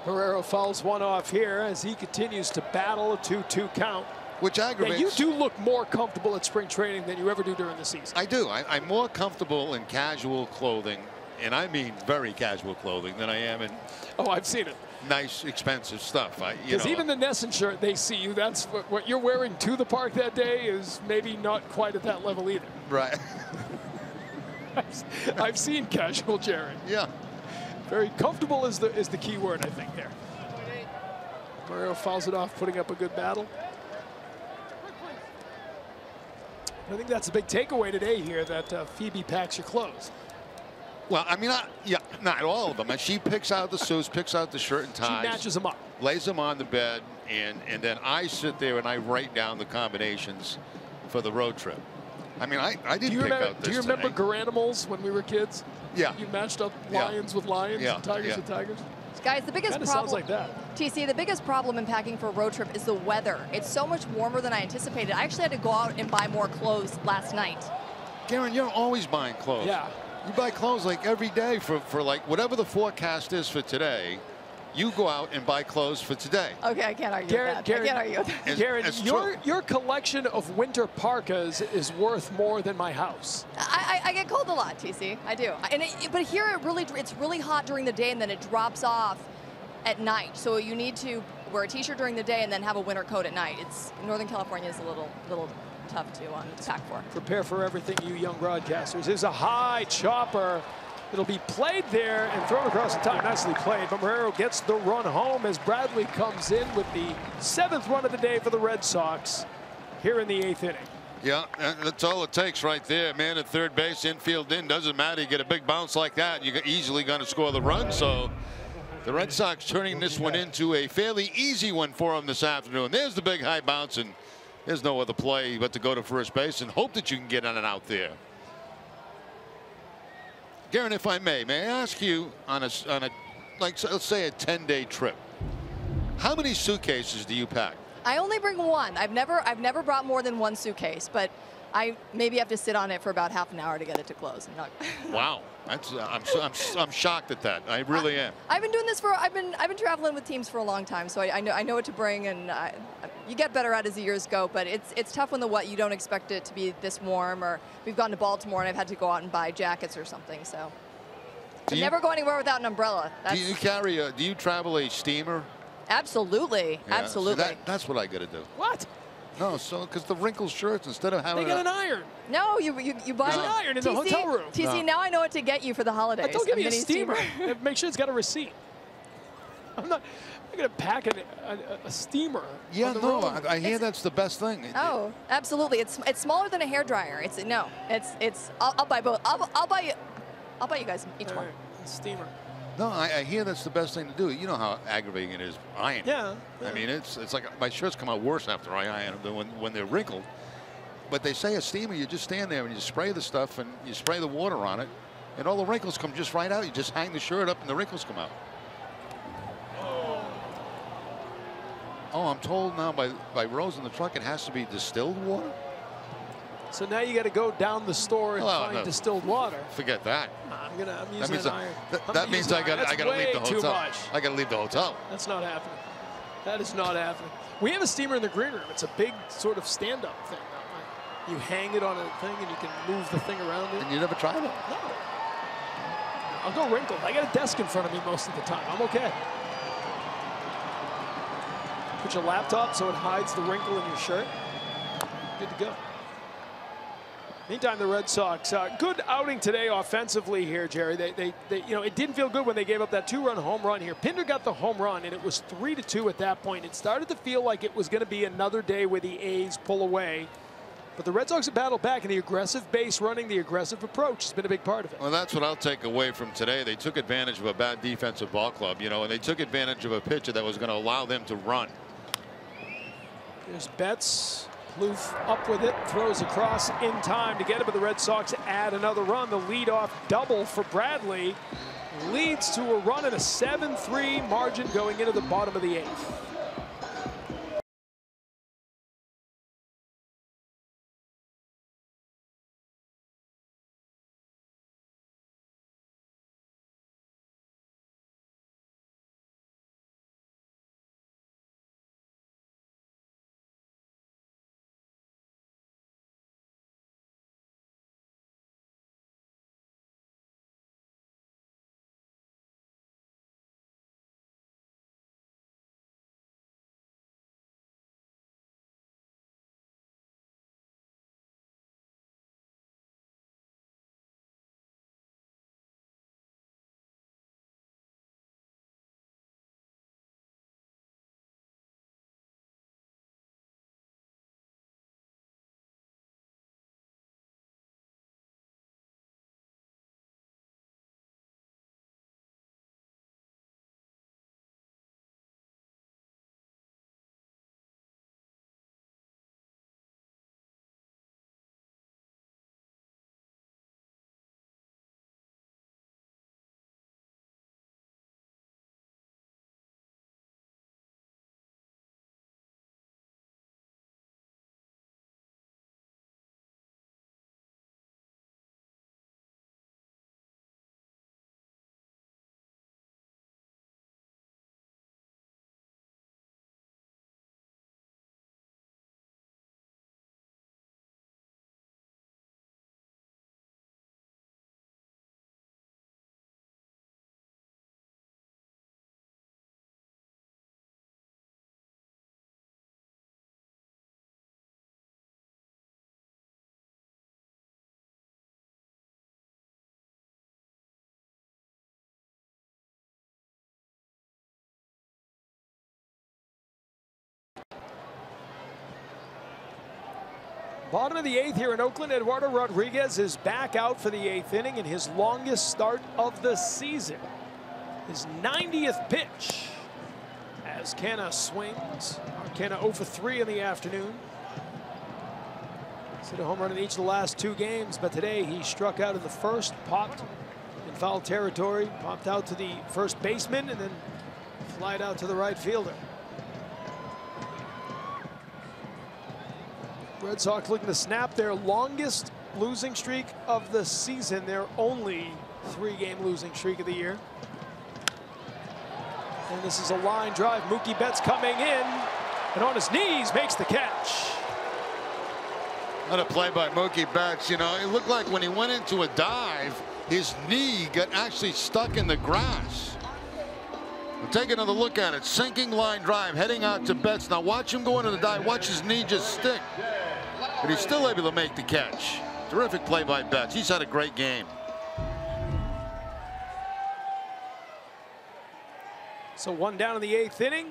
Herrera fouls one off here as he continues to battle a 2-2 count. Which aggravates. Yeah, you do look more comfortable at spring training than you ever do during the season. I do. I'm more comfortable in casual clothing, and I mean very casual clothing, than I am in. Oh, I've seen it. Nice, expensive stuff. Because even the Nesson shirt they see you, that's what you're wearing to the park that day is maybe not quite at that level either. Right. I've seen casual Jerry. Yeah. Very comfortable is the key word, I think, there. Mario fouls it off, putting up a good battle. I think that's a big takeaway today here, that Phoebe packs your clothes. Well, I mean, not all of them. She picks out the suits, picks out the shirt and ties. She matches them up. Lays them on the bed, and then I sit there and I write down the combinations for the road trip. I mean, I didn't pick out this. Do you remember Garanimals when we were kids? Yeah. You matched up lions with lions and tigers with tigers? Guys, the biggest problem. Sounds like that. TC, the biggest problem in packing for a road trip is the weather. It's so much warmer than I anticipated. I actually had to go out and buy more clothes last night. Garen, you're always buying clothes. Yeah. You buy clothes like every day for like whatever the forecast is for today. You go out and buy clothes for today. Okay, I can't argue with that. I can't argue with that. Garen, your collection of winter parkas is worth more than my house. I get cold a lot, TC. I do. But here it's really hot during the day and then it drops off at night. So you need to wear a t-shirt during the day and then have a winter coat at night. Northern California is a little tough to pack for. Prepare for everything, you young broadcasters. There's a high chopper. It'll be played there and thrown across the top. Nicely played. Marrero gets the run home as Bradley comes in with the 7th run of the day for the Red Sox here in the 8th inning. Yeah, that's all it takes right there. Man at third base, infield in, doesn't matter. You get a big bounce like that, you're easily going to score the run. So the Red Sox turning this one into a fairly easy one for them this afternoon. There's the big high bounce, and there's no other play but to go to first base and hope that you can get on and out there. Garen, if I may I ask you on a like let's say a 10-day trip, how many suitcases do you pack? I only bring one. I've never brought more than one suitcase, but I maybe have to sit on it for about half an hour to get it to close. Wow, that's I'm shocked at that. I really am. I've been doing this I've been traveling with teams for a long time, so I know what to bring, and You get better at it as the years go, but it's tough when you don't expect it to be this warm. Or we've gone to Baltimore and I've had to go out and buy jackets or something. So never go anywhere without an umbrella. Do you travel a steamer? Absolutely, Yeah, absolutely. so that's what I got to do. What? No, so because the wrinkled shirts, instead of having They got an iron. No, you buy an iron in the hotel room. TC, now I know what to get you for the holidays. Don't give me a mini steamer. Make sure it's got a receipt. I'm not going to pack a steamer. Yeah, on the no, road. I hear that's the best thing. Oh, absolutely. It's smaller than a hairdryer. I'll buy both. I'll buy you guys each one. Right, a steamer. No, I hear that's the best thing to do. You know how aggravating it is ironing. Yeah. I mean, it's like my shirts come out worse after I iron them than when they're wrinkled. But they say a steamer, you just stand there and you spray the stuff and you spray the water on it, and all the wrinkles come just right out. You just hang the shirt up and the wrinkles come out. Oh, I'm told now by Rose in the truck it has to be distilled water. So now you got to go down the store and find distilled water. Forget that. I'm using an iron. That means I got to leave the hotel. I got to leave the hotel. That's not happening. That is not happening. We have a steamer in the green room. It's a big sort of stand-up thing. You hang it on a thing and you can move the thing around it. And you never tried it? No. I'll go wrinkled. I got a desk in front of me most of the time. I'm okay. Put your laptop so it hides the wrinkle in your shirt. Good to go. Meantime, the Red Sox, good outing today offensively here, Jerry. They it didn't feel good when they gave up that 2-run home run here. Pinder got the home run, and it was 3-2 at that point. It started to feel like it was going to be another day where the A's pull away. But the Red Sox have battled back, and the aggressive base running, the aggressive approach has been a big part of it. Well, that's what I'll take away from today. They took advantage of a bad defensive ball club, and they took advantage of a pitcher that was going to allow them to run. There's Betts. Plouffe up with it, throws across in time to get it, but the Red Sox add another run. The leadoff double for Bradley leads to a run and a 7-3 margin going into the bottom of the 8th. Bottom of the 8th here in Oakland. Eduardo Rodriguez is back out for the 8th inning in his longest start of the season. His 90th pitch as Canna swings. Canna 0 for 3 in the afternoon. He's hit a home run in each of the last 2 games, but today he struck out in the first, popped in foul territory, popped out to the first baseman, and then flied out to the right fielder. Red Sox looking to snap their longest losing streak of the season, their only 3-game losing streak of the year. And this is a line drive. Mookie Betts coming in, and on his knees makes the catch. What a play by Mookie Betts. You know, it looked like when he went into a dive, his knee got actually stuck in the grass. We'll take another look at it. Sinking line drive heading out to Betts. Now watch him go into the dive. Watch his knee just stick. But he's still able to make the catch. Terrific play by Betts. He's had a great game. So one down in the 8th inning.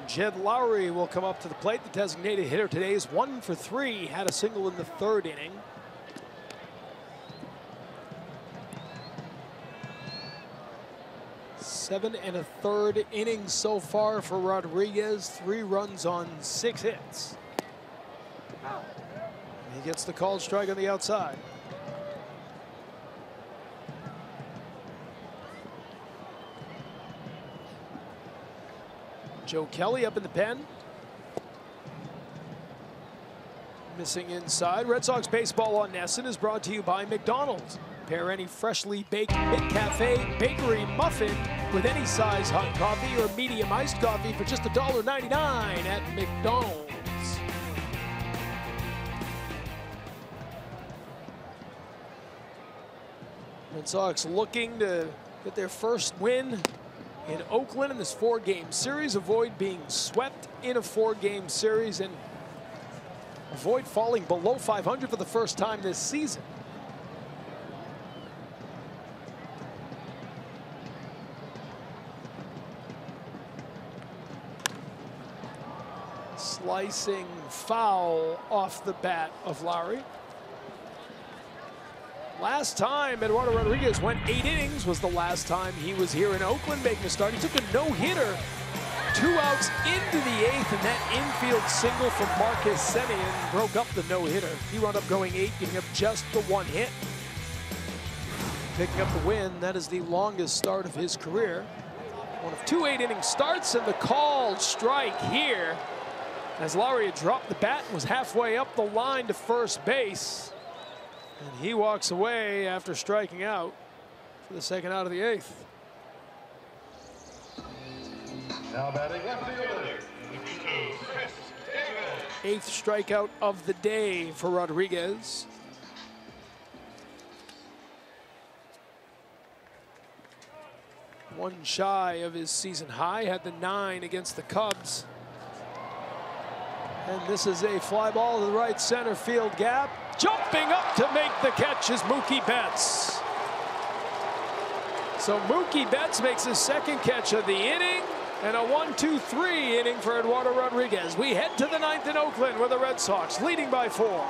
Jed Lowry will come up to the plate. The designated hitter today is 1 for 3. Had a single in the 3rd inning. Seven and a third innings so far for Rodriguez. 3 runs on 6 hits. He gets the called strike on the outside. Joe Kelly up in the pen. Missing inside. Red Sox baseball on NESN is brought to you by McDonald's. Pair any freshly baked McCafe bakery muffin with any size hot coffee or medium iced coffee for just $1.99 at McDonald's. Red Sox looking to get their first win in Oakland in this 4-game series, avoid being swept in a 4-game series, and avoid falling below 500 for the first time this season. Slicing foul off the bat of Lowry. Last time Eduardo Rodriguez went 8 innings was the last time he was here in Oakland making a start. He took a no-hitter, 2 outs into the 8th, and that infield single from Marcus Semien broke up the no-hitter. He wound up going 8, giving up just the 1 hit. Picking up the win, that is the longest start of his career. One of 2 8-inning starts, and the called strike here as Lowry had dropped the bat and was halfway up the line to first base. And he walks away after striking out for the 2nd out of the 8th. Now batting left fielder. 8th strikeout of the day for Rodriguez. One shy of his season high, had the 9 against the Cubs. And this is a fly ball to the right center field gap. Jumping up to make the catch is Mookie Betts. So Mookie Betts makes his 2nd catch of the inning, and a 1-2-3 inning for Eduardo Rodriguez. We head to the 9th in Oakland with the Red Sox leading by 4.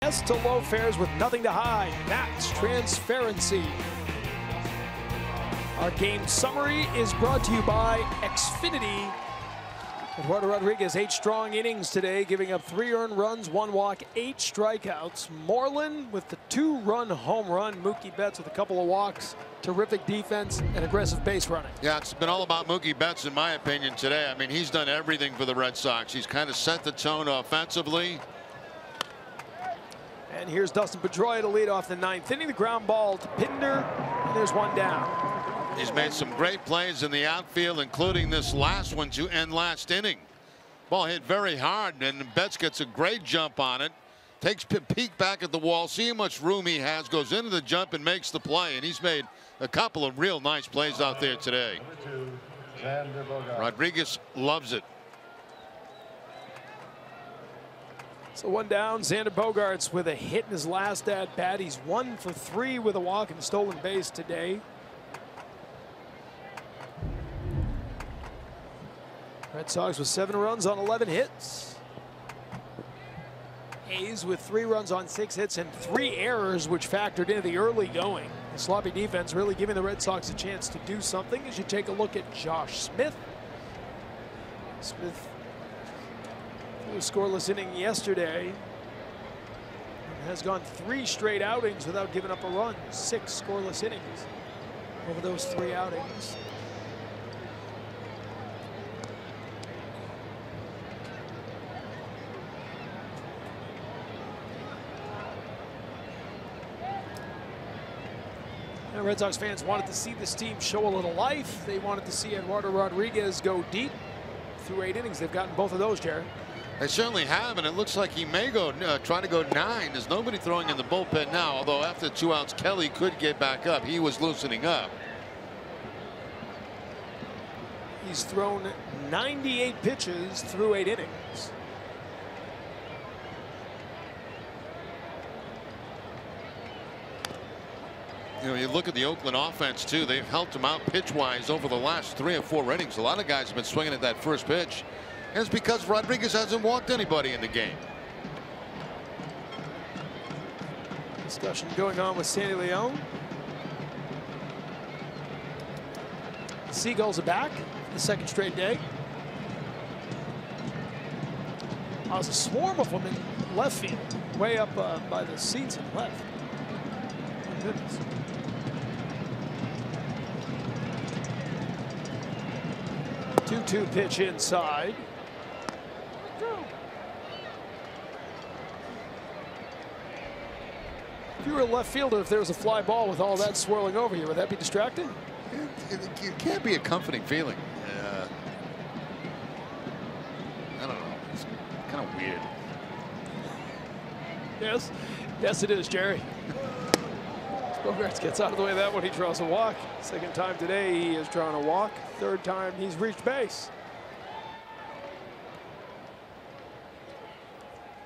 S to low fares with nothing to hide. Max Transparency. Our game summary is brought to you by Xfinity. Eduardo Rodriguez, 8 strong innings today, giving up 3 earned runs, 1 walk, 8 strikeouts. Moreland with the 2-run home run. Mookie Betts with a couple of walks. Terrific defense and aggressive base running. Yeah, it's been all about Mookie Betts, in my opinion, today. I mean, he's done everything for the Red Sox. He's kind of set the tone offensively. And here's Dustin Pedroia to lead off the 9th inning. The ground ball to Pinder, and there's 1 down. He's made some great plays in the outfield, including this last one to end last inning. Ball hit very hard, and Betts gets a great jump on it. Takes a peek back at the wall, see how much room he has, goes into the jump and makes the play. And he's made a couple of real nice plays out there today. Rodriguez loves it. So 1 down. Xander Bogaerts with a hit in his last at bat. He's 1 for 3 with a walk and a stolen base today. Red Sox with 7 runs on 11 hits. A's with 3 runs on 6 hits and 3 errors, which factored into the early going. The sloppy defense really giving the Red Sox a chance to do something as you take a look at Josh Smith. Smith threw a scoreless inning yesterday and has gone 3 straight outings without giving up a run. 6 scoreless innings over those 3 outings. And Red Sox fans wanted to see this team show a little life. They wanted to see Eduardo Rodriguez go deep through 8 innings. They've gotten both of those, Jared. They certainly have, and it looks like he may go try to go 9. There's nobody throwing in the bullpen now, although after 2 outs, Kelly could get back up. He was loosening up. He's thrown 98 pitches through 8 innings. You know, you look at the Oakland offense, too. They've helped him out pitch-wise over the last 3 or 4 innings. A lot of guys have been swinging at that first pitch. And it's because Rodriguez hasn't walked anybody in the game. Discussion going on with Sandy Leon. The Seagulls are back the 2nd straight day. There's a swarm of them in left field, way up by the seats in left. My goodness. Two pitch inside. If you were a left fielder, if there was a fly ball with all that swirling over you, would that be distracting? It can't be a comforting feeling. I don't know. It's kind of weird. Yes, it is, Jerry. Bogaerts gets out of the way of that one. He draws a walk. 2nd time today he has drawn a walk. 3rd time he's reached base.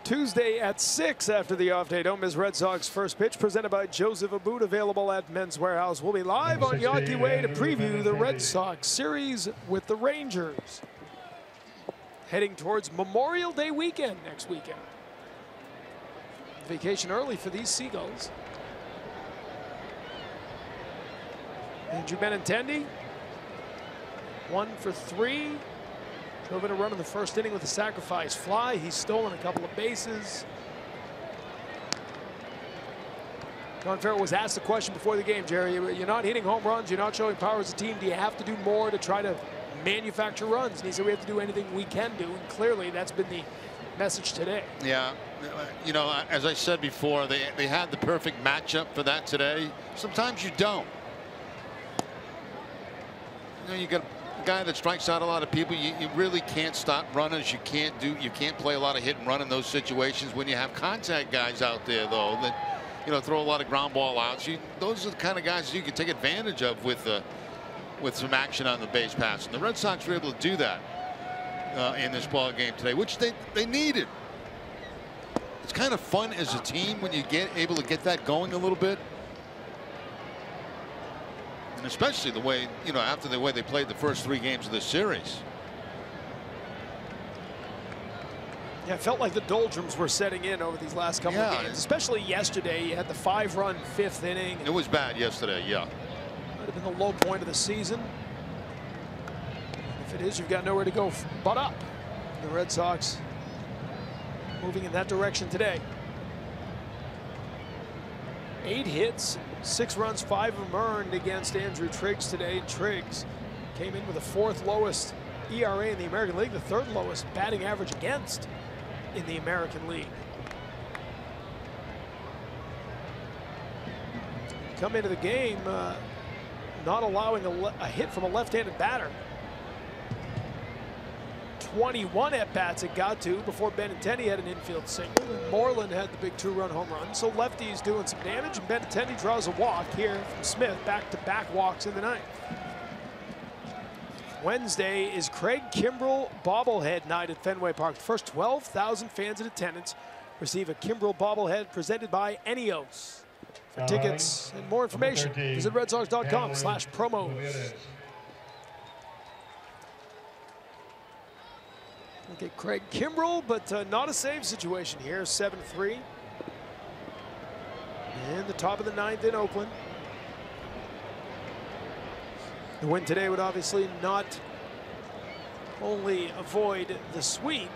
Tuesday at 6 after the off day. Don't miss Red Sox first pitch, presented by Joseph Abboud, available at Men's Warehouse. We'll be live on Yankee Way to preview the Red Sox series with the Rangers. Heading towards Memorial Day weekend next weekend. Vacation early for these Seagulls. Andrew Benintendi, 1 for 3. Drove in a run in the 1st inning with a sacrifice fly. He's stolen a couple of bases. John Farrell was asked the question before the game, Jerry, you're not hitting home runs, you're not showing power as a team. Do you have to do more to try to manufacture runs? And he said we have to do anything we can do. And clearly that's been the message today. Yeah, you know, as I said before, they had the perfect matchup for that today. Sometimes you don't. You know, you got a guy that strikes out a lot of people. You really can't stop runners. You can't play a lot of hit and run in those situations. When you have contact guys out there, though, that, you know, throw a lot of ground ball outs, those are the kind of guys you can take advantage of with some action on the base pass. And the Red Sox were able to do that in this ball game today, which they needed. It's kind of fun as a team when you get able to get that going a little bit. And especially the way, you know, after the way they played the first 3 games of this series. Yeah, it felt like the doldrums were setting in over these last couple of games, especially yesterday. You had the 5-run 5th inning. It was bad yesterday, yeah. Might have been the low point of the season. If it is, you've got nowhere to go but up. The Red Sox moving in that direction today. 8 hits, 6 runs, 5 of them earned against Andrew Triggs today. Triggs came in with the 4th lowest ERA in the American League, the 3rd lowest batting average against in the American League. Come into the game not allowing a hit from a left-handed batter. 21 at-bats it got to before Benintendi had an infield single. And Moreland had the big 2-run home run. So lefty's doing some damage, and Benintendi draws a walk here from Smith. Back-to-back walks in the ninth. Wednesday is Craig Kimbrell bobblehead night at Fenway Park. The first 12,000 fans in attendance receive a Kimbrell bobblehead presented by Enios. For tickets and more information, visit redsox.com/promos. Look at Craig Kimbrell, but not a save situation here. 7-3. And the top of the 9th in Oakland. The win today would obviously not only avoid the sweep,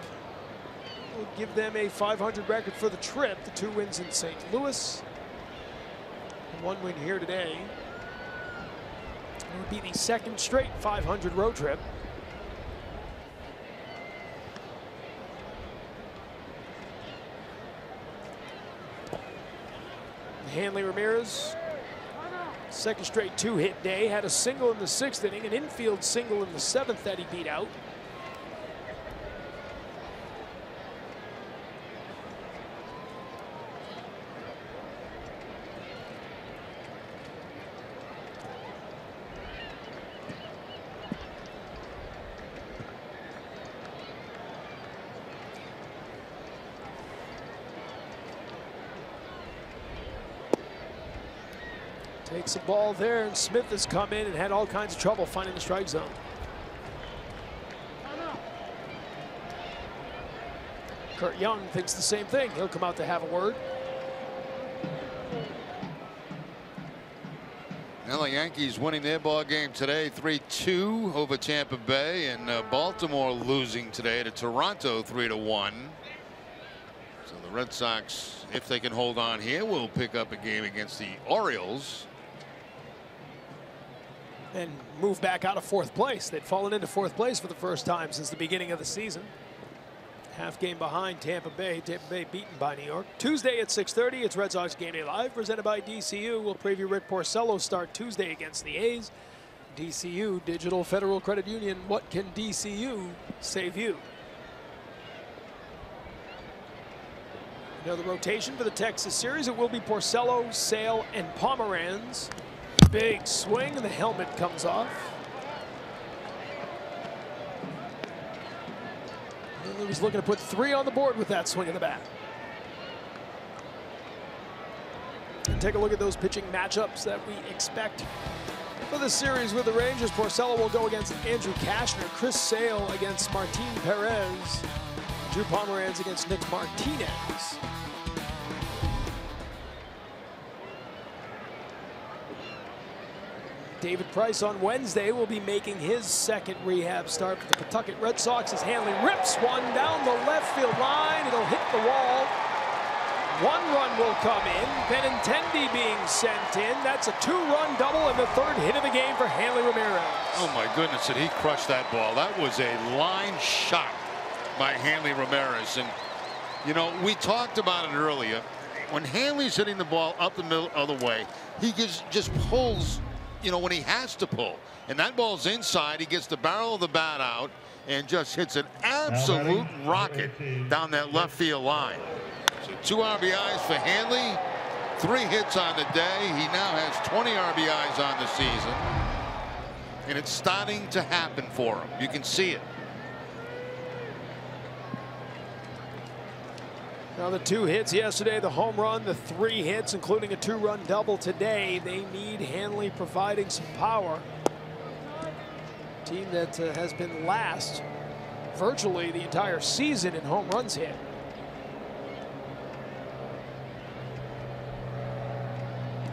it would give them a 500 record for the trip. The 2 wins in St. Louis, and 1 win here today. It would be the 2nd straight 500 road trip. Hanley Ramirez, 2nd straight 2-hit day, had a single in the 6th inning, an infield single in the 7th that he beat out. Takes a ball there, and Smith has come in and had all kinds of trouble finding the strike zone. Kurt Young thinks the same thing. He'll come out to have a word. Well, the Yankees winning their ball game today 3-2 over Tampa Bay, and Baltimore losing today to Toronto 3-1. So the Red Sox, if they can hold on here, will pick up a game against the Orioles. And move back out of 4th place. They'd fallen into 4th place for the first time since the beginning of the season. Half game behind Tampa Bay. Tampa Bay beaten by New York. Tuesday at 6:30, it's Red Sox Game Day Live, presented by DCU. We'll preview Rick Porcello's start Tuesday against the A's. DCU, Digital Federal Credit Union. What can DCU save you? You know the rotation for the Texas series. It will be Porcello, Sale, and Pomeranz. Big swing, and the helmet comes off. He was looking to put 3 on the board with that swing of the bat. And take a look at those pitching matchups that we expect for the series with the Rangers. Porcello will go against Andrew Cashner. Chris Sale against Martin Perez. Drew Pomeranz against Nick Martinez. David Price on Wednesday will be making his 2nd rehab start for the Pawtucket Red Sox as Hanley rips one down the left field line. It'll hit the wall. 1 run will come in. Benintendi being sent in. That's a 2-run double and the 3rd hit of the game for Hanley Ramirez. Oh my goodness, did he crush that ball. That was a line shot by Hanley Ramirez. And you know, we talked about it earlier. When Hanley's hitting the ball up the middle of the way, he just pulls, you know, when he has to pull. And that ball's inside. He gets the barrel of the bat out and just hits an absolute rocket down that left field line. So 2 RBIs for Hanley, 3 hits on the day. He now has 20 RBIs on the season. And it's starting to happen for him. You can see it. Now the 2 hits yesterday, the home run, the 3 hits, including a 2-run double today. They need Hanley providing some power. Team that has been last virtually the entire season in home runs hit.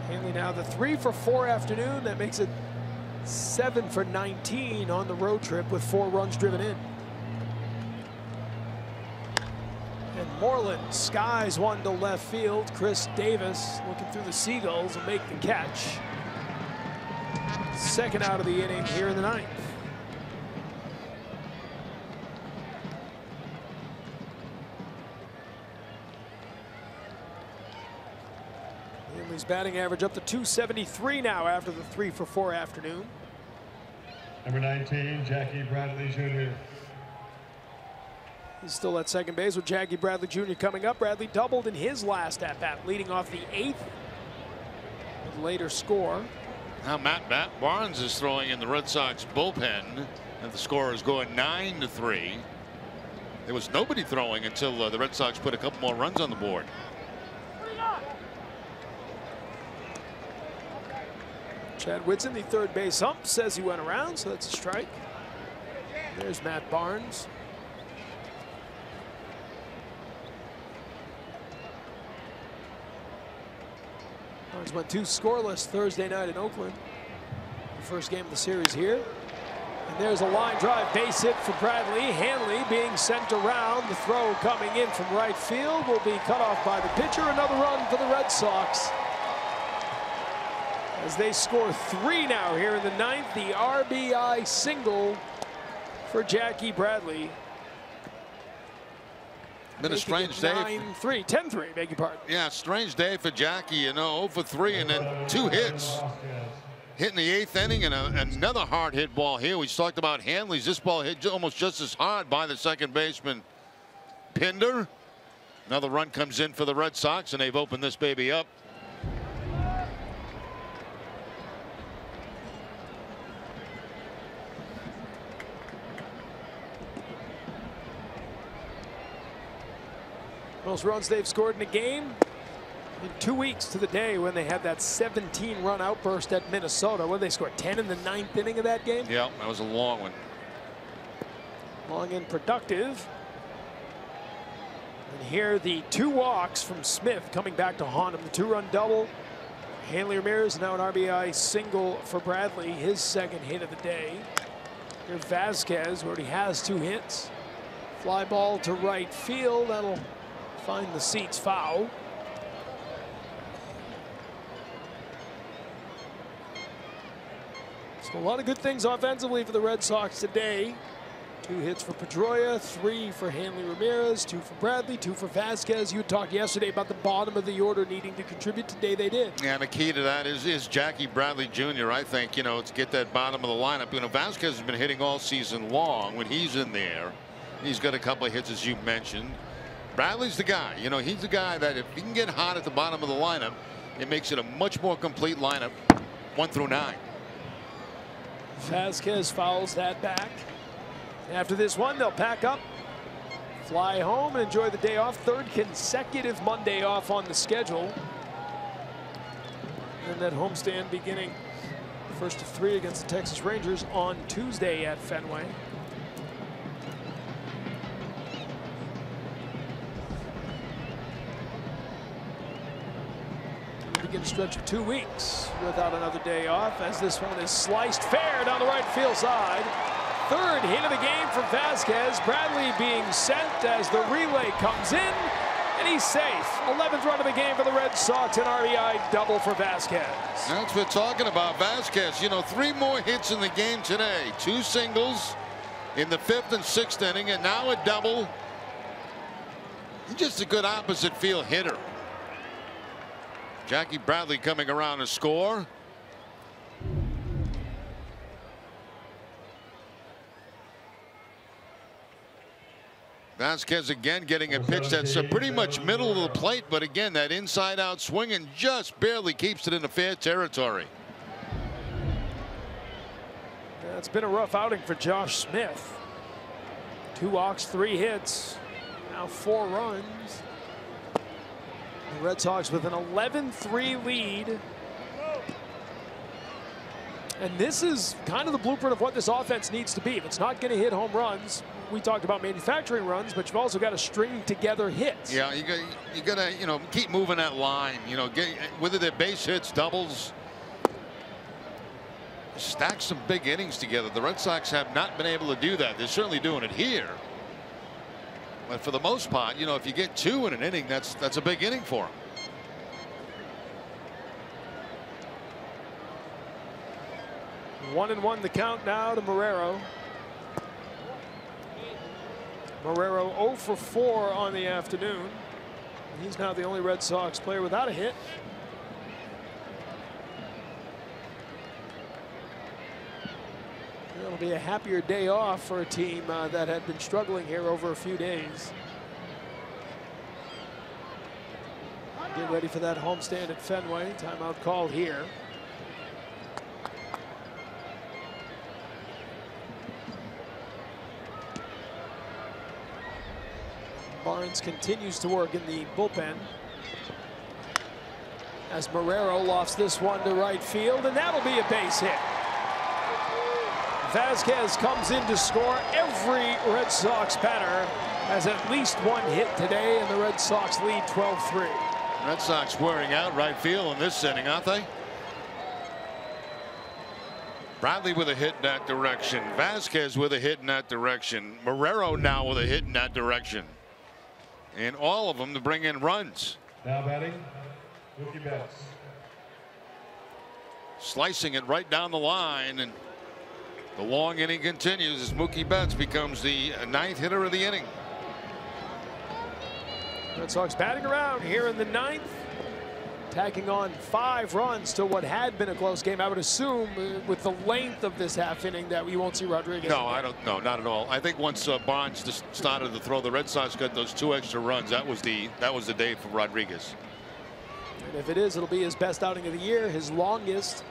Hanley now the 3 for 4 afternoon. That makes it 7 for 19 on the road trip with 4 runs driven in. And Moreland skies one to left field. Chris Davis looking through the Seagulls will make the catch. Second out of the inning here in the 9th. Hanley's batting average up to 273 now after the 3 for 4 afternoon. Number 19, Jackie Bradley Jr. He's still at second base with Jackie Bradley Jr. coming up. Bradley doubled in his last at-bat, leading off the 8th. With later score. Now Matt Barnes is throwing in the Red Sox bullpen, and the score is going 9-3. There was nobody throwing until the Red Sox put a couple more runs on the board. Chad Whitson, the third base ump, says he went around, so that's a strike. There's Matt Barnes. Barnes went 2 scoreless Thursday night in Oakland. The first game of the series here. And there's a line drive base hit for Bradley. Hanley being sent around. The throw coming in from right field will be cut off by the pitcher. Another run for the Red Sox, as they score 3 now here in the 9th. The RBI single for Jackie Bradley. Been a strange day. 10-3, beg your pardon. Yeah, strange day for Jackie, you know, 0 for 3 and then 2 hits. Hitting the 8th inning and another hard hit ball here. We talked about Hanley's. This ball hit almost just as hard by the second baseman Pinder. Another run comes in for the Red Sox, and they've opened this baby up. Most runs they've scored in a game in 2 weeks to the day when they had that 17-run outburst at Minnesota. What did they score? 10 in the 9th inning of that game? Yeah, that was a long one. Long and productive. And here the 2 walks from Smith coming back to haunt him. The 2-run double. Hanley Ramirez now an RBI single for Bradley, his second hit of the day. Here's Vasquez, who already has 2 hits. Fly ball to right field. That'll find the seats foul. So a lot of good things offensively for the Red Sox today. 2 hits for Pedroia, 3 for Hanley Ramirez, 2 for Bradley, 2 for Vasquez. You talked yesterday about the bottom of the order needing to contribute. Today they did. Yeah, and the key to that is Jackie Bradley Jr. I think, you know, to get that bottom of the lineup. You know, Vasquez has been hitting all season long when he's in there. He's got a couple of hits, as you mentioned. Bradley's the guy. You know, he's the guy that if he can get hot at the bottom of the lineup, it makes it a much more complete lineup, 1 through 9. Vasquez fouls that back. After this one, they'll pack up, fly home, and enjoy the day off. 3rd consecutive Monday off on the schedule. And that homestand beginning first of 3 against the Texas Rangers on Tuesday at Fenway. Begin a stretch of 2 weeks without another day off, as this one is sliced fair down the right field side. 3rd hit of the game for Vasquez. Bradley being sent as the relay comes in, and he's safe. 11th run of the game for the Red Sox, an RBI double for Vasquez. That's what we're talking about. Vasquez, you know, 3 more hits in the game today. 2 singles in the 5th and 6th inning, and now a double. He's just a good opposite field hitter. Jackie Bradley coming around to score. Vasquez again getting a pitch that's pretty much middle of the plate, but again, that inside out swing and just barely keeps it in the fair territory. Yeah, it's been a rough outing for Josh Smith. 2 walks, 3 hits, now 4 runs. The Red Sox with an 11-3 lead. And this is kind of the blueprint of what this offense needs to be. If it's not going to hit home runs, we talked about manufacturing runs, but you've also got to string together hits. Yeah, you got to keep moving that line. Whether they're base hits, doubles, stack some big innings together. The Red Sox have not been able to do that. They're certainly doing it here, but for the most part, if you get 2 in an inning, that's a big inning for them. 1-1 the count now to Marrero. Marrero 0 for 4 on the afternoon. He's now the only Red Sox player without a hit. It'll be a happier day off for a team that had been struggling here over a few days. Get ready for that homestand at Fenway. Timeout called here. Barnes continues to work in the bullpen as Marrero lofts this one to right field, and that'll be a base hit. Vasquez comes in to score. Every Red Sox batter has at least 1 hit today, and the Red Sox lead 12-3. Red Sox wearing out right field in this inning, aren't they? Bradley with a hit in that direction. Vasquez with a hit in that direction. Marrero now with a hit in that direction. And all of them to bring in runs. Now batting, Mookie Betts. Slicing it right down the line, and the long inning continues as Mookie Betts becomes the 9th hitter of the inning. Red Sox batting around here in the 9th, tacking on 5 runs to what had been a close game. I would assume with the length of this half inning that we won't see Rodriguez. No, I don't know, not at all. I think once Barnes just started to throw, the Red Sox got those 2 extra runs. That was the day for Rodriguez. And if it is, it'll be his best outing of the year, his longest,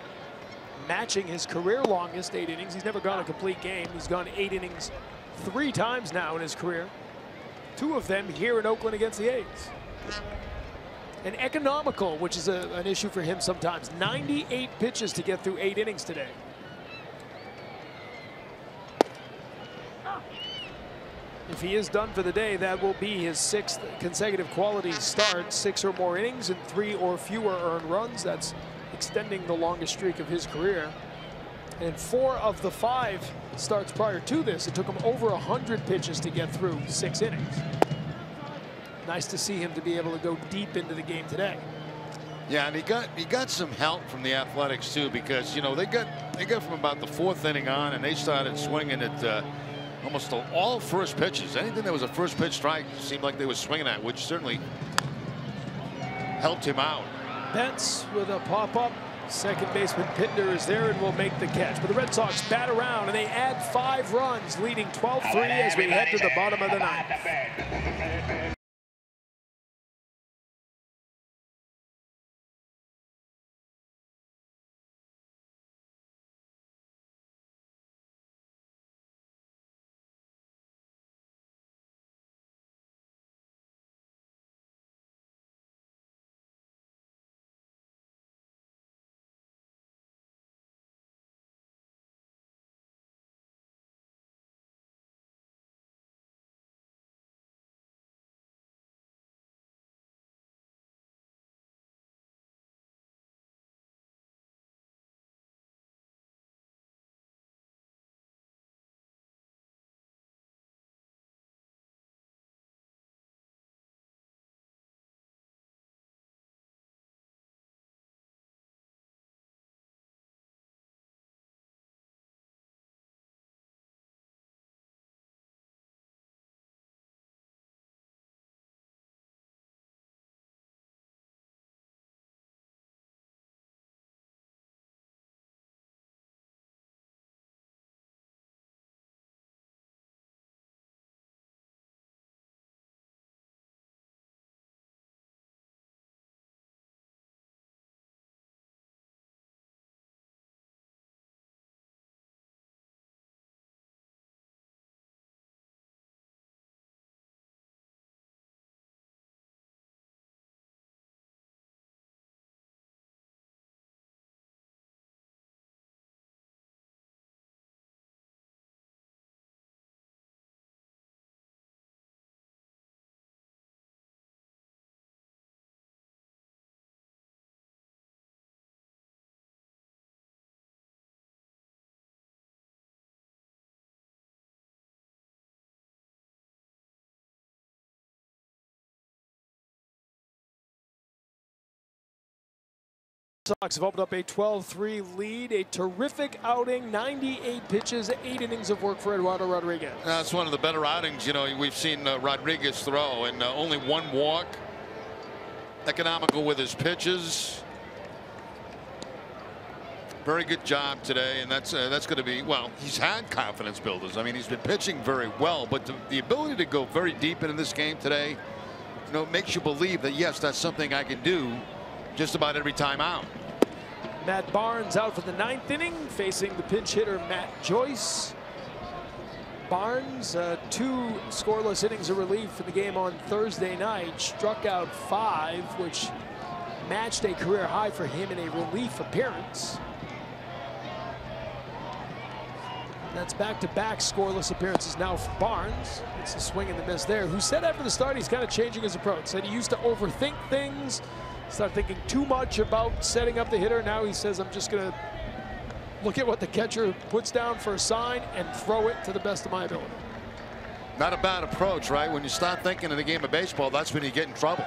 matching his career longest 8 innings. He's never gone a complete game. He's gone 8 innings 3 times now in his career. 2 of them here in Oakland against the A's. And economical, which is an issue for him sometimes. 98 pitches to get through 8 innings today. If he is done for the day, that will be his 6th consecutive quality start. 6 or more innings and 3 or fewer earned runs. That's extending the longest streak of his career. And 4 of the 5 starts prior to this, it took him over 100 pitches to get through 6 innings. Nice to see him to be able to go deep into the game today. Yeah, and he got some help from the Athletics too, because they got from about the 4th inning on, and they started swinging at almost all first pitches. Anything that was a first pitch strike seemed like they were swinging at, which certainly helped him out. Betts with a pop-up. Second baseman Pittner is there and will make the catch. But the Red Sox bat around and they add 5 runs, leading 12-3 as we head to the bottom of the 9th. Sox have opened up a 12-3 lead. A terrific outing, 98 pitches, 8 innings of work for Eduardo Rodriguez. That's one of the better outings, you know, we've seen Rodriguez throw, and only 1 walk. Economical with his pitches. Very good job today, and that's going to be, well, he's had confidence builders. I mean, he's been pitching very well, but the ability to go very deep into this game today, you know, makes you believe that, yes, that's something I can do just about every time out. Matt Barnes out for the 9th inning, facing the pinch hitter Matt Joyce. Barnes, 2 scoreless innings of relief for the game on Thursday night, struck out 5, which matched a career high for him in a relief appearance. That's back-to-back scoreless appearances now for Barnes. It's a swing and the miss there. Who said after the start he's kind of changing his approach. Said he used to overthink things, start thinking too much about setting up the hitter. Now he says, I'm just going to look at what the catcher puts down for a sign and throw it to the best of my ability. Not a bad approach, right? When you start thinking in the game of baseball, that's when you get in trouble.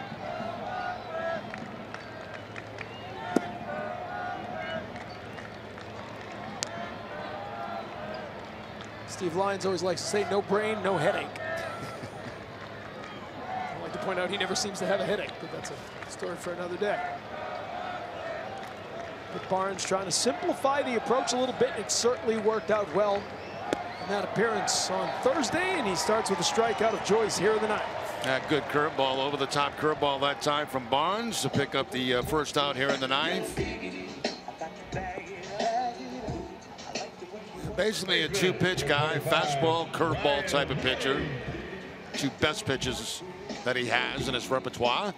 Steve Lyons always likes to say, no brain, no headache. I'd like to point out he never seems to have a headache, but that's a story for another day. But Barnes trying to simplify the approach a little bit. It certainly worked out well in that appearance on Thursday, and he starts with a strikeout of Joyce here in the 9th. Good curveball, over the top curveball that time from Barnes to pick up the first out here in the 9th. Basically a 2-pitch guy, fastball, curveball type of pitcher. 2 best pitches that he has in his repertoire.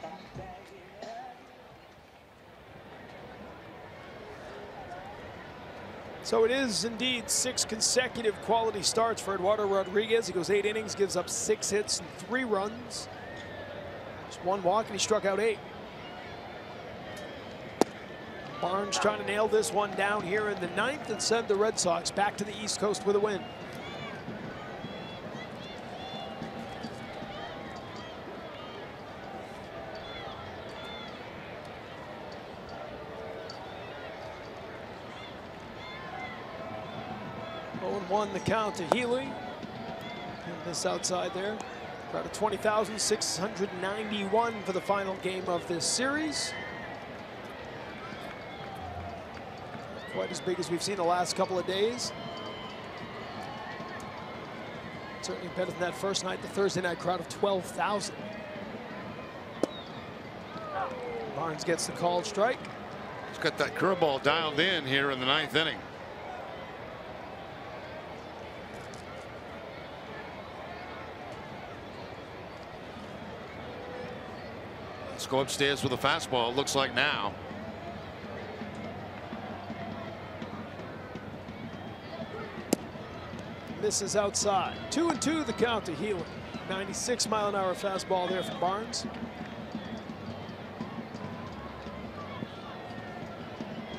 So it is indeed 6 consecutive quality starts for Eduardo Rodriguez. He goes 8 innings, gives up 6 hits and 3 runs. Just 1 walk, and he struck out 8. Barnes trying to nail this one down here in the 9th and send the Red Sox back to the East Coast with a win. Won the count to Healy. And this outside there. Crowd of 20,691 for the final game of this series. Quite as big as we've seen the last couple of days. Certainly better than that first night, the Thursday night crowd of 12,000. Barnes gets the called strike. He's got that curveball dialed in here in the 9th inning. Let's go upstairs with a fastball, it looks like now. Misses outside. 2-2 the count to Healy. 96-mile-an-hour fastball there from Barnes.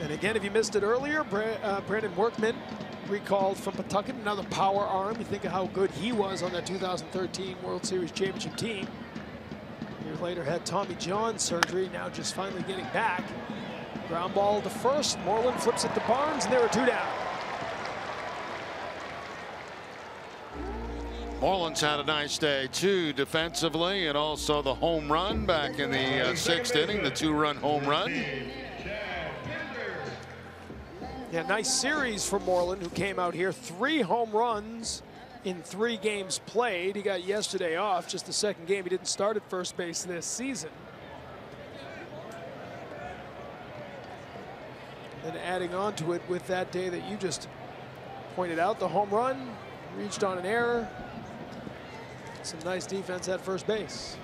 And again, if you missed it earlier, Brandon Workman recalled from Pawtucket, another power arm. You think of how good he was on that 2013 World Series championship team. A year later had Tommy John surgery, now just finally getting back. Ground ball to first. Moreland flips it to Barnes, and there are 2 down. Marlins had a nice day too defensively, and also the home run back in the 6th inning, the 2-run home run. Yeah, nice series for Moreland, who came out here 3 home runs in 3 games played. He got yesterday off, just the 2nd game. He didn't start at first base this season. And adding on to it with that day that you just pointed out, the home run, reached on an error. Some nice defense at first base.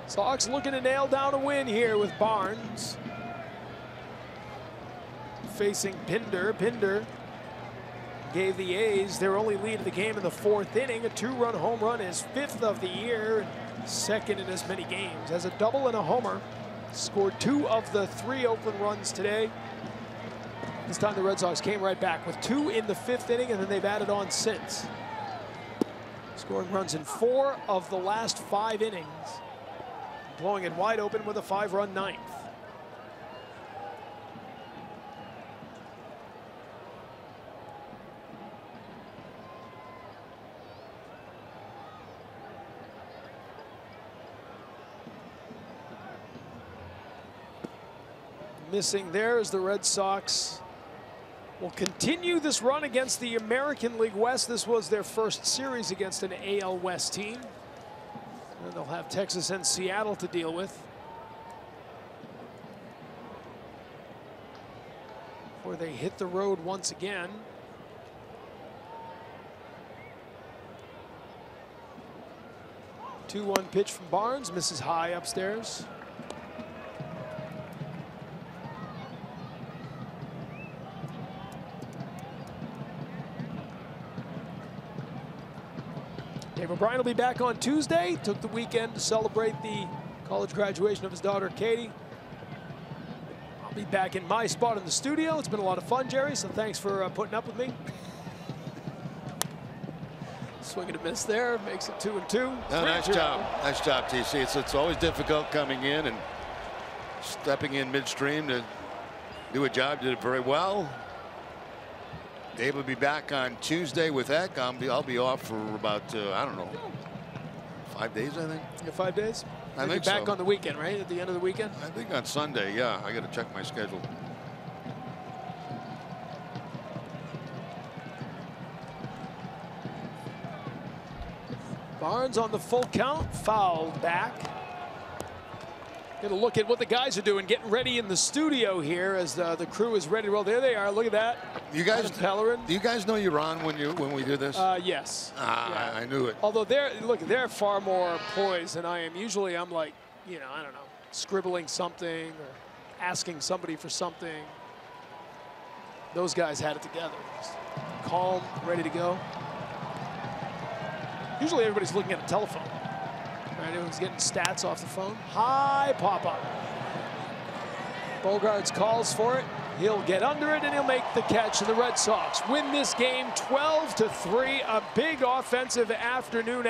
Sox looking to nail down a win here with Barnes facing Pinder. Pinder gave the A's their only lead of the game in the 4th inning. A 2-run home run, his 5th of the year, 2nd in as many games. Has a double and a homer. Scored 2 of the 3 Oakland runs today. This time the Red Sox came right back with 2 in the 5th inning, and then they've added on since. Scoring runs in 4 of the last 5 innings. blowing it wide open with a 5-run ninth. Missing there is the Red Sox will continue this run against the American League West. This was their first series against an AL West team. And they'll have Texas and Seattle to deal with before they hit the road once again. The 2-1 pitch from Barnes, misses high upstairs. Dave O'Brien will be back on Tuesday. Took the weekend to celebrate the college graduation of his daughter, Katie. I'll be back in my spot in the studio. It's been a lot of fun, Jerry, so thanks for putting up with me. Swing and a miss there, makes it 2-2. No, nice job. Nice job, TC. It's always difficult coming in and stepping in midstream to do a job. Did it very well. Dave will be back on Tuesday with Eck. I'll be off for about, I don't know, 5 days, I think. Yeah, 5 days? I think back so. on the weekend, right? At the end of the weekend? I think on Sunday, yeah. I got to check my schedule. Barnes on the full count, fouled back. Gonna look at what the guys are doing, getting ready in the studio here as the crew is ready to roll. There they are. Look at that. You guys, Pellerin. Do you guys know you're on when we do this? Yes. Yeah. I knew it. Although they're far more poised than I am. Usually I'm like, you know, I don't know, scribbling something or asking somebody for something. Those guys had it together. Just calm, ready to go. Usually everybody's looking at a telephone. Right, everyone's getting stats off the phone. High pop-up. Bogarts calls for it. He'll get under it and he'll make the catch. And the Red Sox win this game 12-3. A big offensive afternoon.